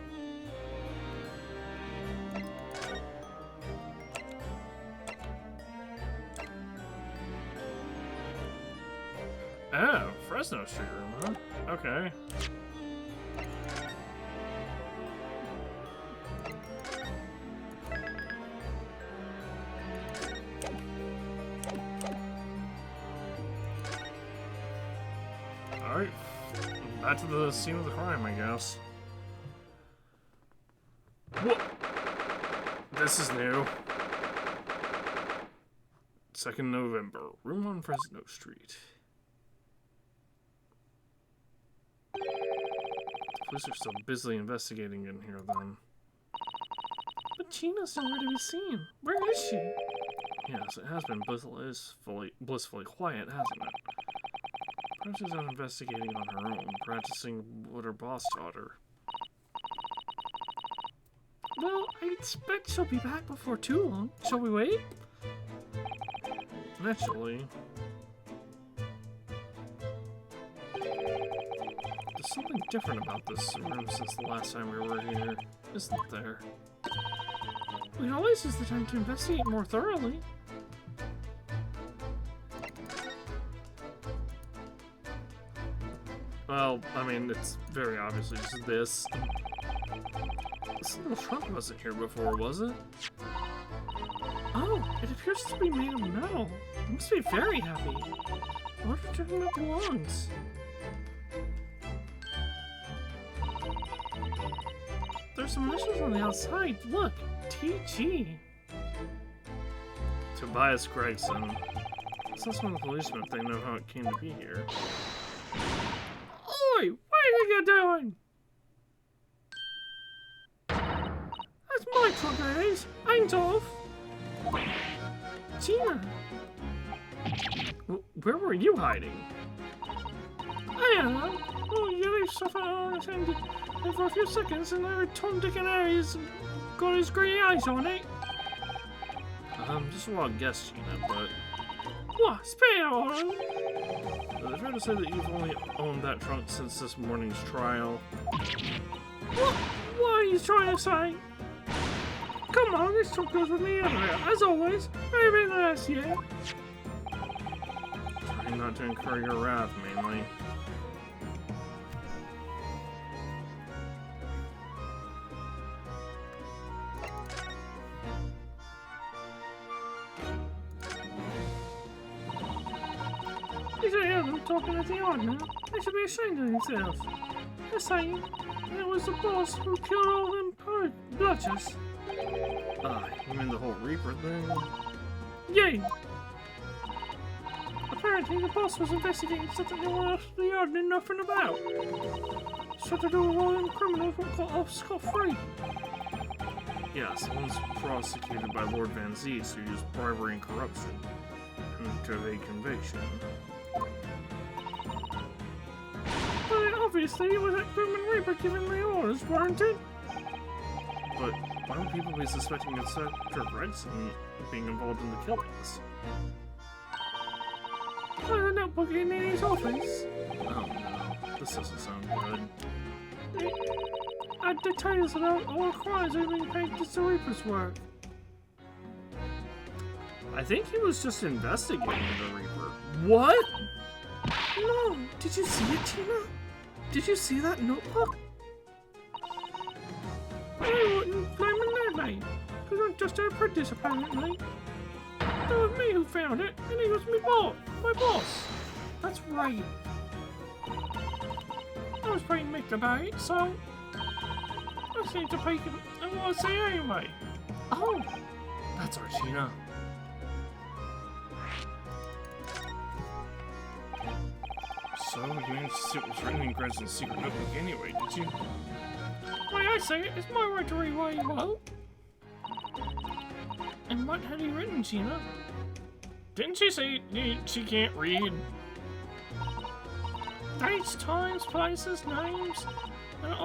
Oh, Fresno Street room, huh? Okay. Alright, back to the scene of the crime, I guess. Whoa! This is new. 2nd November, room on Fresno Street. Police are still busily investigating in here, then.
But Gina's nowhere to be seen. Where is she?
Yes, it has been blissfully quiet, hasn't it? Perhaps she's out investigating on her own, practicing what her boss taught her.
Well, I expect she'll be back before too long. Shall we wait?
Naturally. There's something different about this room since the last time we were here, isn't there?
We always use the time to investigate more thoroughly.
Well, I mean, it's very obviously just this. This little trunk wasn't here before, was it?
Oh, it appears to be made of metal. It must be very heavy. I wonder to whom it belongs. There's some initials on the outside. Look, TG.
Tobias Gregson. Let's ask one of the policemen if they know how it came to be here.
Oi, what are you doing? That's my truck, that is. Ain't off. Tina.
Where were you hiding?
I don't know. Oh, you leave stuff unattended. And for a few seconds, and I heard Tom, Dick, and Harry's got his green eyes on it.
Just a wild guess, Gina, but...
What? Spit out on him.
Is it fair to say that you've only owned that trunk since this morning's trial?
What are you trying to say? Come on, this truck goes with me everywhere. As always, very nice, yeah.
Trying not to incur your wrath, mainly.
He's a them talking at the yard now. They should be ashamed of themselves. They're saying it was the boss who killed all them bludgers.
You mean the whole Reaper thing?
Yeah. Apparently the boss was investigating something no one else in the yard knew nothing about. Something to do with all them criminals who got off scot-free.
Yeah, someone's prosecuted by Lord Van Zees who used bribery and corruption to evade conviction.
But obviously it was that Grim Reaper giving me orders, weren't it?
But why would people be suspecting Inspector Gregson of being involved in the killings?
The notebook in his office.
Oh no, this doesn't sound good.
It had details about all the crimes that had been paid to the Reaper's work.
I think he was just investigating the Reaper.
What? No, did you see it, Tina? Did you see that notebook? I wouldn't blame that, mate, because I'm just an apprentice, apparently. It was me who found it, and he was my boss. That's right. I was pretty mixed about it, so I seemed to pick him and what I say anyway.
Oh, that's Archina. So, you managed to see what was written in Gregson's secret notebook anyway, did you?
The way I say it, it's my right to read what he wrote. And what had he written, Gina?
Didn't she say she can't read?
Dates, times, places, names, and a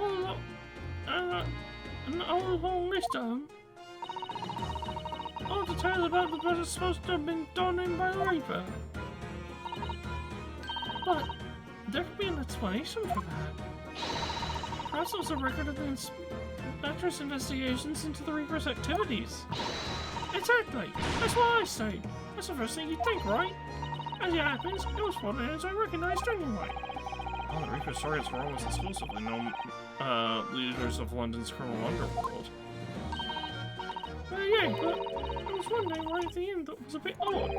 whole list of them. All details about the murder supposed to have been done in by the Reaper. But there could be an explanation for that. Perhaps it was a record of the inspector's investigations into the Reaper's activities. Exactly. That's what I say. That's the first thing you'd think, right? As it happens, it was one as I recognized anyway.
Well, the Reaper's targets were almost exclusively known leaders of London's criminal underworld.
Yeah, but I was wondering why at the end that was a bit odd.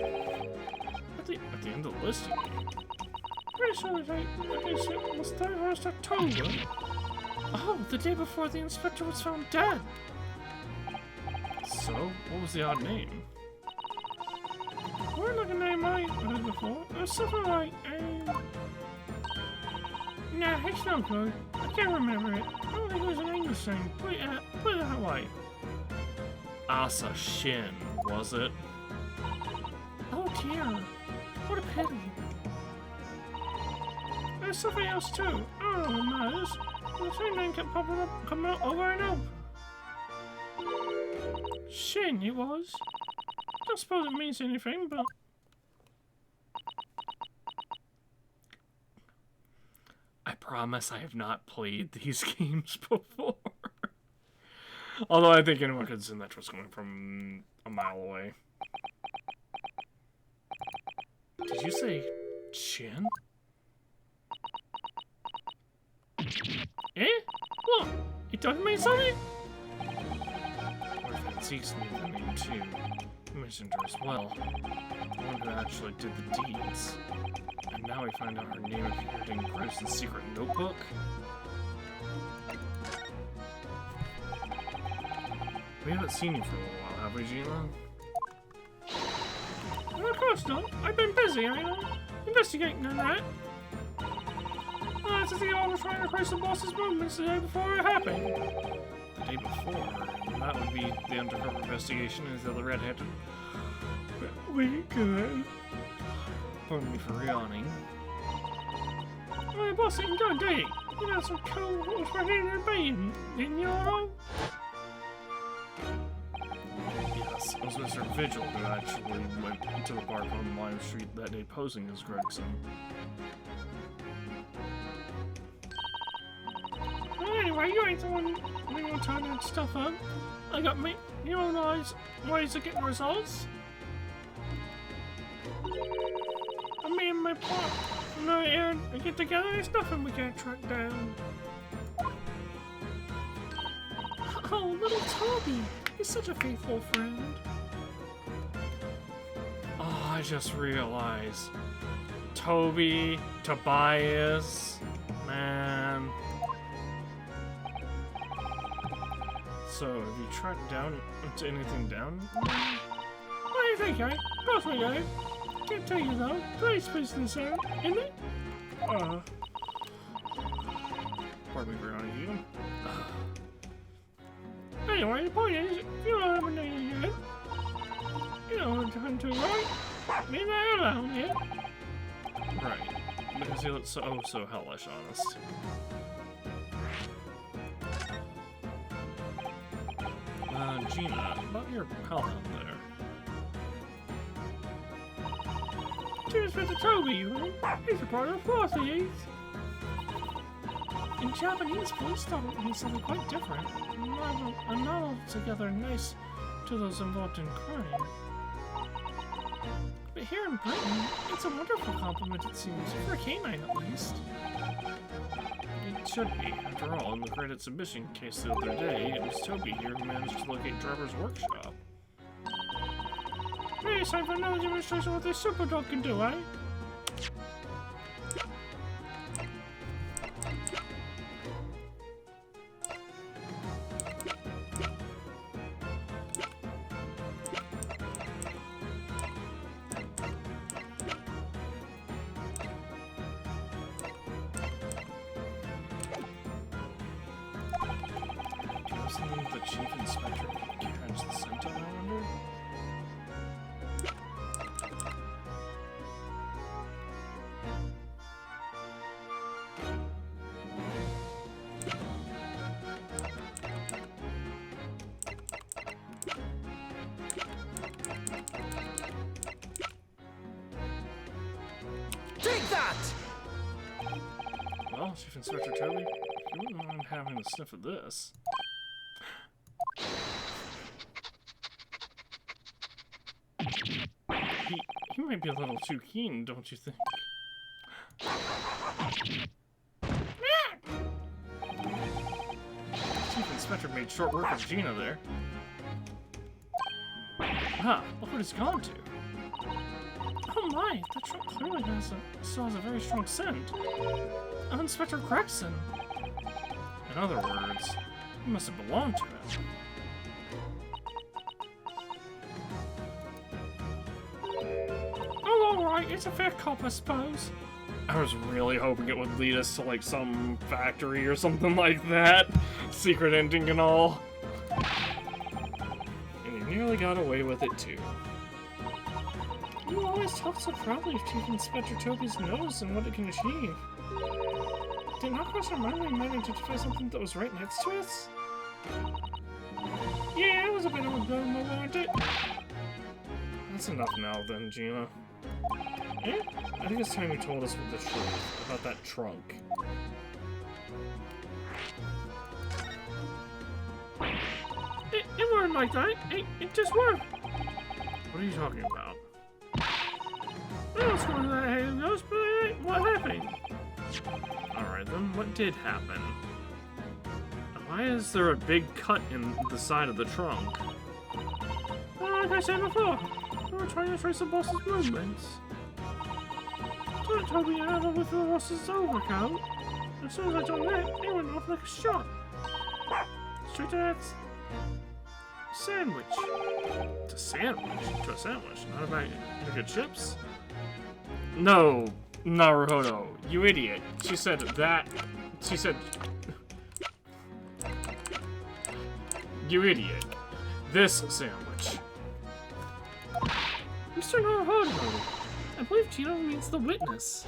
At the end of the list, you mean?
Pretty sure the date was 31st October. Oh, the day before the inspector was found dead.
So, what was the odd name?
We're like a name I heard before. It was something like, nah, it's no good. I can't remember it. I don't think it was an English name. Put it that way.
Asa Shin, was it?
Oh dear. What a pity. There's something else too. I don't know what it matters. The same name kept popping up, coming out over and over. Shin, it was. Don't suppose it means anything, but...
I promise I have not played these games before. Although I think anyone could assume that was coming from a mile away. Did you say Chin?
Eh? What? It doesn't mean something?
What if Antiques knew the name too? He mentioned her as well. The one who actually did the deeds. And now we find out her name appeared in Grayson's secret notebook? We haven't seen you for a little while, have we, Gina?
Well, of course not. I've been busy, ain't I? Investigating on that. This is the I was trying to trace the boss's movements the day before it happened.
The day before, and that would be the undercover investigation into the red-handed.
We good.
Pardon me for yawning.
My boss ain't done, did he? You know some cool horse right in there being, didn't you all?
Yes, it was Mr. Vigil who actually went to the park on Lime Street that day posing as Gregson.
Well, anyway, you ain't the one turning that stuff up. I got your own ways of getting results. And me and my partner here get together, there's nothing we can't track down. Oh, little Toby. He's such a faithful friend.
Oh, I just realized. Toby, Tobias, man. So, have you tracked down anything down?
What do you think, eh? Of course we do. Can't tell you though. Police business, isn't it?
Pardon me for yawning you.
Anyway, the point is, you don't have a name yet. You know what I'm doing, right? Leave that alone, yeah?
Right. Because he looks so hellish, honest. Gina, about your pal down there.
Cheers for the Toby, right? He's a part of the force, he is. In Japanese, police thought means something quite different. And not altogether nice to those involved in crime. But here in Britain, it's a wonderful compliment, it seems, for a canine at least.
It should be. After all, in the great exhibition case the other day, it was Toby here who managed to locate Driver's workshop.
Hey, it's time for another demonstration of what this super dog can do, eh?
Something the chief inspector can catch the scent of, I wonder?
Take that!
Well, Chief Inspector Toby, you wouldn't mind having a sniff of this. He might be a little too keen, don't you think? Chief Inspector made short work of Gina there. Ah, look what it's gone to.
Oh my, that truck clearly still has a very strong scent. Of Inspector Gregson.
In other words, he must have belonged to him.
Oh, alright, it's a fair cop, I suppose.
I was really hoping it would lead us to, like, some factory or something like that. Secret ending and all. And you nearly got away with it, too.
You always talk so proudly of Chief Inspector Toby's nose and what it can achieve. Did not cross our mind when we managed to find something that was right next to us? Yeah, it was a bit of a blow, wasn't it?
That's enough now, then, Gina.
Eh?
I think it's time you told us the truth about that trunk.
It weren't like that. It just weren't.
What are you talking about?
I don't score that hand nose, but what happened?
Alright,
Ethan. What did happen? Why is there a big cut in the side of the trunk?
Like I said before, we were trying to trace the boss's movements. Don't tell me I had with the boss's overcoat. As soon as I done that, he went off like a shot. Straight to that sandwich.
To sandwich? To a sandwich? Not a bag of chips?
No, Naruhodo, you idiot. She said that. She said. You idiot. This sandwich.
Mr. Naruhodo, I believe Chino means the witness.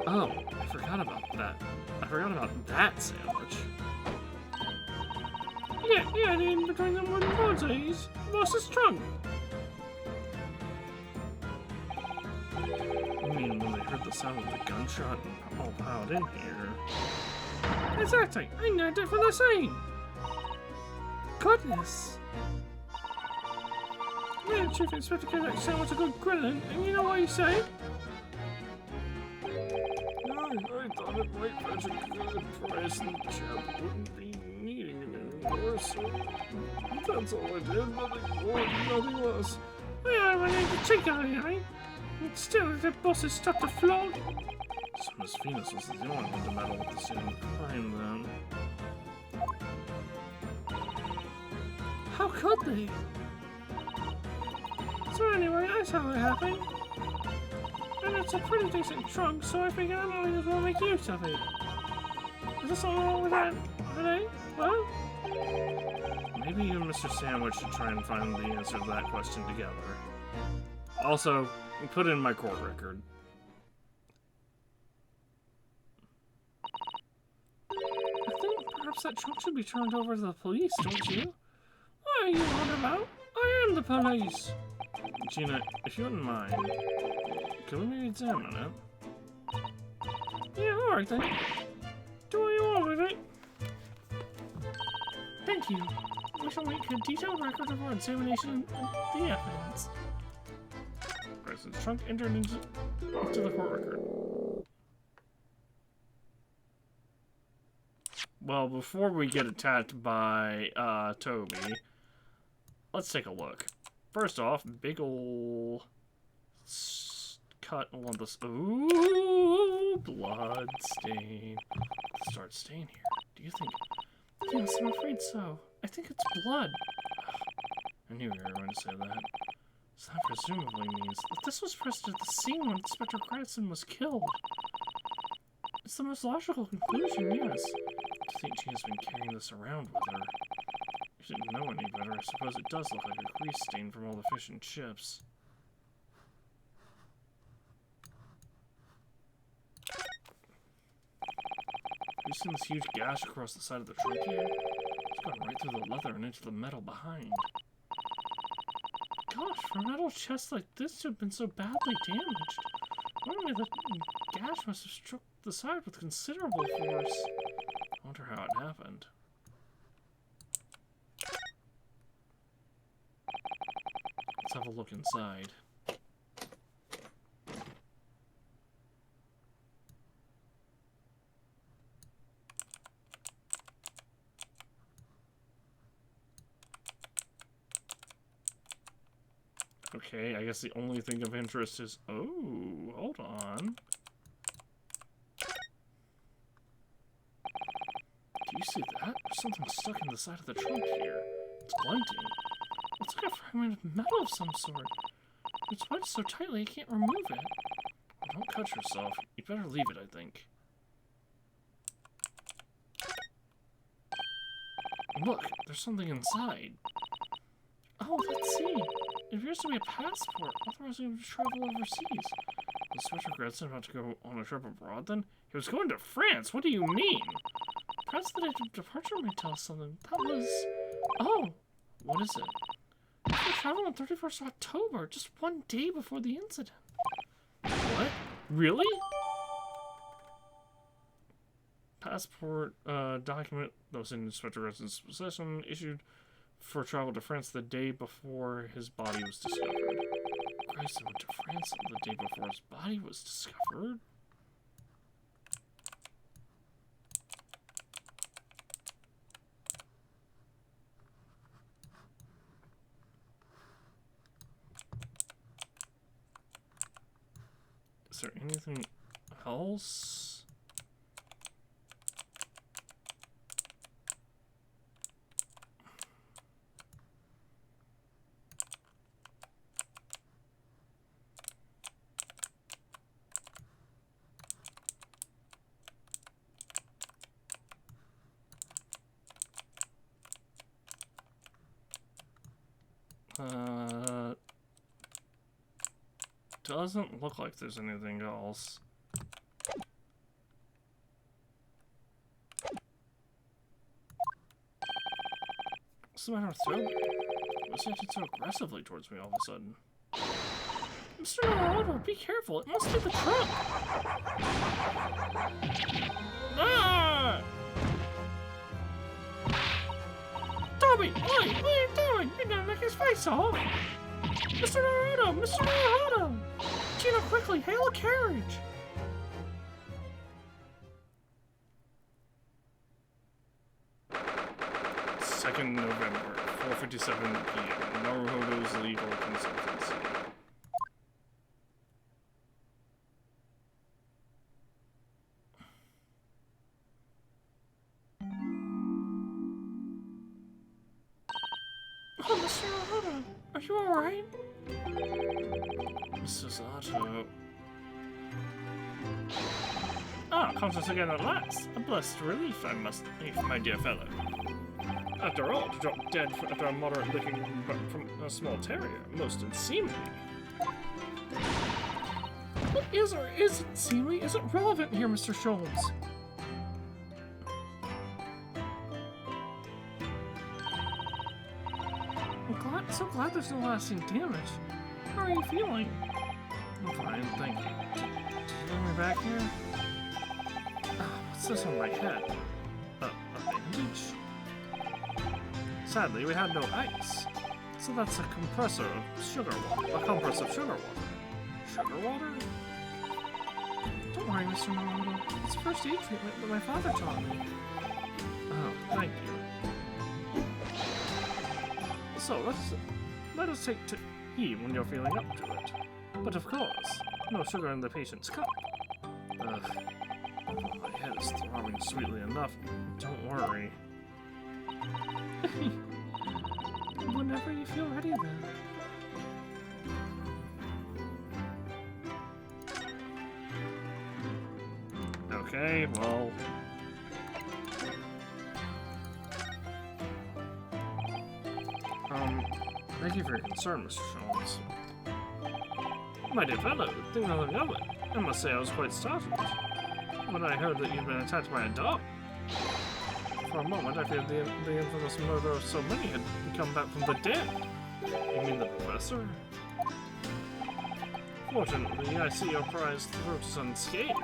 Oh, I forgot about that. I forgot about that sandwich.
Yeah, and in between them wooden boards, he's boss's trunk.
I mean, when they heard the sound of the gunshot and all piled in here.
Exactly, I nabbed it for the same. Goodness. Man, Chief Inspector gave that sandwich a good grilling, and you know what he said?
I thought it might fetch a good price and the chap wouldn't be needing it anymore, so that's all I did, nothing more, nothing less.
Yeah, I ran into cheek out of it, and still, the boss is stuck to flog.
So Miss Venus was the only one to meddle with the scene of the crime, then.
How could they? So anyway, I saw what happened. And it's a pretty decent trunk, so I figured I might as well make use of it. Is this all wrong with that, Renee? Well?
Maybe you and Mr. Sandwich should try and find the answer to that question together. Also, put in my court record.
I think perhaps that trunk should be turned over to the police, don't you? What are you on about? I am the police!
Gina, if you wouldn't mind, can we maybe examine it?
Yeah, alright then. Do what you want with it. Thank you. We shall make a detailed record of our examination of the evidence.
Right, so the trunk entered into the court record. Well, before we get attacked by Toby, let's take a look. First off, big ol' cut along this. Ooh, blood stain. Let's start staining here. Do you think?
Yes, I'm afraid so. I think it's blood.
I knew you were going to say that. So that presumably means that this was present at the scene when Inspector Cranston was killed.
It's the most logical conclusion, yes.
I think she has been carrying this around with her. If you didn't know any better, I suppose it does look like a grease stain from all the fish and chips. Have you seen this huge gash across the side of the trunk here? It's gone right through the leather and into the metal behind.
Gosh, for a metal chest like this to have been so badly damaged. Normally the gash must have struck the side with considerable force.
I wonder how it happened. Let's have a look inside. Okay, I guess the only thing of interest is... Oh, hold on. Do you see that? There's something stuck in the side of the trunk here. It's glinting.
It's like a fragment of metal of some sort. It's wedged so tightly I can't remove it.
Well, don't cut yourself. You'd better leave it, I think. Look, there's something inside.
Oh, let's see. It appears to be a passport authorizing him to travel overseas.
Was Inspector Cranston about to go on a trip abroad then? He was going to France! What do you mean?
Perhaps the date of departure might tell us something. That was... Oh!
What is it?
He traveled on 31st October, just one day before the incident.
What? Really? Passport, document that was in Inspector Cranston's possession, issued for travel to France the day before his body was discovered. Cranston went to France the day before his body was discovered? Is there anything else? Doesn't look like there's anything else. What's the matter with Toby? What's he acting so aggressively towards me all of a sudden?
Mr. Naruto, be careful. It must be the trunk.
Ah!
Toby, what are you doing? You're gonna make his face off. Mr. Naruto, Mr. Naruto. Gino, quickly, hail a carriage.
November, 4:57 p.m. Naruto's legal consultancy.
Oh, Mr. Naruto, are you alright?
Mrs. Otto.
Ah, conscious again at last. A blessed relief, I must admit, my dear fellow.
After all, to drop dead after a moderate licking from a small terrier, most unseemly.
What is or isn't seemly isn't relevant here, Mr. Sholmes. I'm so glad there's no lasting damage. How are you feeling?
I'm fine, thank you. Did you bring me back here?
Oh, what's this on my head?
A bandage?
Sadly, we had no ice. So that's a compressor of sugar water. A compress of sugar water. Sugar water? Don't worry, Mr. Naruto. It's first aid treatment that my father taught me.
Oh, thank you.
So, let us take to heed when you're feeling up to it. But of course, no sugar in the patient's cup.
Ugh. My head is throbbing sweetly enough. Don't worry.
Whenever you feel ready, then.
Okay, well... Thank you for your concern, Mr. Sholmes.
My dear fellow, think nothing of it. I must say I was quite startled when I heard that you'd been attacked by a dog. For a moment, I feared the infamous murder of so many had come back from the dead.
You mean the professor?
Fortunately, I see your prized throat is unscathed.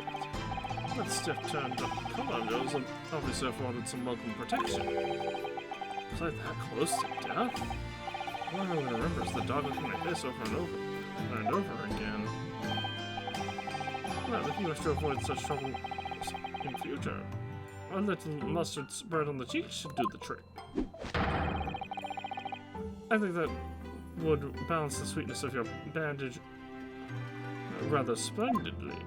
That stiff turned color goes obviously afforded some welcome protection.
Was I that close to death?
All I really remember is the dog looking my face over and over again. Well, if you wish to avoid such trouble in future, a little mustard spread on the cheeks should do the trick. I think that would balance the sweetness of your bandage rather splendidly.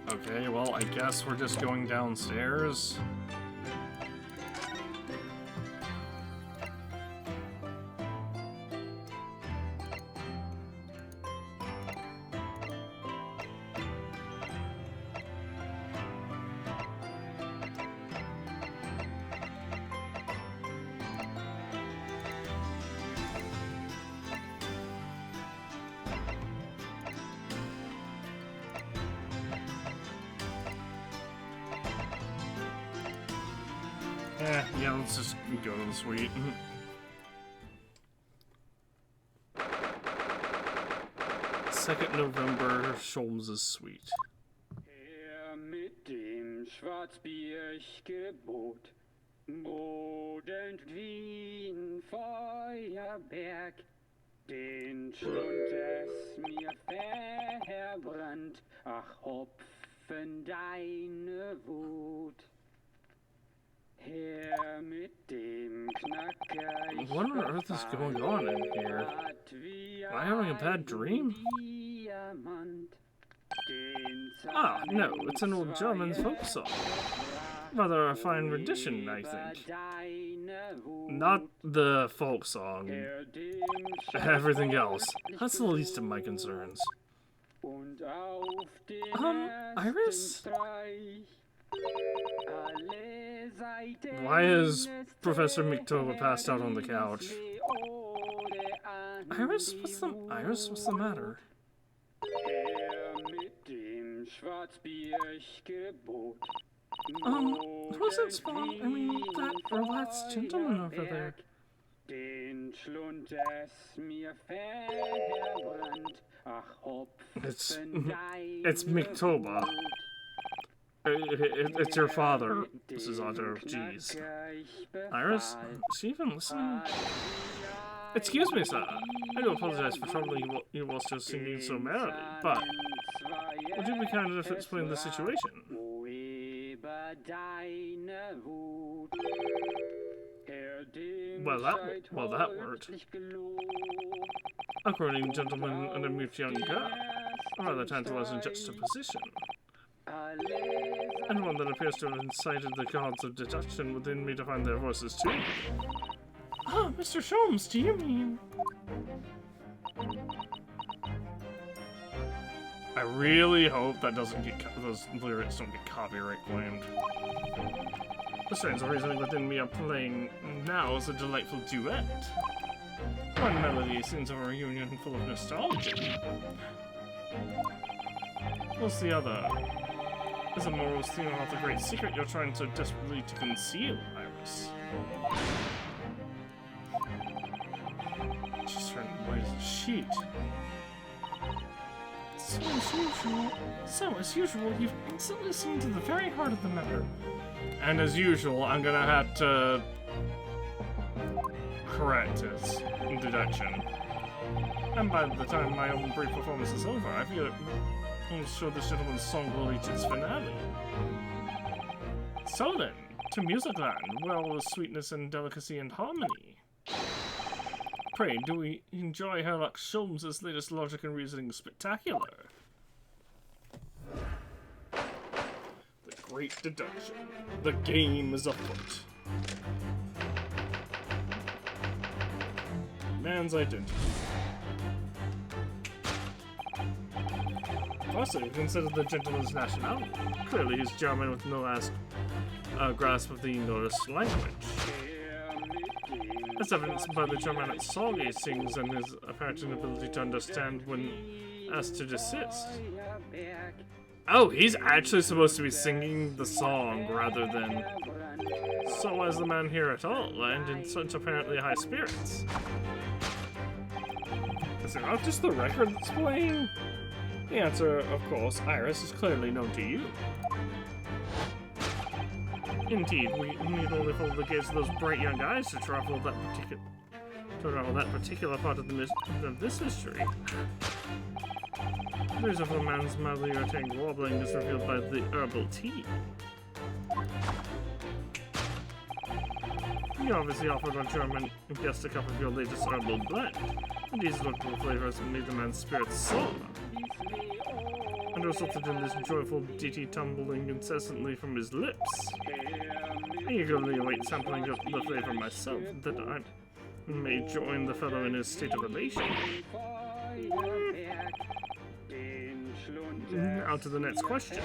Okay, well, I guess we're just going downstairs. Yeah, let's just go to the suite. 2nd November, Sholmes' suite.
Mit dem Schwarzbiergebot, Boden wie ein Feuerberg, den Schlund es mir verbrannt, ach Hopfen deine Wut. Herr mit dem Knacker, ich
What on earth is going on in here? Am I having a bad dream? Ah, no, it's an old German folk song. Rather a fine rendition, I think. Not the folk song. Everything else. That's the least of my concerns. Iris? Why is Professor Miktoba passed out on the couch? Iris, what's the matter? Who's that spot? I mean, that relaxed gentleman over there. It's Miktoba. It's your father, Mrs. Otto. Jeez. Iris? Is she even listening? Excuse me, sir. I do apologize for troubling you while still singing so merrily, but would you be kind enough to explain the situation? Well, that worked. A groaning gentleman and a mute young girl. A rather tantalizing juxtaposition. And one that appears to have incited the gods of deduction within me to find their voices too.
Ah, Mr. Sholmes, do you mean?
I really hope that doesn't get those lyrics don't get copyright claimed.
The strains of reasoning within me are playing now as a delightful duet. One melody sings of a reunion full of nostalgia. What's the other? Is a moral theme about the great secret you're trying so desperately to conceal, Iris. She's turning white as a sheet.
So as usual, you've instantly seen to the very heart of the matter.
And as usual, I'm gonna have to correct his deduction.
And by the time my own brief performance is over, I feel I'm sure this gentleman's song will reach its finale. So then, to Musicland, where all is sweetness and delicacy and harmony. Pray, do we enjoy Herlock Sholmes' latest logic and reasoning spectacular?
The great deduction. The game is afoot. Man's identity.
Also, consider the gentleman's nationality. Clearly he's German with no grasp of the English language. As evidenced by the Germanic song he sings and his apparent inability to understand when asked to desist.
Oh, he's actually supposed to be singing the song rather than...
So why is the man here at all, and in such apparently high spirits?
Is it not just the record that's playing?
The answer, of course, Iris, is clearly known to you. Indeed, we need only follow the gaze of those bright young eyes to travel that particular part of this mystery. The reason for the man's mildly irritating warbling is revealed by the herbal tea. You obviously offered our German guest a cup of your latest herbal blend, and these local flavors have made the man's spirits soar, and resulted in this joyful ditty tumbling incessantly from his lips. I eagerly await sampling of the flavor myself, that I may join the fellow in his state of elation. Now to the next question.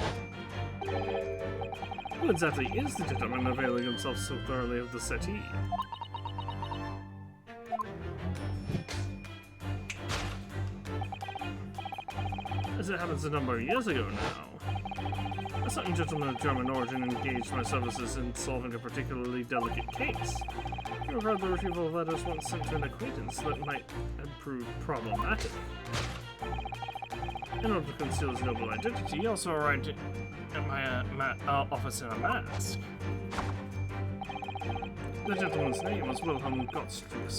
Who exactly is the gentleman availing himself so thoroughly of the settee? As it happens a number of years ago now, a certain gentleman of German origin engaged my services in solving a particularly delicate case. He regarded the retrieval of letters once sent to an acquaintance that might have proved problematic. In order to conceal his noble identity, he also arrived at my office in a mask. The gentleman's name was Wilhelm Gottschalk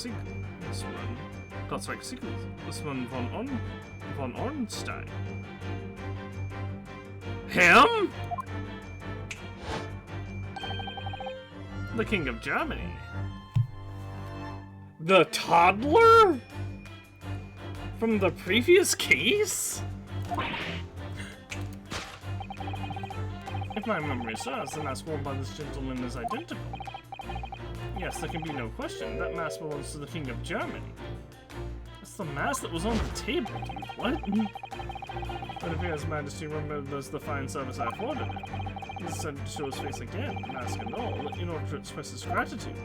Sigismund von Ornstein.
Him?
The King of Germany.
The toddler? From the previous case?
If my memory serves, the mask worn by this gentleman is identical. Yes, there can be no question. That mask belongs to the King of Germany. That's the mask that was on the table, dude. What? It appears Majesty remembers the fine service I afforded him. He decided to show his face again, mask and all, in order to express his gratitude.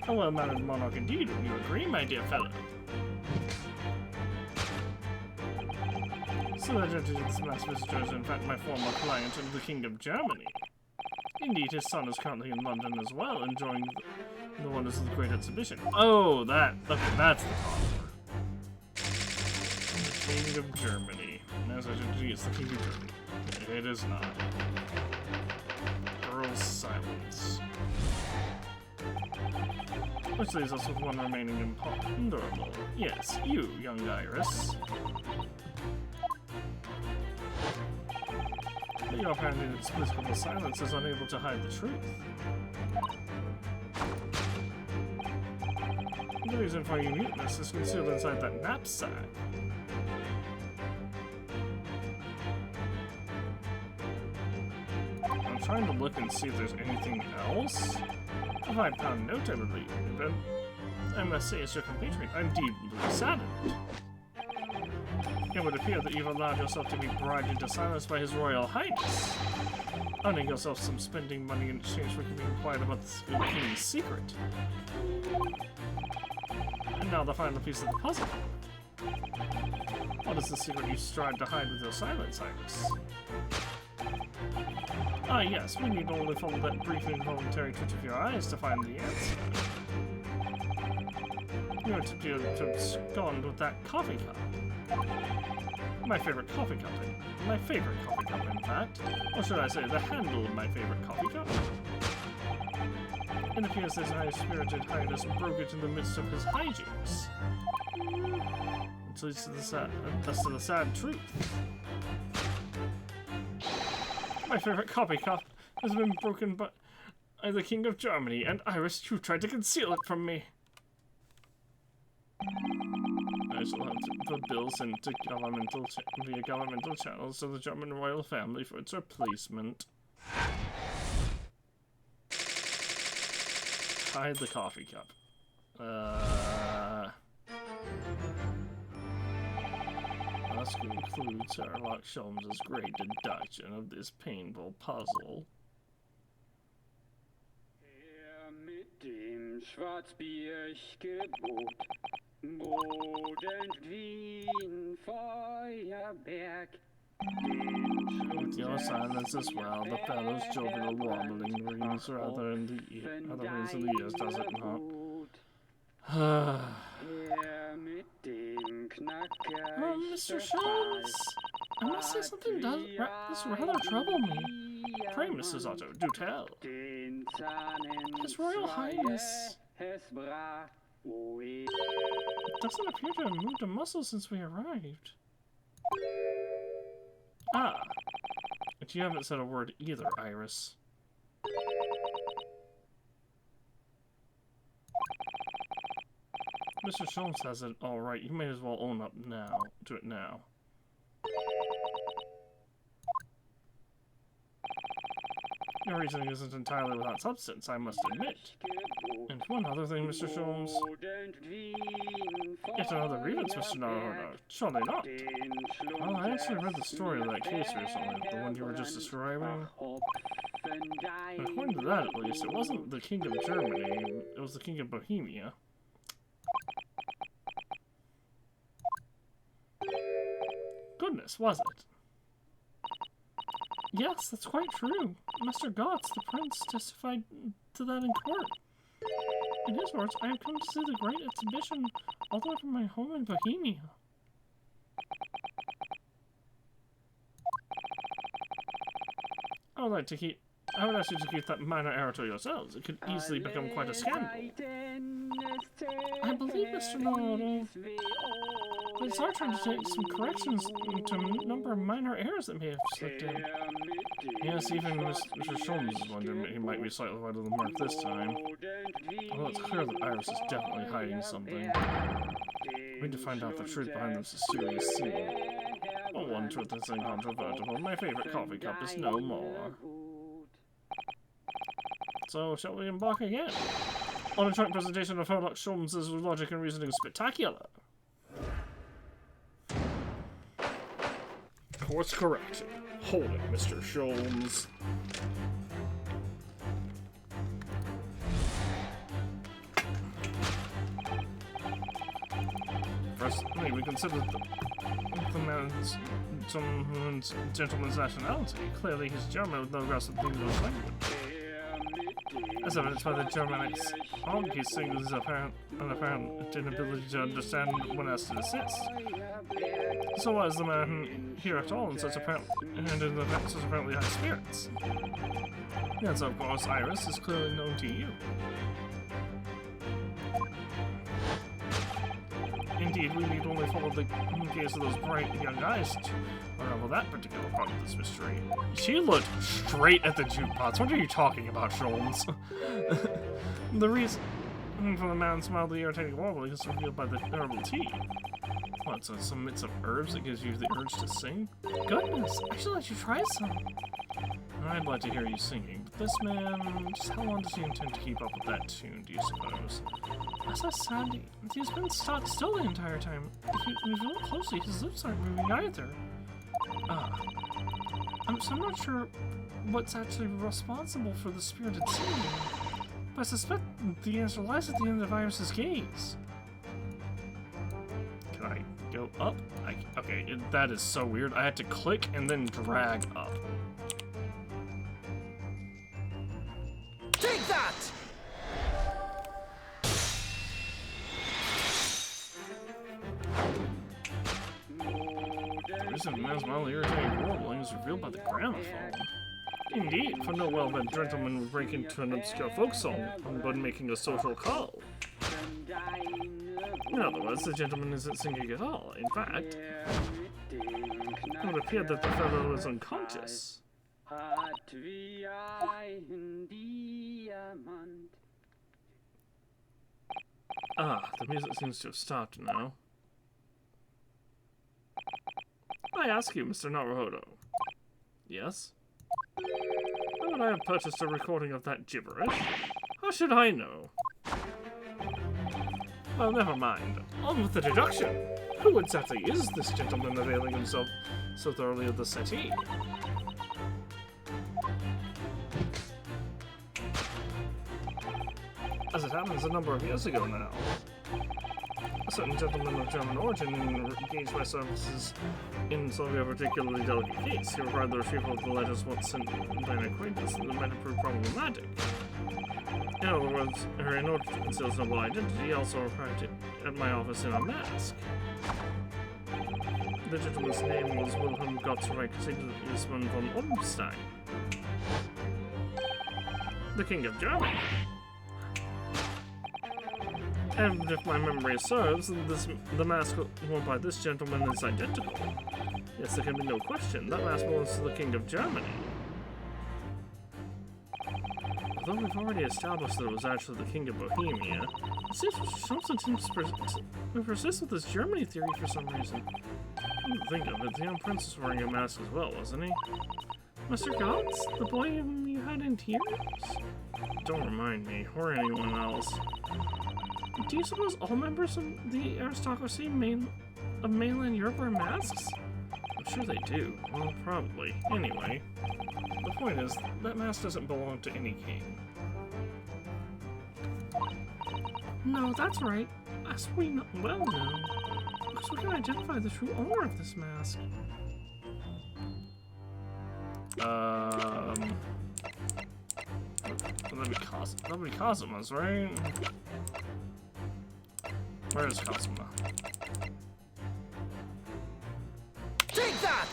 A well-mannered monarch indeed, would you agree, my dear fellow? So that this masked visitor is in fact my former client and the King of Germany. Indeed, his son is currently in London as well, enjoying the wonders of the Great Exhibition. Oh, okay, that's the toddler. The King of Germany. As I should it's the King of Germany. It is not. Girl's silence. Which leaves us with one remaining imponderable. Yes, you, young Iris. But your apparent inexplicable silence is unable to hide the truth. The reason for your muteness is concealed inside that knapsack. I'm trying to look and see if there's anything else. A £5 note, I believe, but I must say, as your compatriot, I'm deeply saddened. It would appear that you've allowed yourself to be bribed into silence by His Royal Highness, earning yourself some spending money in exchange for keeping quiet about the King's secret. And now the final piece of the puzzle. What is the secret you strive to hide with your silence, Iris? Ah, yes, we need only follow that brief involuntary twitch of your eyes to find the answer. You attempted to abscond with that coffee cup. My favorite coffee cup. My favorite coffee cup, in fact. Or should I say, the handle of my favorite coffee cup? It appears this high-spirited highness broke it in the midst of his hijinks. Which leads to the sad truth. My favorite coffee cup has been broken by the King of Germany, and Iris, you tried to conceal it from me. I shall have the bill sent to via governmental channels to the German royal family for its replacement. Hide the coffee cup. Must conclude Sherlock Holmes' great deduction of this painful puzzle.
Mit dem Schwarzbiergebot, Boden, Wien, Feuerberg.
With your silence as well, the fellow's jovial wobbling rings rather in the other rings in the ears, does it not? Mr. Sholmes, I must say something does rather trouble me. Pray, Mrs. Otto, do tell. His Royal Highness doesn't appear to have moved a muscle since we arrived. Ah, but you haven't said a word either, Iris. Mr. Sholmes has it all right. You may as well own up now to it now. Your reasoning isn't entirely without substance, I must admit. And one other thing, Mr. Sholmes. Yet another grievance, Mr. Naruhodo. Surely not. Well, I actually read the story of that case recently, the one you were just describing. And according to that, at least, it wasn't the King of Germany, it was the King of Bohemia. Goodness, was it? Yes, that's quite true. Mr. Gotts, the prince, testified to that in court. In his words, I have come to see the great exhibition all the way from my home in Bohemia. I would ask you to keep that minor error to yourselves. It could easily become quite a scandal. I believe, Mr. Naruto.
But it's our turn to take some corrections to a number of minor errors that may have slipped in.
Yes, even Mr. Sholmes is wondering he might be slightly wide of the mark this time. Although it's clear that Iris is definitely hiding something. We need to find out the truth behind this mysterious scene. Oh, one truth is incontrovertible. My favorite coffee cup is no more. So, shall we embark again? On a joint presentation of Herlock Sholmes' logic and reasoning spectacular.
Course correction. Hold it, Mr. Sholmes.
First, we considered the man's gentleman's nationality. Clearly, he's German with no grasp of the English language. As evidenced by the Germanics, all he sings an apparent inability to understand when asked to assist. So why is the man here at all in such apparently high spirits? Yes, of course, Iris is clearly known to you. Indeed, we need only follow the gaze of those bright young eyes to unravel that particular part of this mystery.
She looked straight at the jukebox. What are you talking about, Sholmes?
The reason for the man's mildly irritating warbling is revealed by the herbal tea. What, so some mix of herbs that gives you the urge to sing?
Goodness, I should let you try some.
I'd like to hear you singing, but this man, just how long does he intend to keep up with that tune, do you suppose?
As I said, he's been stock still the entire time. If you look closely, his lips aren't moving either. So I'm not sure what's actually responsible for the spirited singing, but I suspect the answer lies at the end of Iris's gaze.
Can I go up? Okay, that is so weird. I had to click and then drag up.
Take that!
The reason the man's mildly irritating warbling is revealed by the gramophone. Indeed, for no well-read gentleman would break into an obscure folk song when making a social call. In other words, the gentleman isn't singing at all. In fact, it would appear that the fellow is unconscious. The music seems to have stopped now. I ask you, Mr. Naruhodo. Yes? Why would I have purchased a recording of that gibberish? How should I know? Well, never mind. On with the deduction. Who exactly is this gentleman availing himself so thoroughly of the settee? As it happens, a number of years ago now, a certain gentleman of German origin engaged my services in solving a particularly delicate case. He required the retrieval of the letters once sent by an acquaintance that might have proved problematic. In other words, in order to conceal his noble identity, he also arrived at my office in a mask. The gentleman's name was Wilhelm Gottfried Sigismund von Ormstein, the King of Germany. And if my memory serves, the mask worn by this gentleman is identical. Yes, there can be no question. That mask belongs to the King of Germany. Although we've already established that it was actually the King of Bohemia, it seems Sholmes seems to persist with this Germany theory for some reason. Come to think of it, the young prince was wearing a mask as well, wasn't he? Mr. Gotts, the boy whom you had in tears? Don't remind me, or anyone else. Do you suppose all members of the aristocracy of mainland Europe wear masks? I'm sure they do. Well, probably. Anyway, the point is, that mask doesn't belong to any king.
No, that's right. As we well know, because we can identify the true owner of this mask.
That'd be Cosima's, right? Where is Cosima?
Take that!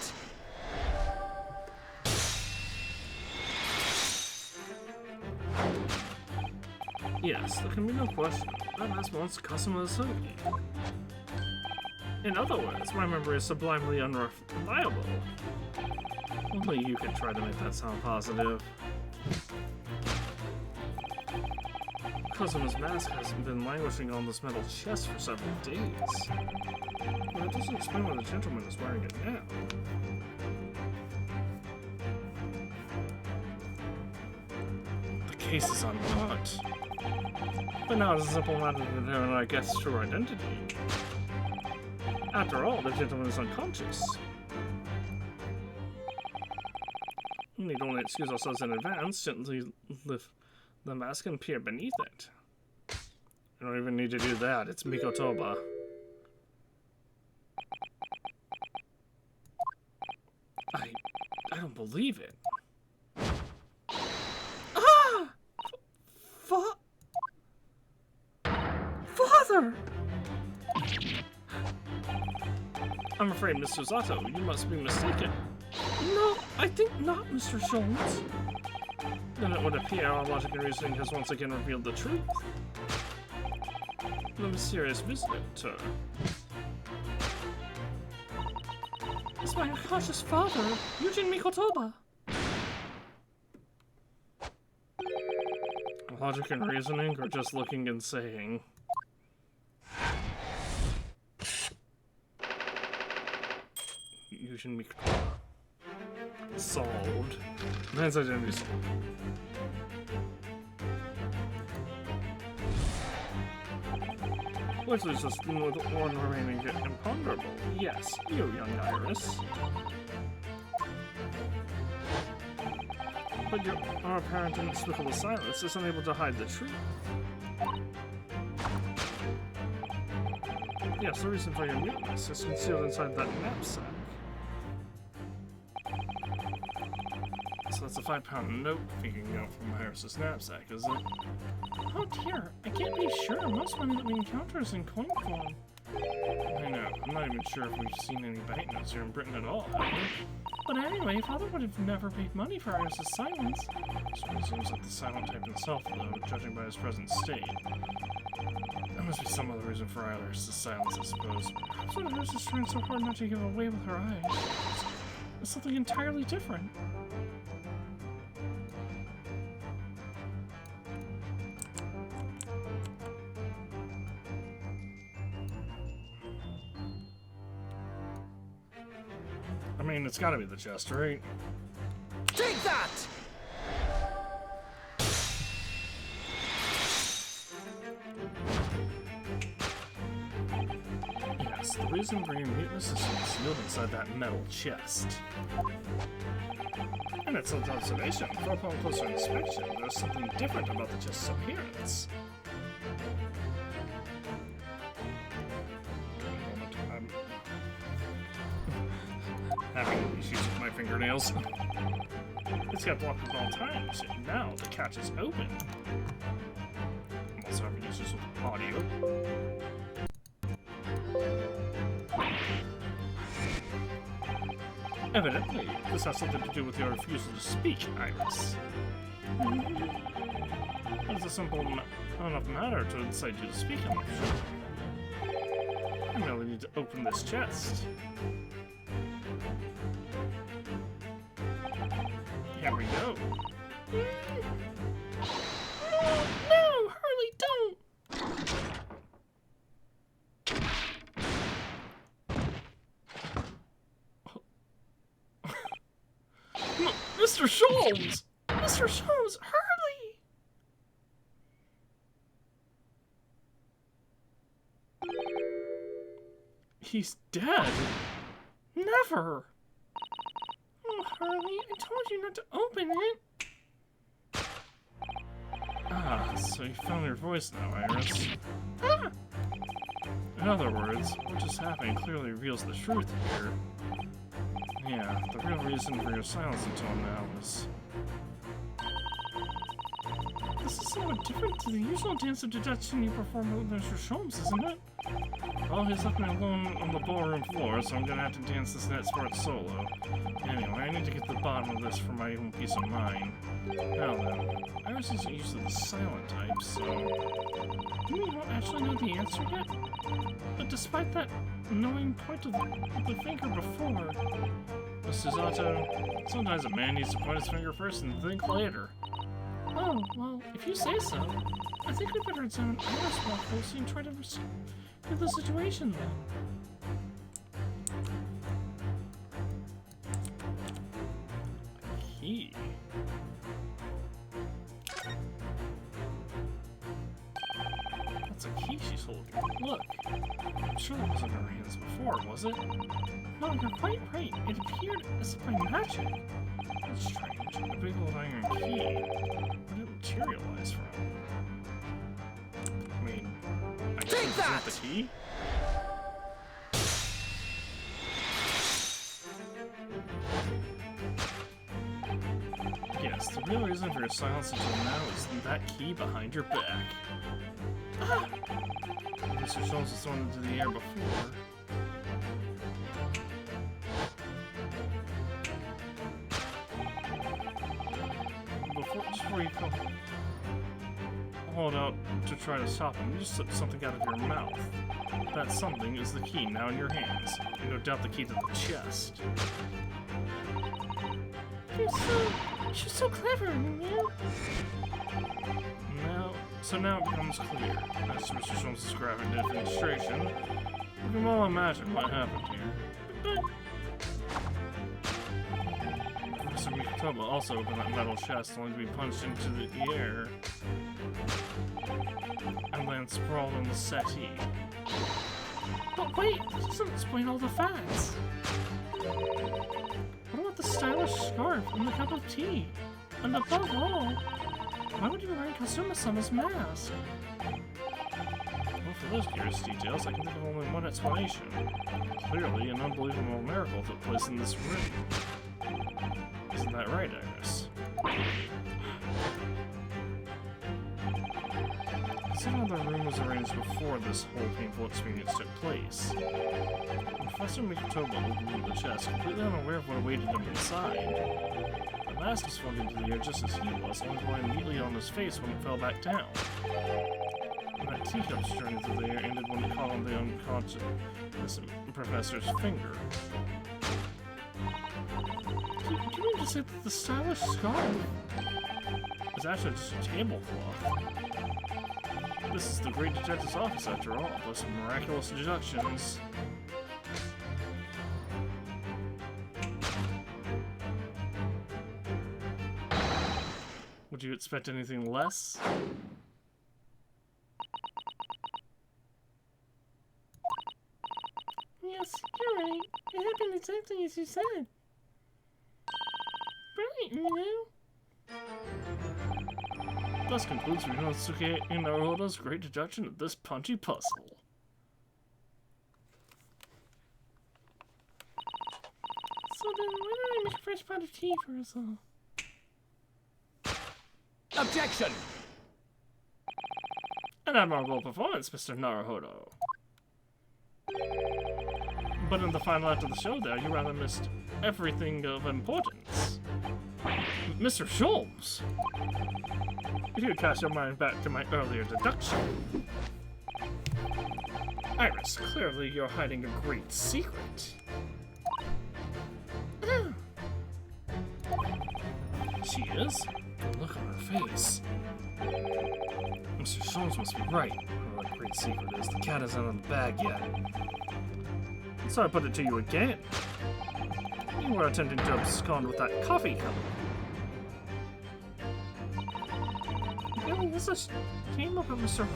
Yes, there can be no question. That mask belongs to Cosima Asogi. In other words, my memory is sublimely unreliable. Only you could try to make that sound positive. Because of his mask hasn't been languishing on this metal chest for several days. But it doesn't explain why the gentleman is wearing it now. The case is unlocked. But now it's a simple matter to determine, I guess, true identity. After all, the gentleman is unconscious. We need only excuse ourselves in advance, gently lift the mask and peer beneath it. I don't even need to do that, it's Mikotoba. I don't believe it. Ah! Father! I'm afraid, Mr. Zato, you must be mistaken. No, I think not, Mr. Jones. Then it would appear our logic and reasoning has once again revealed the truth. The mysterious visitor. It's my unconscious father, Eugene Mikotoba. Logic and reasoning, or just looking and saying? Eugene Mikotoba. Solved. Man's identity solved. Which leaves us with one remaining imponderable. Yes, you, young Iris. But our apparent inexplicable silence is unable to hide the truth. Yes, the reason for your muteness is concealed inside that knapsack. So that's a 5-pound note peeking out from Iris's knapsack, is it?
Oh dear, I can't be sure. Most money that we encounter is in coin form.
I know. I'm not even sure if we've seen any banknotes here in Britain at all, have we?
But anyway, Father would have never paid money for Iris's silence.
It seems like the silent type himself, though, judging by his present state. There must be some other reason for Iris's silence, I suppose.
Perhaps what Iris is trying so hard not to give away with her eyes. It's something entirely different.
I mean, it's gotta be the chest, right?
Take that!
Yes, the reason for your muteness is concealed inside that metal chest. And it's an observation, for upon closer inspection, there's something different about the chest's appearance. Having issues with my fingernails. It's got blocked at all times, and now the catch is open. I'm also having issues with audio. Evidently, this has something to do with your refusal to speak, Iris. It's a simple enough matter to incite you to speak, I'm sure. I merely need to open this chest. Here we go.
No, Harley, don't!
Mr. Sholmes!
Mr. Sholmes, Harley!
He's dead.
Never! Oh, Harley, I told you not to open it.
Ah, so you found your voice now, Iris.
Ah!
In other words, what just happened clearly reveals the truth here. Yeah, the real reason for your silence until now is...
This is somewhat different to the usual dance of deduction you perform with Mr. Sholmes, isn't it?
Well, he's left me alone on the ballroom floor, so I'm gonna have to dance this next part solo. Anyway, I need to get to the bottom of this for my own peace of mind. Now then, Iris isn't usually the silent type, so... Do you not actually know the answer yet? But despite that knowing point of the finger before... Mr. Zato, sometimes a man needs to point his finger first and think later.
Oh, well, if you say so. I think we better examine Iris more closely and try to read the situation then.
Key. That's a key she's holding. Look. I'm sure that wasn't in her hands before, was it?
No, you're quite right. It appeared as if by magic.
That's strange. A big old iron key. Where did it materialize from? I mean, I guess
Take
it's
that!
not the key? Yes, the real reason for your silence until now is that key behind your back. Ah! Mr. Schultz was thrown into the air before. Just before you come hold out to try to stop him, you just slipped something out of your mouth. That something is the key now in your hands. And no doubt the key to the chest.
You're so clever, man.
Now it becomes clear. As to Mr. Schultz's graphic demonstration, we can well imagine what happened here. Mr. Mikotoba also opened that metal chest only to be punched into the air and land sprawled on the settee.
But wait, that doesn't explain all the facts. What about the stylish scarf and the cup of tea? And above all, why would you be wearing Kazuma-sama's mask?
Well, for those curious details, I can think of only one explanation. Clearly, an unbelievable miracle took place in this room. Isn't that right, Iris? Consider how the room was arranged before this whole painful experience took place. Professor Mikotoba opened the chest, completely unaware of what awaited him inside. The mask was flung into the air just as he was, only to land immediately on his face when it fell back down. And that teacup's journey through the air ended when it caught on the unconscious professor's finger.
Do you mean to say that the stylish scarf
It's actually just a tablecloth. This is the great detective's office after all, with some miraculous deductions. Would you expect anything less?
Yes, you're right. It happened exactly as you said. Brilliant, you know?
Thus concludes Ryunosuke Naruhodo's great deduction of this punchy puzzle.
So then, why don't I make a fresh pot of tea for us all?
Objection!
An admirable performance, Mr. Naruhodo. But in the final act of the show there, you rather missed everything of importance. Mr. Sholmes! You do cast your mind back to my earlier deduction. Iris, clearly you're hiding a great secret. She is? Look on her face. Mr. Sholmes must be right. What a great secret is. The cat isn't in the bag yet. So I put it to you again. You were attempting to abscond with that coffee cup.
Really, this is came up at Mr.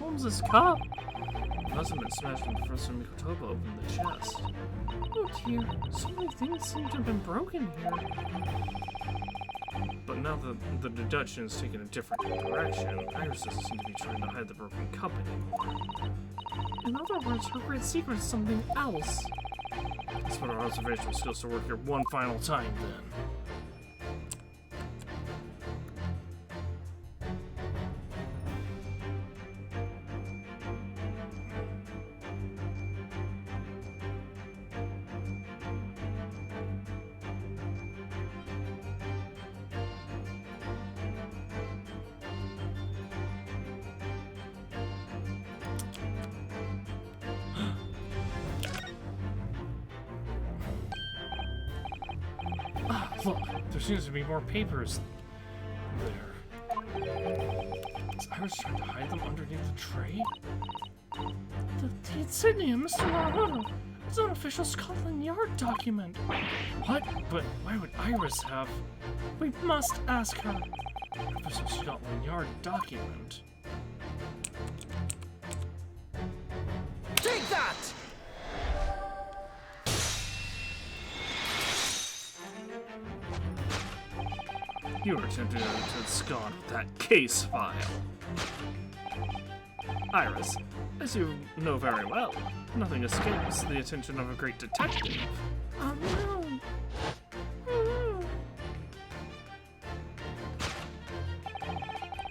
Holmes's cup.
It must have been smashed when Professor Mikotoba opened the chest.
Oh dear, so many things seem to have been broken here.
But now that the deduction has taken a different direction, Iris doesn't seem to be trying to hide the broken cup anymore.
In other words, her great secret is something else.
Let's put our observational skills to work here one final time, then. Ah, look, there seems to be more papers there. Is Iris trying to hide them underneath the tray?
The insignia, Mr. Naruto. It's an official Scotland Yard document.
What? But why would Iris have
We must ask her.
official Scotland Yard document?
Take that!
You were attempting to abscond with that case file. Iris, as you know very well, nothing escapes the attention of a great detective.
Oh no. Oh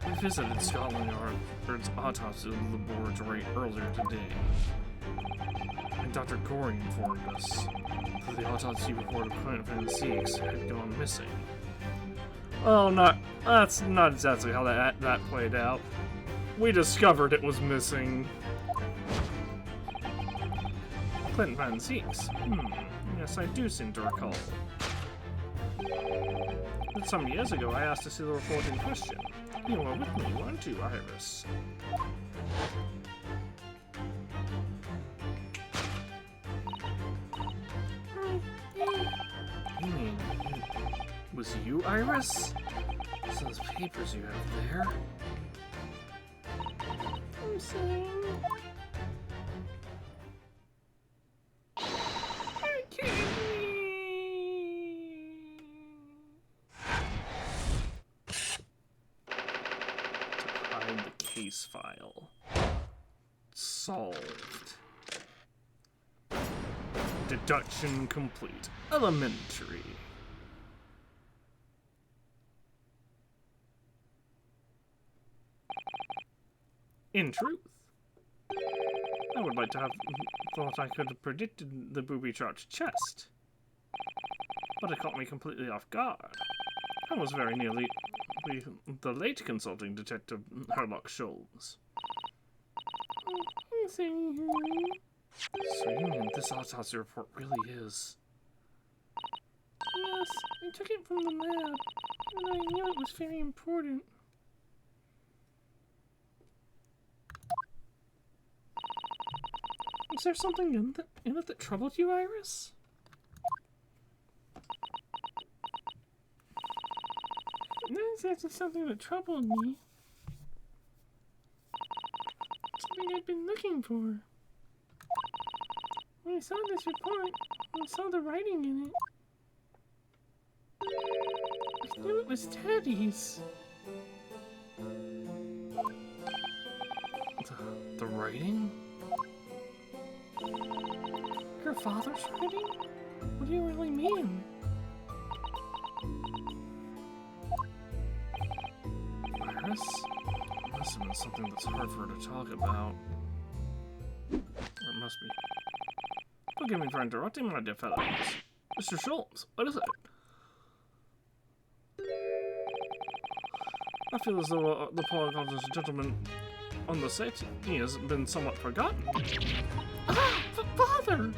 We visited Scotland Yard's autopsy laboratory earlier today, and Dr. Gorey informed us that the autopsy report of Clint Van Zeeks had gone missing. Oh, that's not exactly how that played out. We discovered it was missing. Clint Van Zeeks. Yes, I do seem to recall. But some years ago, I asked to see the report in question. You were with me, weren't you, Iris? Was you, Iris? So those papers you have there?
I'm sorry.
Hide the case file. Solved. Deduction complete. Elementary. In truth, I would like to have thought I could have predicted the booby-trapped chest, but it caught me completely off guard. I was very nearly the late consulting detective Herlock Sholmes.
I'm sorry, Henry.
So you mean this autopsy report really is?
Yes, I took it from the lab, and I knew it was very important.
Is there something in it that troubled you, Iris?
Not exactly something that troubled me. Something I've been looking for. When I saw this report, I saw the writing in it. I knew it was Teddy's.
The writing?
Your father's writing? What do you really mean?
Iris? It must have been something that's hard for her to talk about. Or it must be. Forgive me for interrupting, my dear fellows. Mr. Sholmes, what is it? I feel as though the poor unconscious gentleman on the set, he has been somewhat forgotten.
Ah! Father!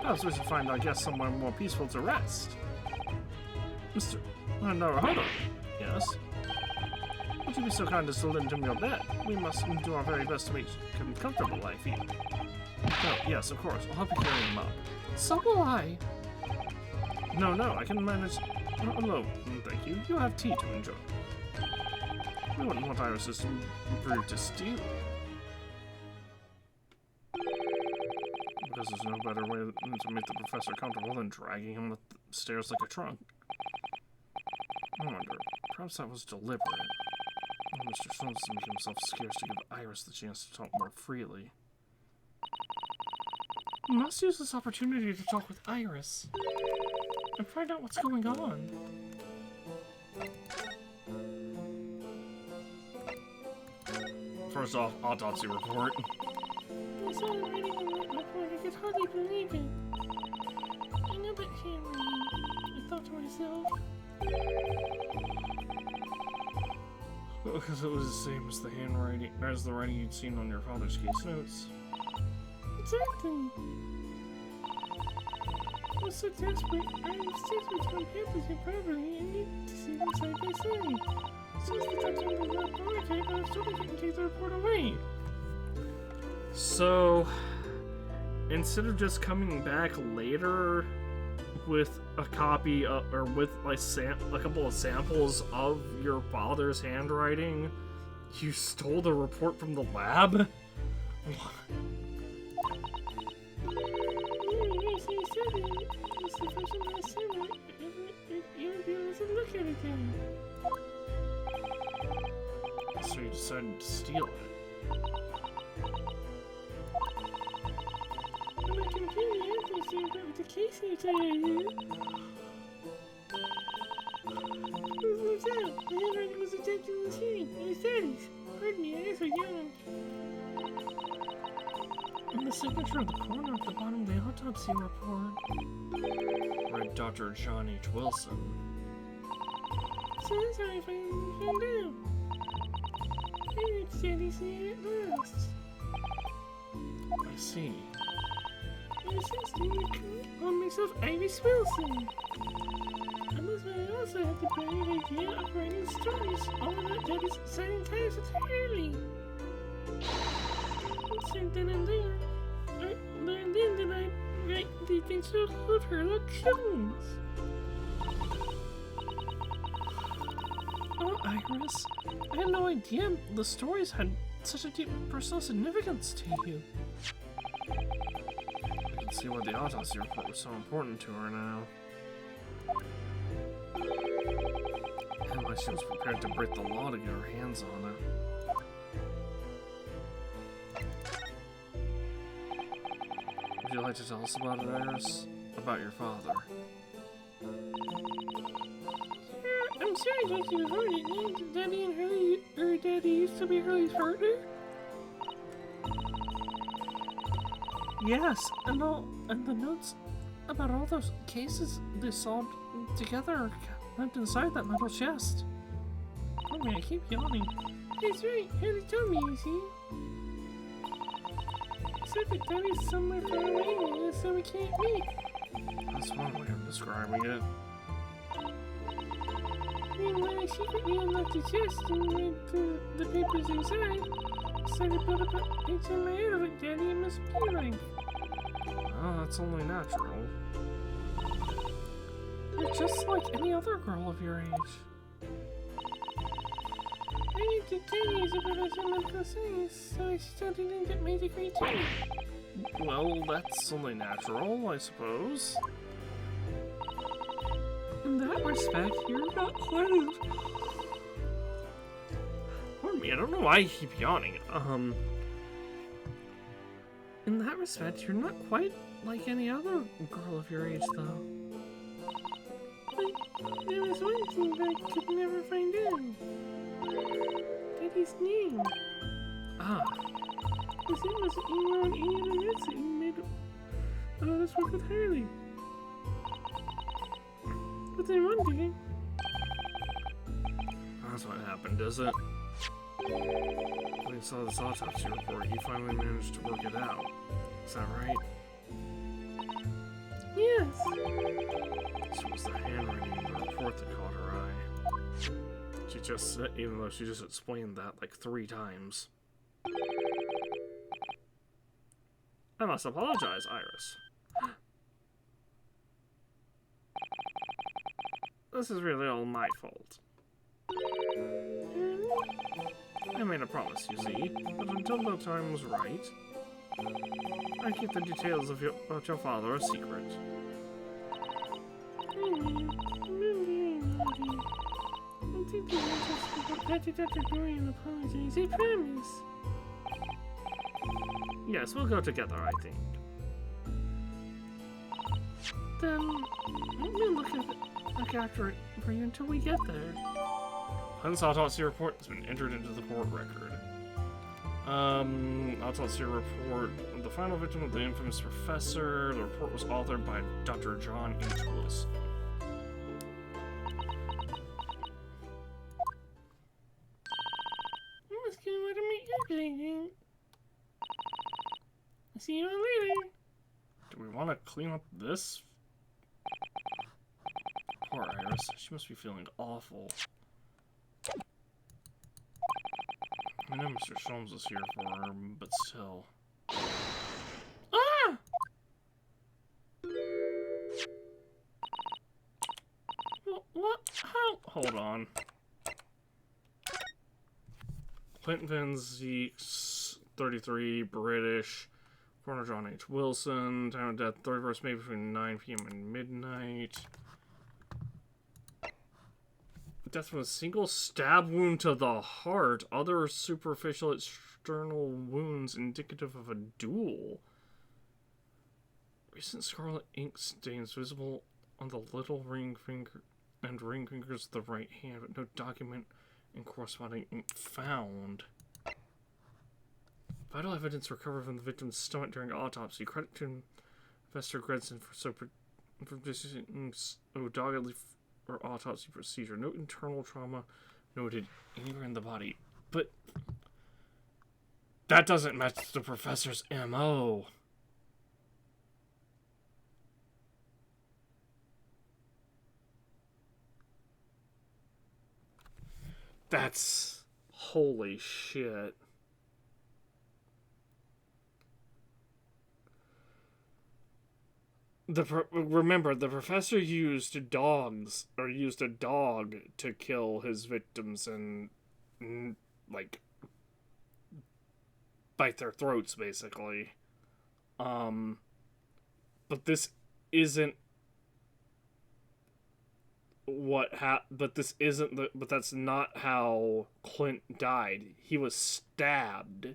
Perhaps we should find our guest somewhere more peaceful to rest. Mr. Naruhodo. Yes? Would you be so kind as to lend him your bed? We must do our very best to make him comfortable, I feel. Oh, yes, of course. I'll help you carry him up.
So will I.
No, I can manage. Oh, no, thank you. You'll have tea to enjoy. We wouldn't want Iris's brew to steal. Because there's no better way to make the professor comfortable than dragging him up the stairs like a trunk. I wonder, perhaps that was deliberate. Oh, Mr. Sholmes to make himself scarce to give Iris the chance to talk more freely.
We must use this opportunity to talk with Iris and find out what's going on.
First off, autopsy report.
I saw the writing in that report. I could hardly believe it. I know that handwriting, I thought to myself.
Because it was the same as the handwriting, as the writing you'd seen on your father's case notes.
Exactly. was so desperate. I am obsessed with your papers here properly and need to see them side by side. So as the touching does not laboratory, but I was totally couldn't take the report away.
So, instead of just coming back later with a copy of, or with like a couple of samples of your father's handwriting, you stole the report from the lab?
Yes, you said it. It's the first time I said it. You would be able to look at it then.
So you decided to steal it.
I'm not completely interested about the case you did. What's up? The handwriting was attached to the machine. It was Daddy's. Pardon me, I guess we're young. And the signature at the corner at the bottom of the autopsy report.
Read Dr. John H. Wilson.
So that's how I found out. Hey, it's Daddy's name at last.
I see.
I sense to call myself Iris Wilson. And that's why I also had the brilliant idea of writing stories all about Daddy's exciting times with Harley. So then and there, I learned then that I write the adventure of Sherlock Holmes. Oh, Iris, I had no idea the stories had such a deep personal significance to you.
I can see why the autopsy report was so important to her now. And why she was prepared to break the law to get her hands on it. Would you like to tell us about it, Iris? About your father?
I'm sorry, Jesse, you heard it. Named Daddy and Hurley, or Daddy used to be Hurley's partner? Yes, and the notes about all those cases they solved together are left inside that metal chest. Oh man, I keep yawning. That's right, Hurley told me, you see. Except that Daddy's somewhere far away, so we can't meet.
That's one way of describing it.
And when I secretly unlocked the chest and read through the papers inside, I started to build up a picture in my head of what Daddy must be like.
Oh, that's only natural.
You're just like any other girl of your age. I need to tell you about some medical science, so I studied and got my degree too.
Well, that's only natural, I suppose.
In that respect, you're not quite as...
Pardon me, I don't know why I keep yawning.
In that respect, you're not quite like any other girl of your age, though. But there was one thing that I could never find out. Daddy's name.
Ah,
His name was anywhere on any of the notes that you made about his work with Harley. But then one day,
That's what happened, is it? When you saw this autopsy report, you finally managed to work it out. Is that right?
yes,
So it was the handwriting in the report that caught her eye. She just said, even though she just explained that like 3 times.
I must apologize, Iris. This is really all my fault. I made a promise, you see, but until the time was right, I keep the details of about your father a secret.
I think the Dr. Dorian apologize. I promise.
Yes, we'll go together, I think.
Then, let me look after it for you until we get there.
Hunt's autopsy report has been entered into the court record. Autopsy report. The final victim of the infamous professor. The report was authored by Dr. John H. Wilson.
Let's get rid of me everything. See you all later.
Do we want to clean up this
Poor Iris. She must be feeling awful. I know Mr. Sholmes is here for her, but still.
Ah! What? How?
Hold on. Clint Van Zeeks, 33, British. Coroner John H. Wilson. Time of death, 31st May between 9 p.m. and midnight. Death from a single stab wound to the heart. Other superficial external wounds indicative of a duel. Recent scarlet ink stains visible on the little ring finger and ring fingers of the right hand, but no document and corresponding ink found. Vital evidence recovered from the victim's stomach during autopsy. Credit to Investor Gredson for producing so doggedly or autopsy procedure. No internal trauma noted anywhere in the body. But that doesn't match the professor's MO. That's holy shit. Remember, the professor used dogs, or used a dog to kill his victims and, like, bite their throats, basically. But this isn't but that's not how Clint died. He was stabbed.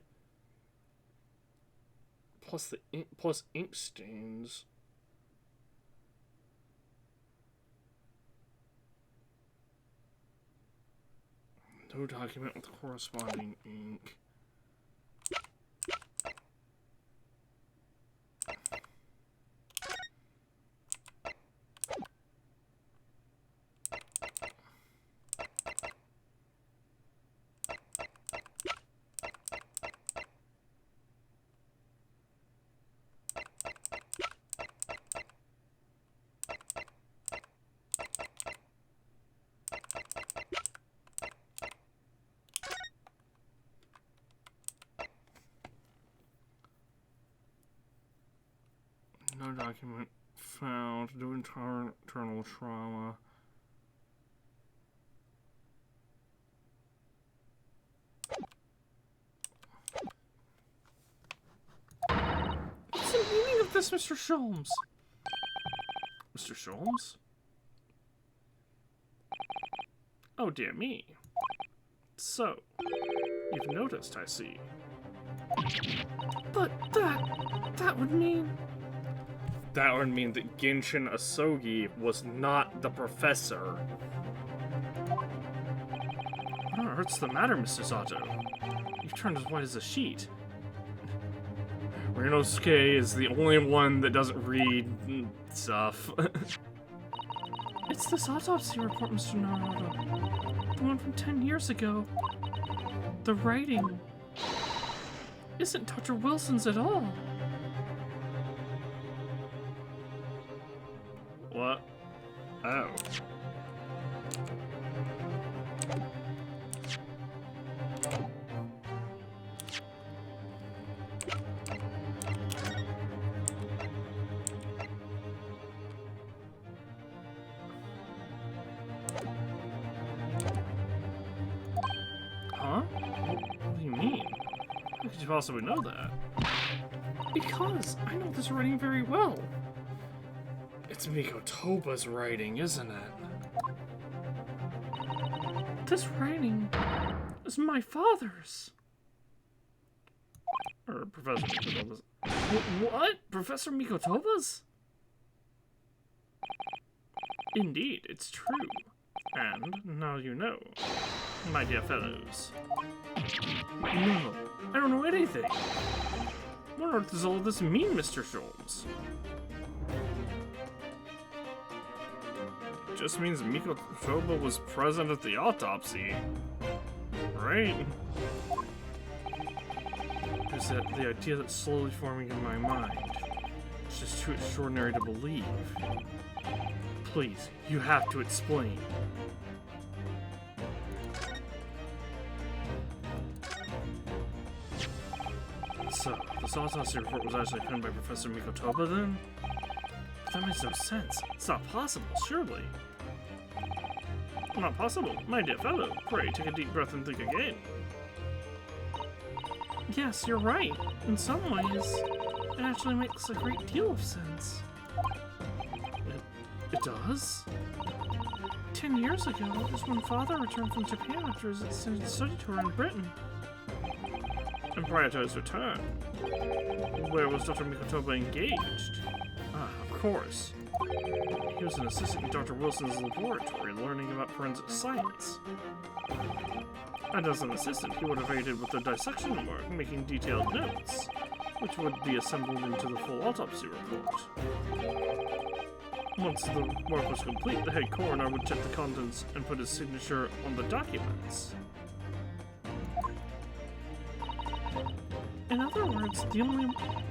Plus ink stains. No document with corresponding ink. No document found. No internal trauma.
What's the meaning of this, Mr. Sholmes?
Mr. Sholmes? Oh dear me. So, you've noticed, I see.
But that would mean...
That would mean that Genshin Asogi was not the professor.
What on earth's the matter, Mr. Sato? You've turned as white as a sheet.
Rinosuke is the only one that doesn't read stuff.
It's this autopsy report, Mr. Naruto. The one from 10 years ago. The writing isn't Dr. Wilson's at all.
What? Oh.
Huh? What do you mean? How could you possibly know that?
Because I know this writing very well.
It's Mikotoba's writing, isn't it?
This writing is my father's.
Or Professor Mikotoba's.
What? Professor Mikotoba's?
Indeed, it's true. And now you know, my dear fellows.
No, I don't know anything.
What on earth does all of this mean, Mr. Sholmes? It just means Mikotoba was present at the autopsy. Right? There's the idea that's slowly forming in my mind. It's just too extraordinary to believe. Please, you have to explain. So, this autopsy report was actually penned by Professor Mikotoba then? That makes no sense. It's not possible, surely. Not possible, my dear fellow. Pray, take a deep breath and think again. Yes, you're right. In some ways, it actually makes a great deal of sense. It does? 10 years ago is when Father returned from Japan after his extended study tour in Britain. And prior to his return, where was Dr. Mikotoba engaged? Ah, of course. He was an assistant in Dr. Wilson's laboratory, learning about forensic science. And as an assistant, he would have aided with the dissection work, making detailed notes, which would be assembled into the full autopsy report. Once the work was complete, the head coroner would check the contents and put his signature on the documents. In other words, the only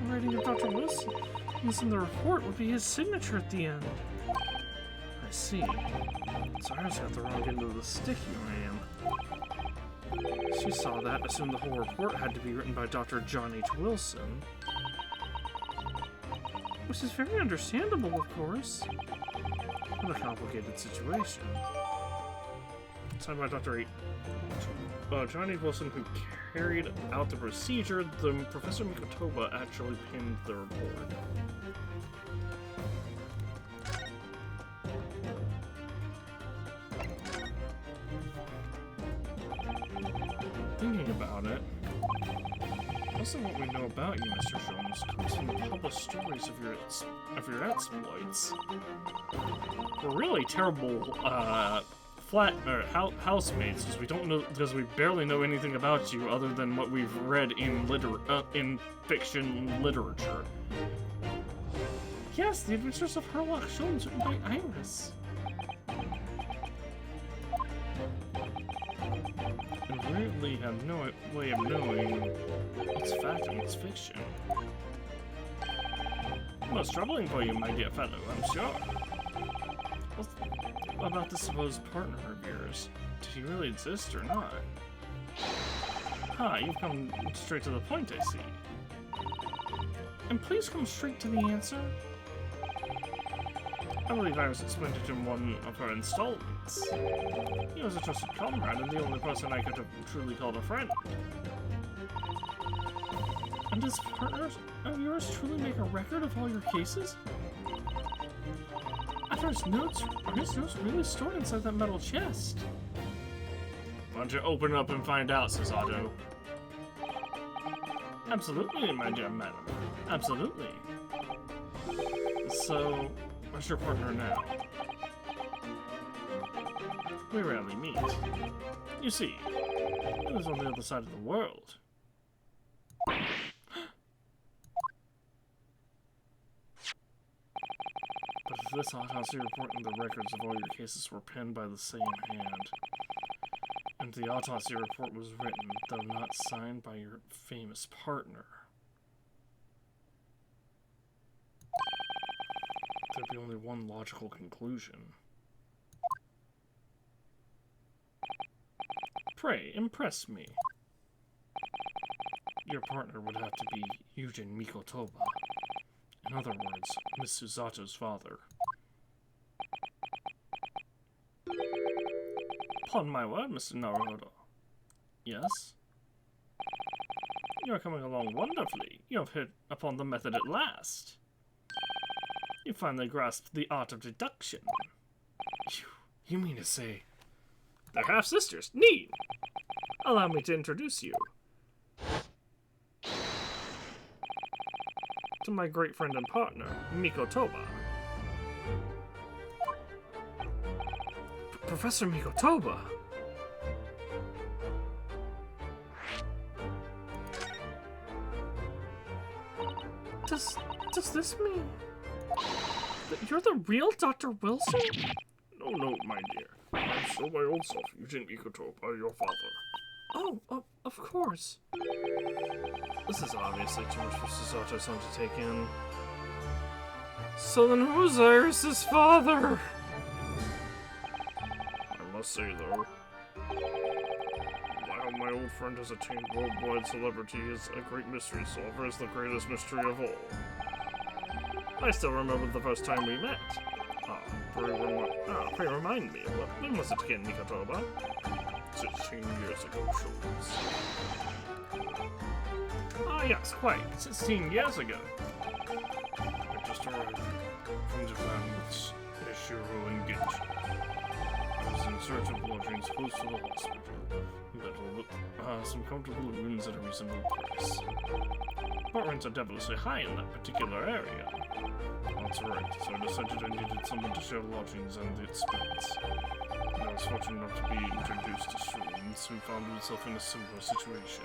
writing of Dr. Wilson in the report would be his signature at the end. I see. So I just got the wrong end of the stick, you am. She saw that, assumed the whole report had to be written by Dr. John H. Wilson. Which is very understandable, of course. What a complicated situation. Signed by Dr. John H. Wilson, who carried out the procedure. The Professor Mikotoba actually penned the report. Thinking about it, most of what we know about you, Mr. Jones, comes from the published stories of your exploits. We're really terrible, housemates, because we barely know anything about you other than what we've read in fiction literature. Yes, The Adventures of Sherlock Holmes, written by Iris. And weirdly have no way of knowing what's fact and what's fiction. Most troubling for you, my dear fellow, I'm sure. What about the supposed partner of yours? Did he really exist or not? You've come straight to the point, I see. And please come straight to the answer. I believe Iris explained it in one of her installments. He was a trusted comrade and the only person I could have truly called a friend. And does partners of yours truly make a record of all your cases? Are his notes really stored inside that metal chest? Why don't you open it up and find out, says Otto. Absolutely, my dear madam. Absolutely. So, where's your partner now? We rarely meet. You see, he was on the other side of the world. But if this autopsy report and the records of all your cases were penned by the same hand, and the autopsy report was written, though not signed by your famous partner, there'd be only one logical conclusion. Pray, impress me. Your partner would have to be Eugen Mikotoba. In other words, Miss Susato's father. Upon my word, Mr. Naruhodo. Yes? You are coming along wonderfully. You have hit upon the method at last. You finally grasped the art of deduction. You mean to say... They're half-sisters. Neat! Allow me to introduce you to my great friend and partner, Mikotoba. Professor Mikotoba? Does this mean that you're the real Dr. Wilson? No, my dear. I'm still my old self, Eugen Mikotoba, your father. Oh, of course. This is obviously too much for Susato-san to take in.
So then who's Iris' father?
I must say, though, how my old friend has attained worldwide celebrity is a great mystery solver, is the greatest mystery of all.
I still remember the first time we met. Pray remind me, when was it again, Nikatoba?
16 years ago, Shultz.
Ah, yes, quite. 16 years ago.
I just arrived from Japan with Ishiro and Genji. I was in search of lodgings close to the hospital, but with some comfortable rooms at a reasonable price.
But rents are devilishly high in that particular area.
That's right, so I decided I needed someone to share lodgings and the expense. And I was fortunate enough to be introduced to Shultz, who found himself in a similar situation.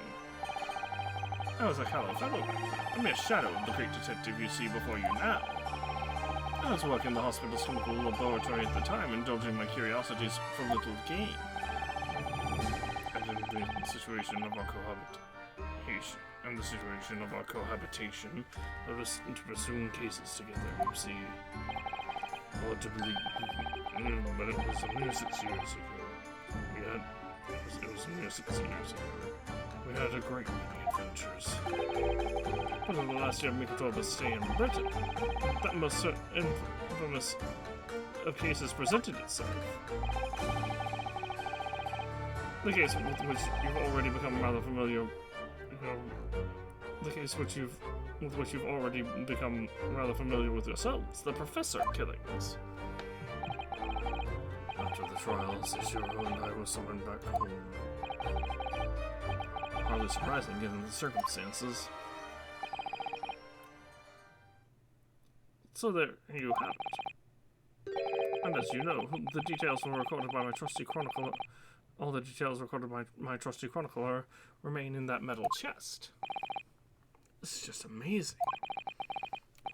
I was a callow fellow back then, a mere shadow of the great detective you see before you now. I was working in the hospital's chemical laboratory at the time, indulging my curiosities for little gain.
And in the situation of our cohabitation, let us into pursuing cases together, you see. Hard to believe, but it was a mere 6 years ago. It was a mere 6 years ago. We had a great many adventures.
But in the last year of Mikotoba's stay in Britain, that most infamous of cases presented itself. The case with which you've already become rather familiar, with yourselves, the professor killings.
After the trials, Ishiro and I were summoned back home.
Hardly surprising given the circumstances. So there you have it. And as you know, the details were recorded by my trusty chronicler. All the details recorded by my trusty chronicler remain in that metal chest. This is just amazing.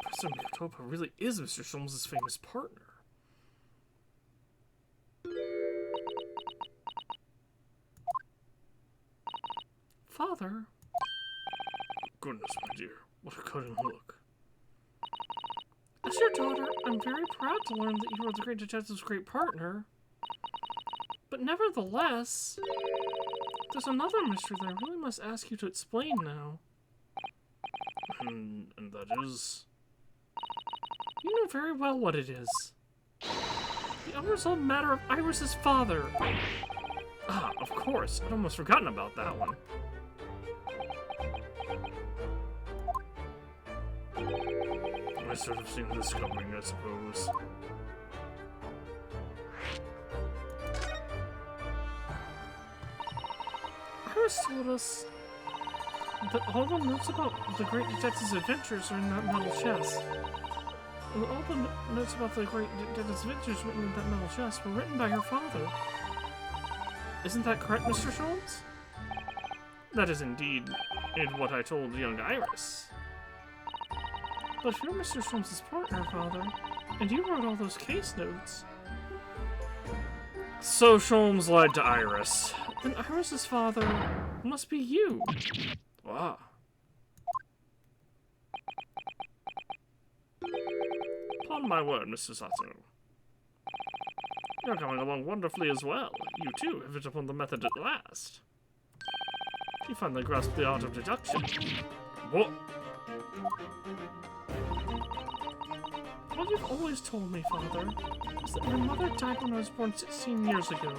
Professor Mikotoba really is Mr. Sholmes' famous partner. Father?
Goodness, my dear, what a cutting look.
As your daughter, I'm very proud to learn that you are the great detective's great partner. But nevertheless, there's another mystery that I really must ask you to explain now.
And that is?
You know very well what it is. The unresolved matter of Iris's father. Ah, of course. I'd almost forgotten about that one.
I should have seen this coming, I suppose.
Iris told us that all the notes about the great detective's adventures are in that metal chest. And all the notes about the great detective's adventures written in that metal chest were written by her father. Isn't that correct, Mr. Sholmes? That is indeed what I told young Iris. But if you're Mr. Sholmes' partner, Father, and you wrote all those case notes... So Sholmes lied to Iris. Then Iris' father must be you.
Ah.
Upon my word, Mr. Sato. You're coming along wonderfully as well. You too have hit upon the method at last. You finally grasped the art of deduction.
What?
What you've always told me, Father, is that your mother died when I was born 16 years ago.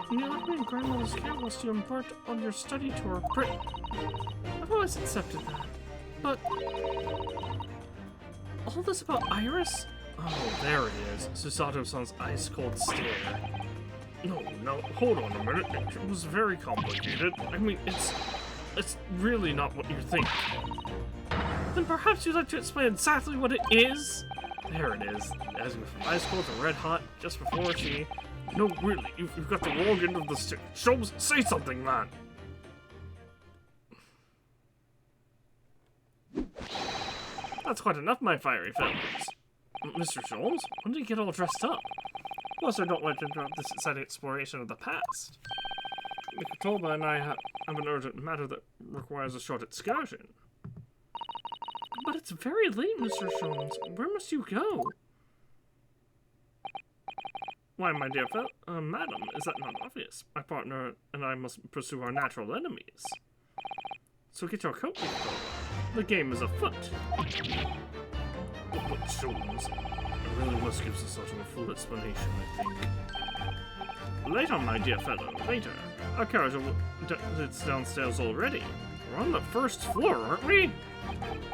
And you left me in grandmother's care whilst you embarked on your study tour of Britain. I've always accepted that. But... all this about Iris? Oh, there it is. Susato-san's ice-cold stare.
No, hold on a minute. It was very complicated.
I mean, it's really not what you think. Then perhaps you'd like to explain exactly what it is? There it is. As if from ice cold to red hot, just before she...
No, really, you've got the wrong end of the stick. Sholmes, say something, man!
That's quite enough, my fiery fellows. Mr. Sholmes, when did you get all dressed up? Plus, I don't like to interrupt this exciting exploration of the past. Mikotoba and I have an urgent matter that requires a short excursion. But
It's very late, Mr. Sholmes. Where must you go? Why, my dear madam, is that not obvious? My partner and I must pursue our natural enemies. So get your coat on. The game is afoot.
But Sholmes, I really must give Sasatoon a full explanation, I think.
Later, my dear fellow, later. Our carriage it's downstairs already.
We're on the first floor, aren't we?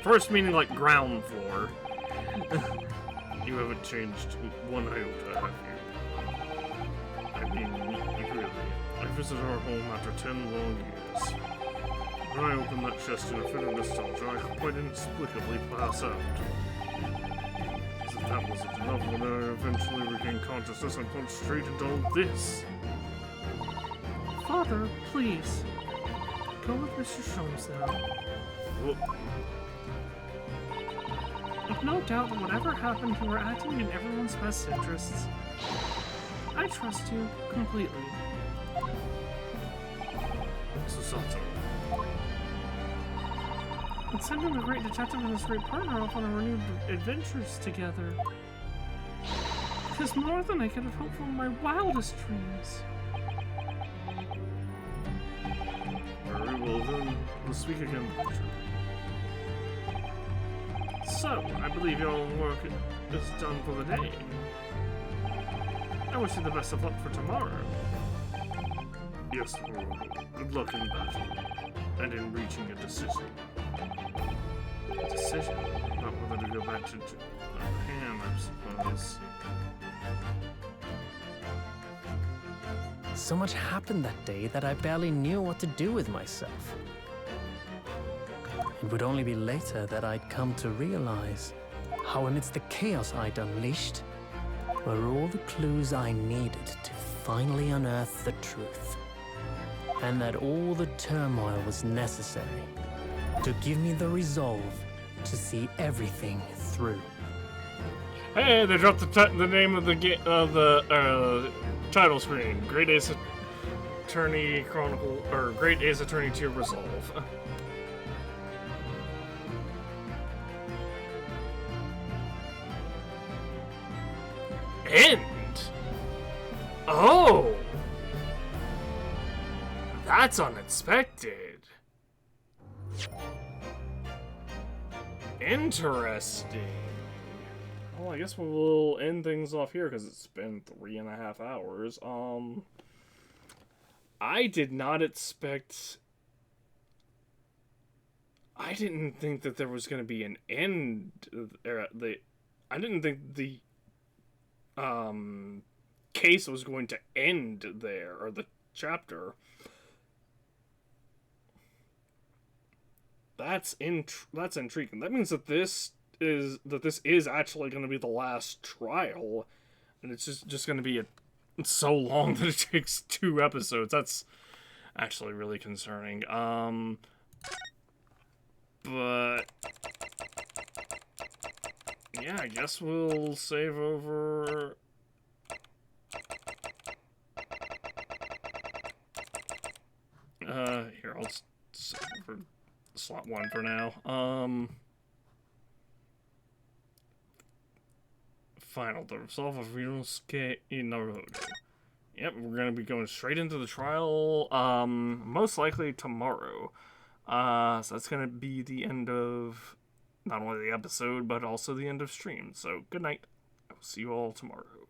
First meaning like ground floor.
You haven't changed one iota, have you? I mean, really, I visited our home after 10 long years. When I opened that chest in a fit of nostalgia, I quite inexplicably pass out. As if that wasn't enough, when I eventually regained consciousness, I plunged straight into all this.
Father, please. Go with Mr. Sholmes now.
Well,
I've no doubt that whatever happened, you were acting in everyone's best interests. I trust you completely.
Susato.
Let's send him a great detective and his great partner off on a renewed adventures together. It is more than I could have hoped for in my wildest dreams.
Very well then, we'll speak again later.
So, I believe your work is done for the day. I wish you the best of luck for tomorrow.
Yes, Lord. Good luck in battle, and in reaching a decision.
A decision?
Not whether to go back to Japan, I suppose.
So much happened that day that I barely knew what to do with myself. It would only be later that I'd come to realize how amidst the chaos I'd unleashed were all the clues I needed to finally unearth the truth. And that all the turmoil was necessary to give me the resolve to see everything through.
Hey, they dropped the name of the title screen. Great Ace Attorney Chronicle, or Great Ace Attorney Tier Resolve. End. Oh, that's unexpected. Interesting. Well, I guess we'll end things off here because it's been 3.5 hours. I did not expect. I didn't think that there was going to be an end. I didn't think the case was going to end there, or the chapter. That's intriguing. That means that this is actually going to be the last trial, and it's just going to be so long that it takes 2 episodes. That's actually really concerning. But yeah, I guess we'll save over. Here, I'll save over slot 1 for now. Final, the resolve of Ryunosuke Naruhodo. Yep, we're gonna be going straight into the trial, most likely tomorrow. So that's gonna be the end of not only the episode, but also the end of stream. So good night. I will see you all tomorrow.